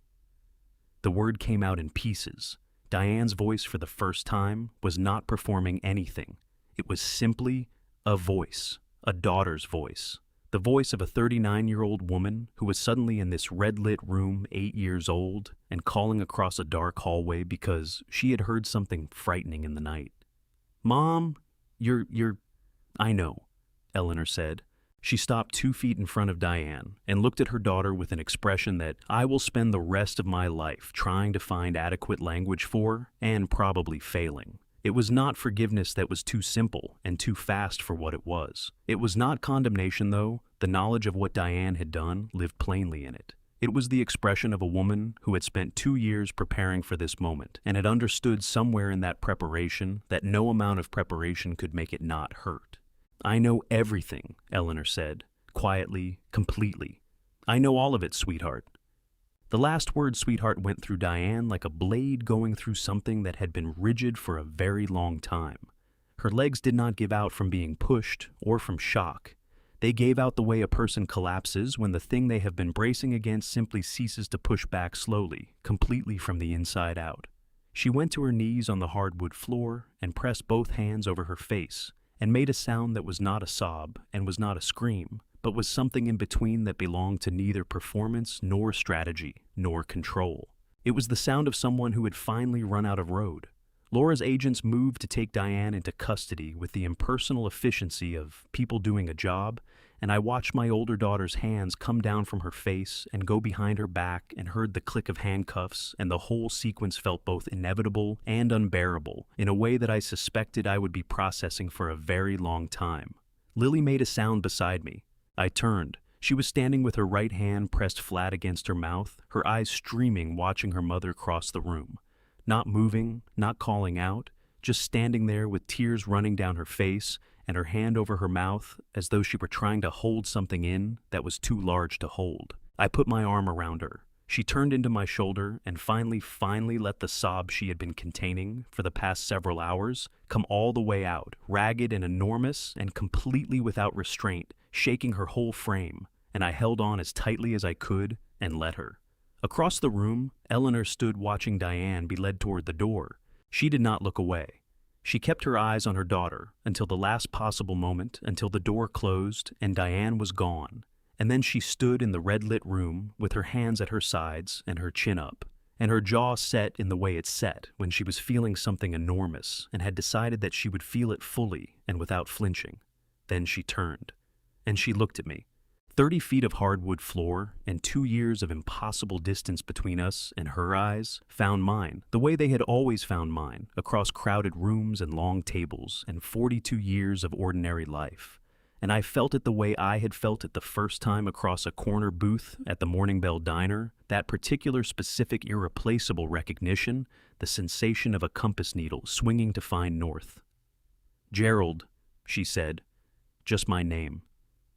The word came out in pieces. Diane's voice, for the first time, was not performing anything. It was simply a voice, a daughter's voice. The voice of a 39-year-old woman who was suddenly in this red-lit room, 8 years old, and calling across a dark hallway because she had heard something frightening in the night. Mom, I know, Eleanor said. She stopped 2 feet in front of Diane and looked at her daughter with an expression that I will spend the rest of my life trying to find adequate language for, and probably failing. It was not forgiveness that was too simple and too fast for what it was. It was not condemnation, though. The knowledge of what Diane had done lived plainly in it. It was the expression of a woman who had spent 2 years preparing for this moment and had understood somewhere in that preparation that no amount of preparation could make it not hurt. I know everything, Eleanor said, quietly, completely. I know all of it, sweetheart. The last word, sweetheart, went through Diane like a blade going through something that had been rigid for a very long time. Her legs did not give out from being pushed or from shock. They gave out the way a person collapses when the thing they have been bracing against simply ceases to push back slowly, completely from the inside out. She went to her knees on the hardwood floor and pressed both hands over her face and made a sound that was not a sob and was not a scream, but was something in between that belonged to neither performance nor strategy nor control. It was the sound of someone who had finally run out of road. Laura's agents moved to take Diane into custody with the impersonal efficiency of people doing a job, and I watched my older daughter's hands come down from her face and go behind her back and heard the click of handcuffs, and the whole sequence felt both inevitable and unbearable in a way that I suspected I would be processing for a very long time. Lily made a sound beside me. I turned. She was standing with her right hand pressed flat against her mouth, her eyes streaming, watching her mother cross the room. Not moving, not calling out, just standing there with tears running down her face and her hand over her mouth as though she were trying to hold something in that was too large to hold. I put my arm around her. She turned into my shoulder and finally let the sob she had been containing for the past several hours come all the way out, ragged and enormous and completely without restraint, shaking her whole frame, and I held on as tightly as I could and let her. Across the room, Eleanor stood watching Diane be led toward the door. She did not look away. She kept her eyes on her daughter until the last possible moment, until the door closed and Diane was gone. And then she stood in the red-lit room with her hands at her sides and her chin up, and her jaw set in the way it set when she was feeling something enormous and had decided that she would feel it fully and without flinching. Then she turned, and she looked at me. 30 feet of hardwood floor and 2 years of impossible distance between us and her eyes found mine, the way they had always found mine, across crowded rooms and long tables and 42 years of ordinary life. and I felt it the way I had felt it the first time across a corner booth at the Morning Bell Diner, that particular specific irreplaceable recognition, the sensation of a compass needle swinging to find north. "Gerald," she said, just my name,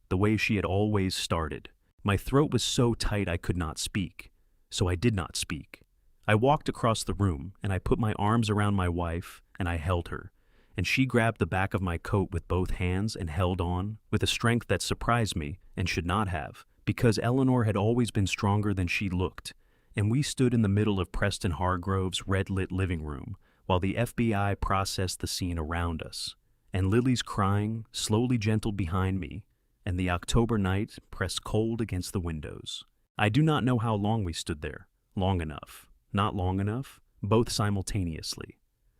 the way she had always started. My throat was so tight I could not speak, so I did not speak. I walked across the room, and I put my arms around my wife, and I held her, and she grabbed the back of my coat with both hands and held on, with a strength that surprised me and should not have, because Eleanor had always been stronger than she looked, and we stood in the middle of Preston Hargrove's red-lit living room while the FBI processed the scene around us, and Lily's crying slowly gentled behind me, and the October night pressed cold against the windows. I do not know how long we stood there. Long enough. Not long enough. Both simultaneously.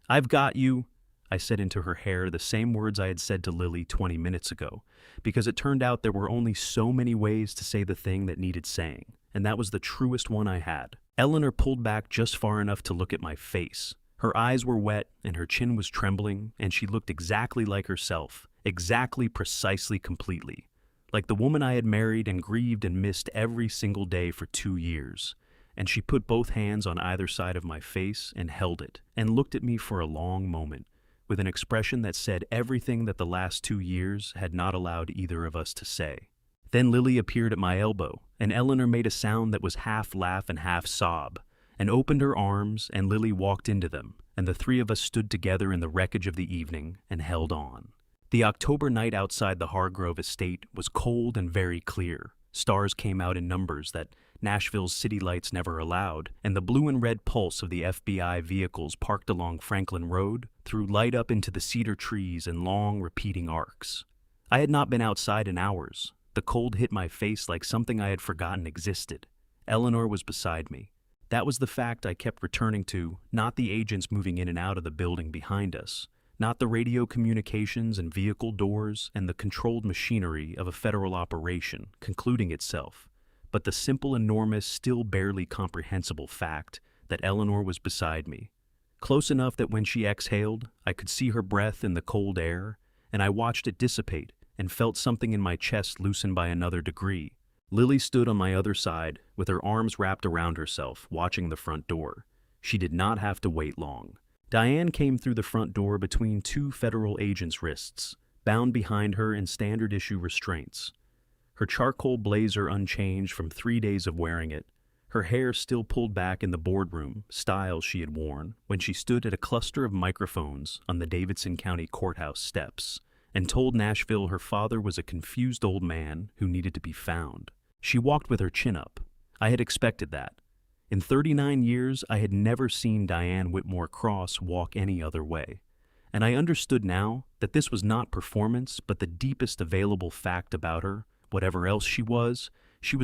"I've got you," I said into her hair the same words I had said to Lily 20 minutes ago, because it turned out there were only so many ways to say the thing that needed saying, and that was the truest one I had. Eleanor pulled back just far enough to look at my face. Her eyes were wet, and her chin was trembling, and she looked exactly like herself, exactly, precisely, completely. Like the woman I had married and grieved and missed every single day for 2 years. And she put both hands on either side of my face and held it, and looked at me for a long moment, with an expression that said everything that the last 2 years had not allowed either of us to say. Then Lily appeared at my elbow, and Eleanor made a sound that was half laugh and half sob, and opened her arms, and Lily walked into them, and the three of us stood together in the wreckage of the evening and held on. The October night outside the Hargrove estate was cold and very clear. Stars came out in numbers that Nashville's city lights never allowed, and the blue and red pulse of the FBI vehicles parked along Franklin Road threw light up into the cedar trees in long, repeating arcs. I had not been outside in hours. The cold hit my face like something I had forgotten existed. Eleanor was beside me. That was the fact I kept returning to, not the agents moving in and out of the building behind us, not the radio communications and vehicle doors and the controlled machinery of a federal operation concluding itself, but the simple, enormous, still barely comprehensible fact that Eleanor was beside me, close enough that when she exhaled, I could see her breath in the cold air, and I watched it dissipate and felt something in my chest loosen by another degree. Lily stood on my other side, with her arms wrapped around herself, watching the front door. She did not have to wait long. Diane came through the front door between two federal agents' wrists, bound behind her in standard-issue restraints. Her charcoal blazer unchanged from 3 days of wearing it, her hair still pulled back in the boardroom, style she had worn when she stood at a cluster of microphones on the Davidson County Courthouse steps, and told Nashville her father was a confused old man who needed to be found. She walked with her chin up. I had expected that. In 39 years, I had never seen Diane Whitmore Cross walk any other way. And I understood now that this was not performance, but the deepest available fact about her. Whatever else she was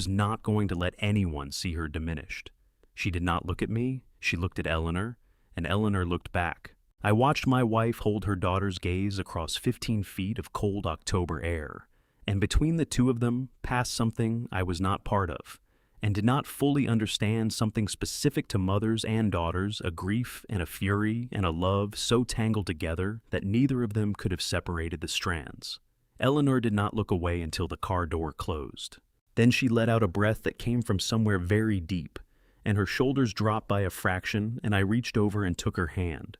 not going to let anyone see her diminished. She did not look at me, she looked at Eleanor, and Eleanor looked back. I watched my wife hold her daughter's gaze across 15 feet of cold October air, and between the two of them passed something I was not part of, and did not fully understand, something specific to mothers and daughters, a grief and a fury and a love so tangled together that neither of them could have separated the strands. Eleanor did not look away until the car door closed. Then she let out a breath that came from somewhere very deep, and her shoulders dropped by a fraction, and I reached over and took her hand.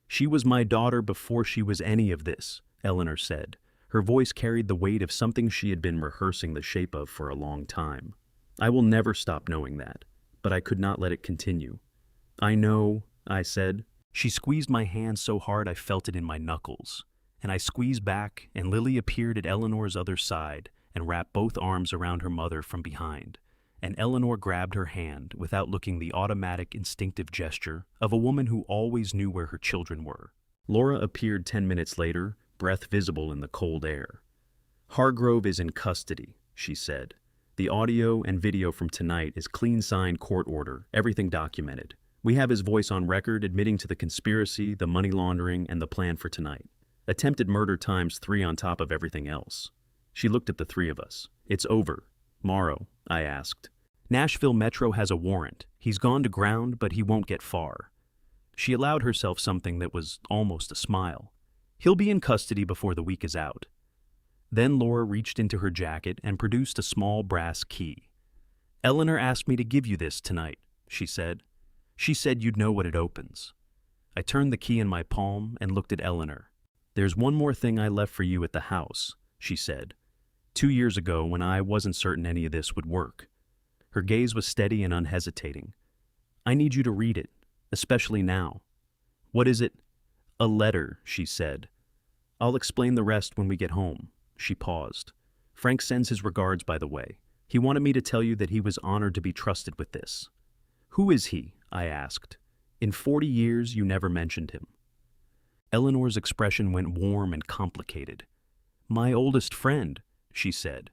"She was my daughter before she was any of this," Eleanor said. Her voice carried the weight of something she had been rehearsing the shape of for a long time. I will never stop knowing that, but I could not let it continue. "I know," I said. She squeezed my hand so hard I felt it in my knuckles, and I squeezed back, and Lily appeared at Eleanor's other side and wrapped both arms around her mother from behind, and Eleanor grabbed her hand without looking, the automatic, instinctive gesture of a woman who always knew where her children were. Laura appeared 10 minutes later, breath visible in the cold air. "Hargrove is in custody," she said. "The audio and video from tonight is clean signed court order, everything documented. We have his voice on record admitting to the conspiracy, the money laundering, and the plan for tonight. Attempted murder times 3 on top of everything else." She looked at the three of us. "It's over. Morrow?" I asked. "Nashville Metro has a warrant. He's gone to ground, but he won't get far." She allowed herself something that was almost a smile. "He'll be in custody before the week is out." Then Laura reached into her jacket and produced a small brass key. "Eleanor asked me to give you this tonight," she said. "She said you'd know what it opens." I turned the key in my palm and looked at Eleanor. "There's one more thing I left for you at the house," she said. "2 years ago, when I wasn't certain any of this would work." Her gaze was steady and unhesitating. "I need you to read it, especially now." "What is it?" "A letter," she said. "I'll explain the rest when we get home." She paused. "Frank sends his regards, by the way. He wanted me to tell you that he was honored to be trusted with this." "Who is he?" I asked. "In 40 years, you never mentioned him." Eleanor's expression went warm and complicated. "My oldest friend," she said.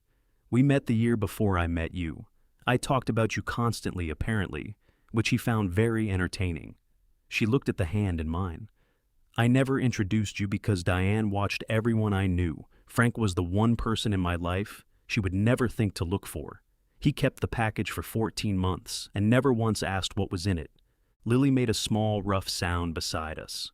"We met the year before I met you. I talked about you constantly, apparently, which he found very entertaining." She looked at the hand in mine. "I never introduced you because Diane watched everyone I knew. Frank was the one person in my life she would never think to look for. He kept the package for 14 months and never once asked what was in it." Lily made a small, rough sound beside us.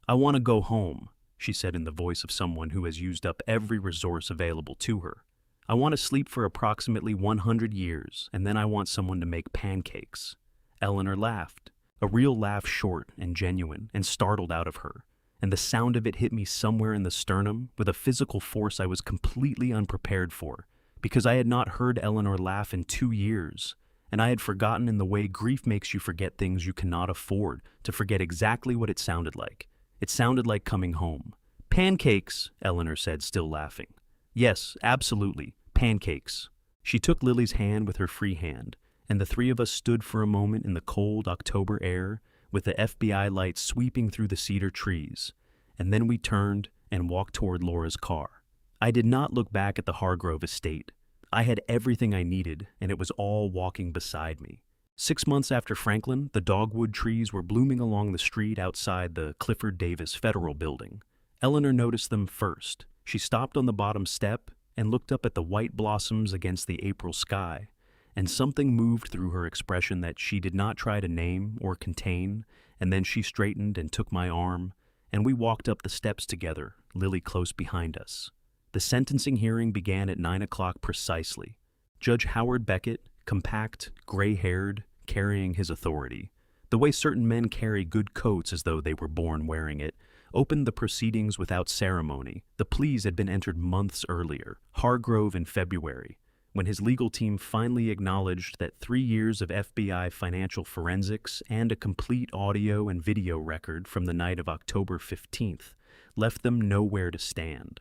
"I want to go home," she said in the voice of someone who has used up every resource available to her. "I want to sleep for approximately 100 years, and then I want someone to make pancakes." Eleanor laughed, a real laugh, short and genuine and startled out of her, and the sound of it hit me somewhere in the sternum with a physical force I was completely unprepared for, because I had not heard Eleanor laugh in 2 years, and I had forgotten, in the way grief makes you forget things you cannot afford, to forget exactly what it sounded like. It sounded like coming home. "Pancakes," Eleanor said, still laughing. "Yes, absolutely, pancakes." She took Lily's hand with her free hand, and the three of us stood for a moment in the cold October air, with the FBI lights sweeping through the cedar trees, and then we turned and walked toward Laura's car. I did not look back at the Hargrove estate. I had everything I needed, and it was all walking beside me. 6 months after Franklin, the dogwood trees were blooming along the street outside the Clifford Davis Federal Building. Eleanor noticed them first. She stopped on the bottom step and looked up at the white blossoms against the April sky, and something moved through her expression that she did not try to name or contain, and then she straightened and took my arm, and we walked up the steps together, Lily close behind us. The sentencing hearing began at 9 o'clock precisely. Judge Howard Beckett, compact, gray-haired, carrying his authority, the way certain men carry good coats as though they were born wearing it, opened the proceedings without ceremony. The pleas had been entered months earlier, Hargrove in February, when his legal team finally acknowledged that 3 years of FBI financial forensics and a complete audio and video record from the night of October 15th left them nowhere to stand.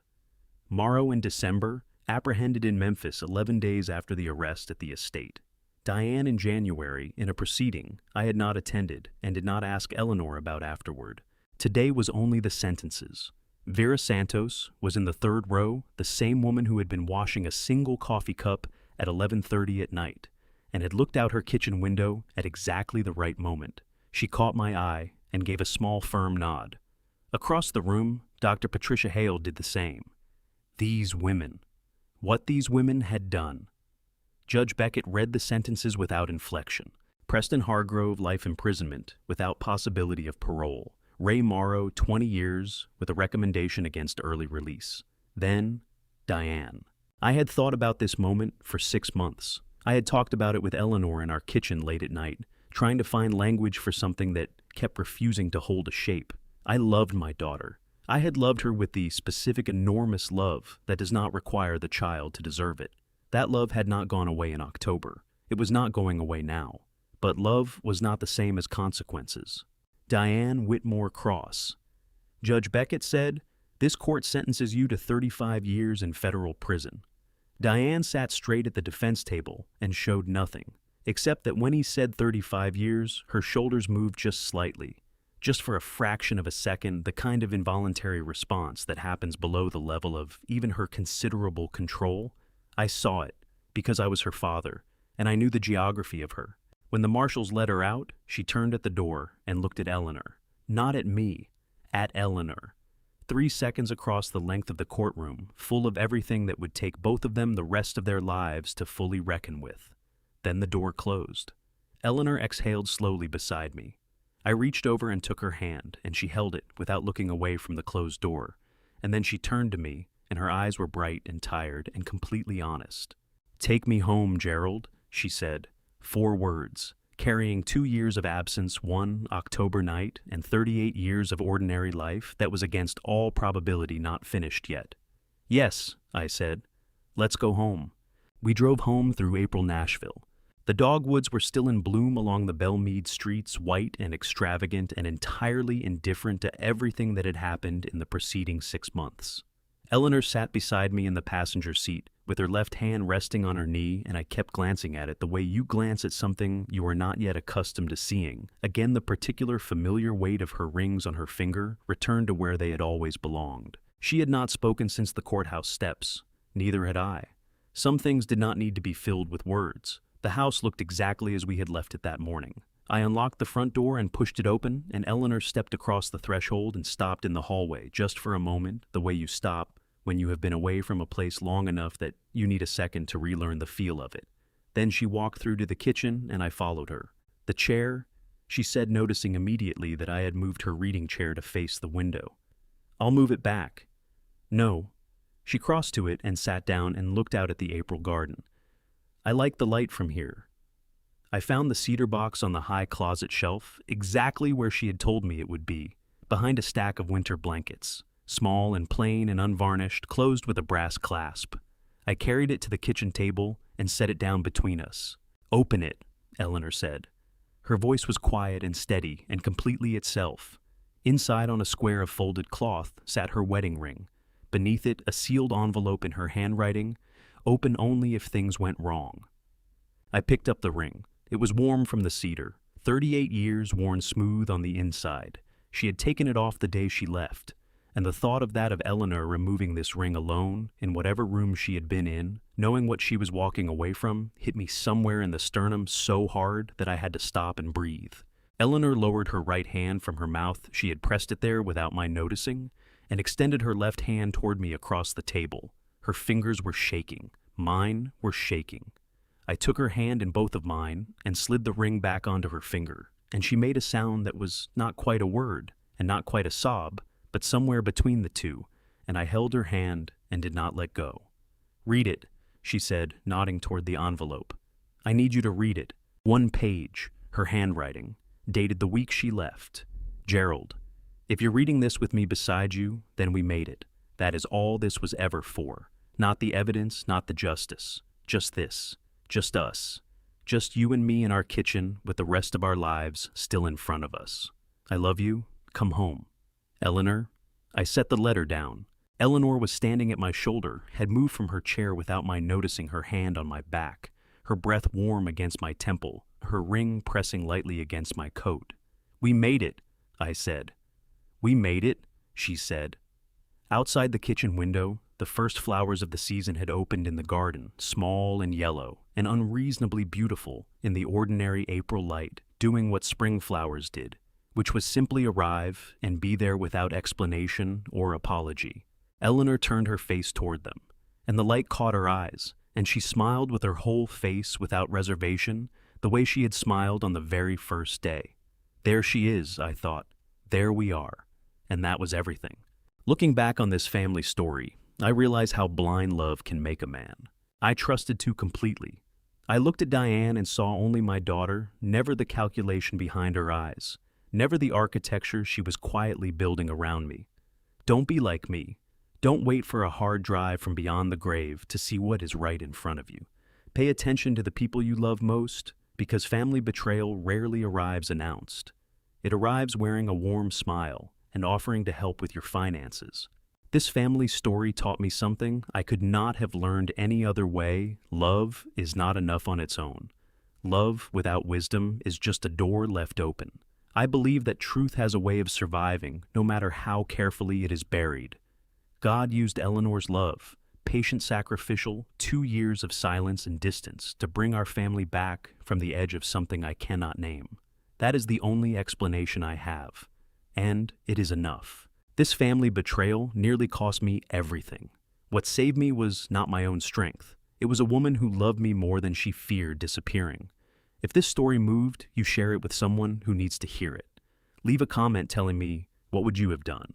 Morrow in December, apprehended in Memphis 11 days after the arrest at the estate. Diane in January, in a proceeding I had not attended and did not ask Eleanor about afterward. Today was only the sentences. Vera Santos was in the 3rd row, the same woman who had been washing a single coffee cup at 11:30 at night, and had looked out her kitchen window at exactly the right moment. She caught my eye and gave a small, firm nod. Across the room, Dr. Patricia Hale did the same. These women. What these women had done. Judge Beckett read the sentences without inflection. Preston Hargrove, life imprisonment, without possibility of parole. Ray Morrow, 20 years, with a recommendation against early release. Then, Diane. I had thought about this moment for 6 months. I had talked about it with Eleanor in our kitchen late at night, trying to find language for something that kept refusing to hold a shape. I loved my daughter. I had loved her with the specific, enormous love that does not require the child to deserve it. That love had not gone away in October. It was not going away now. But love was not the same as consequences. Diane Whitmore Cross. Judge Beckett said, "This court sentences you to 35 years in federal prison." Diane sat straight at the defense table and showed nothing, except that when he said 35 years, her shoulders moved just slightly. Just for a fraction of a second, the kind of involuntary response that happens below the level of even her considerable control. I saw it, because I was her father, and I knew the geography of her. When the marshals let her out, she turned at the door and looked at Eleanor. Not at me, at Eleanor. 3 seconds across the length of the courtroom, full of everything that would take both of them the rest of their lives to fully reckon with. Then the door closed. Eleanor exhaled slowly beside me. I reached over and took her hand, and she held it without looking away from the closed door, and then she turned to me and her eyes were bright and tired and completely honest. "Take me home, Gerald," she said. 4 words, carrying 2 years of absence one October night and 38 years of ordinary life that was against all probability not finished yet. "Yes," I said. "Let's go home." We drove home through April Nashville. The dogwoods were still in bloom along the Belmead streets, white and extravagant and entirely indifferent to everything that had happened in the preceding 6 months. Eleanor sat beside me in the passenger seat, with her left hand resting on her knee, and I kept glancing at it the way you glance at something you are not yet accustomed to seeing. Again, the particular familiar weight of her rings on her finger returned to where they had always belonged. She had not spoken since the courthouse steps. Neither had I. Some things did not need to be filled with words. The house looked exactly as we had left it that morning. I unlocked the front door and pushed it open, and Eleanor stepped across the threshold and stopped in the hallway, just for a moment, the way you stop when you have been away from a place long enough that you need a second to relearn the feel of it. Then she walked through to the kitchen, and I followed her. "The chair," she said, noticing immediately that I had moved her reading chair to face the window. "I'll move it back." "No." She crossed to it and sat down and looked out at the April garden. "I like the light from here." I found the cedar box on the high closet shelf, exactly where she had told me it would be, behind a stack of winter blankets. Small and plain and unvarnished, closed with a brass clasp. I carried it to the kitchen table and set it down between us. "Open it," Eleanor said. Her voice was quiet and steady and completely itself. Inside, on a square of folded cloth, sat her wedding ring. Beneath it, a sealed envelope in her handwriting, open only if things went wrong. I picked up the ring. It was warm from the cedar, 38 years worn smooth on the inside. She had taken it off the day she left. And the thought of that of Eleanor removing this ring alone, in whatever room she had been in, knowing what she was walking away from, hit me somewhere in the sternum so hard that I had to stop and breathe. Eleanor lowered her right hand from her mouth. She had pressed it there without my noticing, and extended her left hand toward me across the table. Her fingers were shaking. Mine were shaking. I took her hand in both of mine and slid the ring back onto her finger, and she made a sound that was not quite a word and not quite a sob, but somewhere between the two, and I held her hand and did not let go. "Read it," she said, nodding toward the envelope. "I need you to read it. 1 page, her handwriting, dated the week she left. Gerald, if you're reading this with me beside you, then we made it. That is all this was ever for. Not the evidence, not the justice. Just this. Just us. Just you and me in our kitchen with the rest of our lives still in front of us. I love you. Come home. Eleanor." I set the letter down. Eleanor was standing at my shoulder, had moved from her chair without my noticing, her hand on my back, her breath warm against my temple, her ring pressing lightly against my coat. "We made it," I said. "We made it," she said. Outside the kitchen window, the first flowers of the season had opened in the garden, small and yellow, and unreasonably beautiful in the ordinary April light, doing what spring flowers did, which was simply arrive and be there without explanation or apology. Eleanor turned her face toward them, and the light caught her eyes, and she smiled with her whole face without reservation, the way she had smiled on the very first day. There she is, I thought. There we are. And that was everything. Looking back on this family story, I realize how blind love can make a man. I trusted too completely. I looked at Diane and saw only my daughter, never the calculation behind her eyes. Never the architecture she was quietly building around me. Don't be like me. Don't wait for a hard drive from beyond the grave to see what is right in front of you. Pay attention to the people you love most, because family betrayal rarely arrives announced. It arrives wearing a warm smile and offering to help with your finances. This family story taught me something I could not have learned any other way. Love is not enough on its own. Love without wisdom is just a door left open. I believe that truth has a way of surviving, no matter how carefully it is buried. God used Eleanor's love, patient sacrificial, 2 years of silence and distance to bring our family back from the edge of something I cannot name. That is the only explanation I have, and it is enough. This family betrayal nearly cost me everything. What saved me was not my own strength. It was a woman who loved me more than she feared disappearing. If this story moved, you share it with someone who needs to hear it. Leave a comment telling me, what would you have done?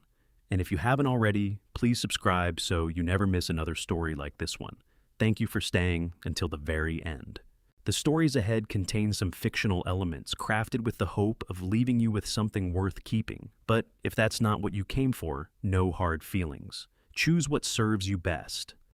And if you haven't already, please subscribe so you never miss another story like this one. Thank you for staying until the very end. The stories ahead contain some fictional elements crafted with the hope of leaving you with something worth keeping. But if that's not what you came for, no hard feelings. Choose what serves you best.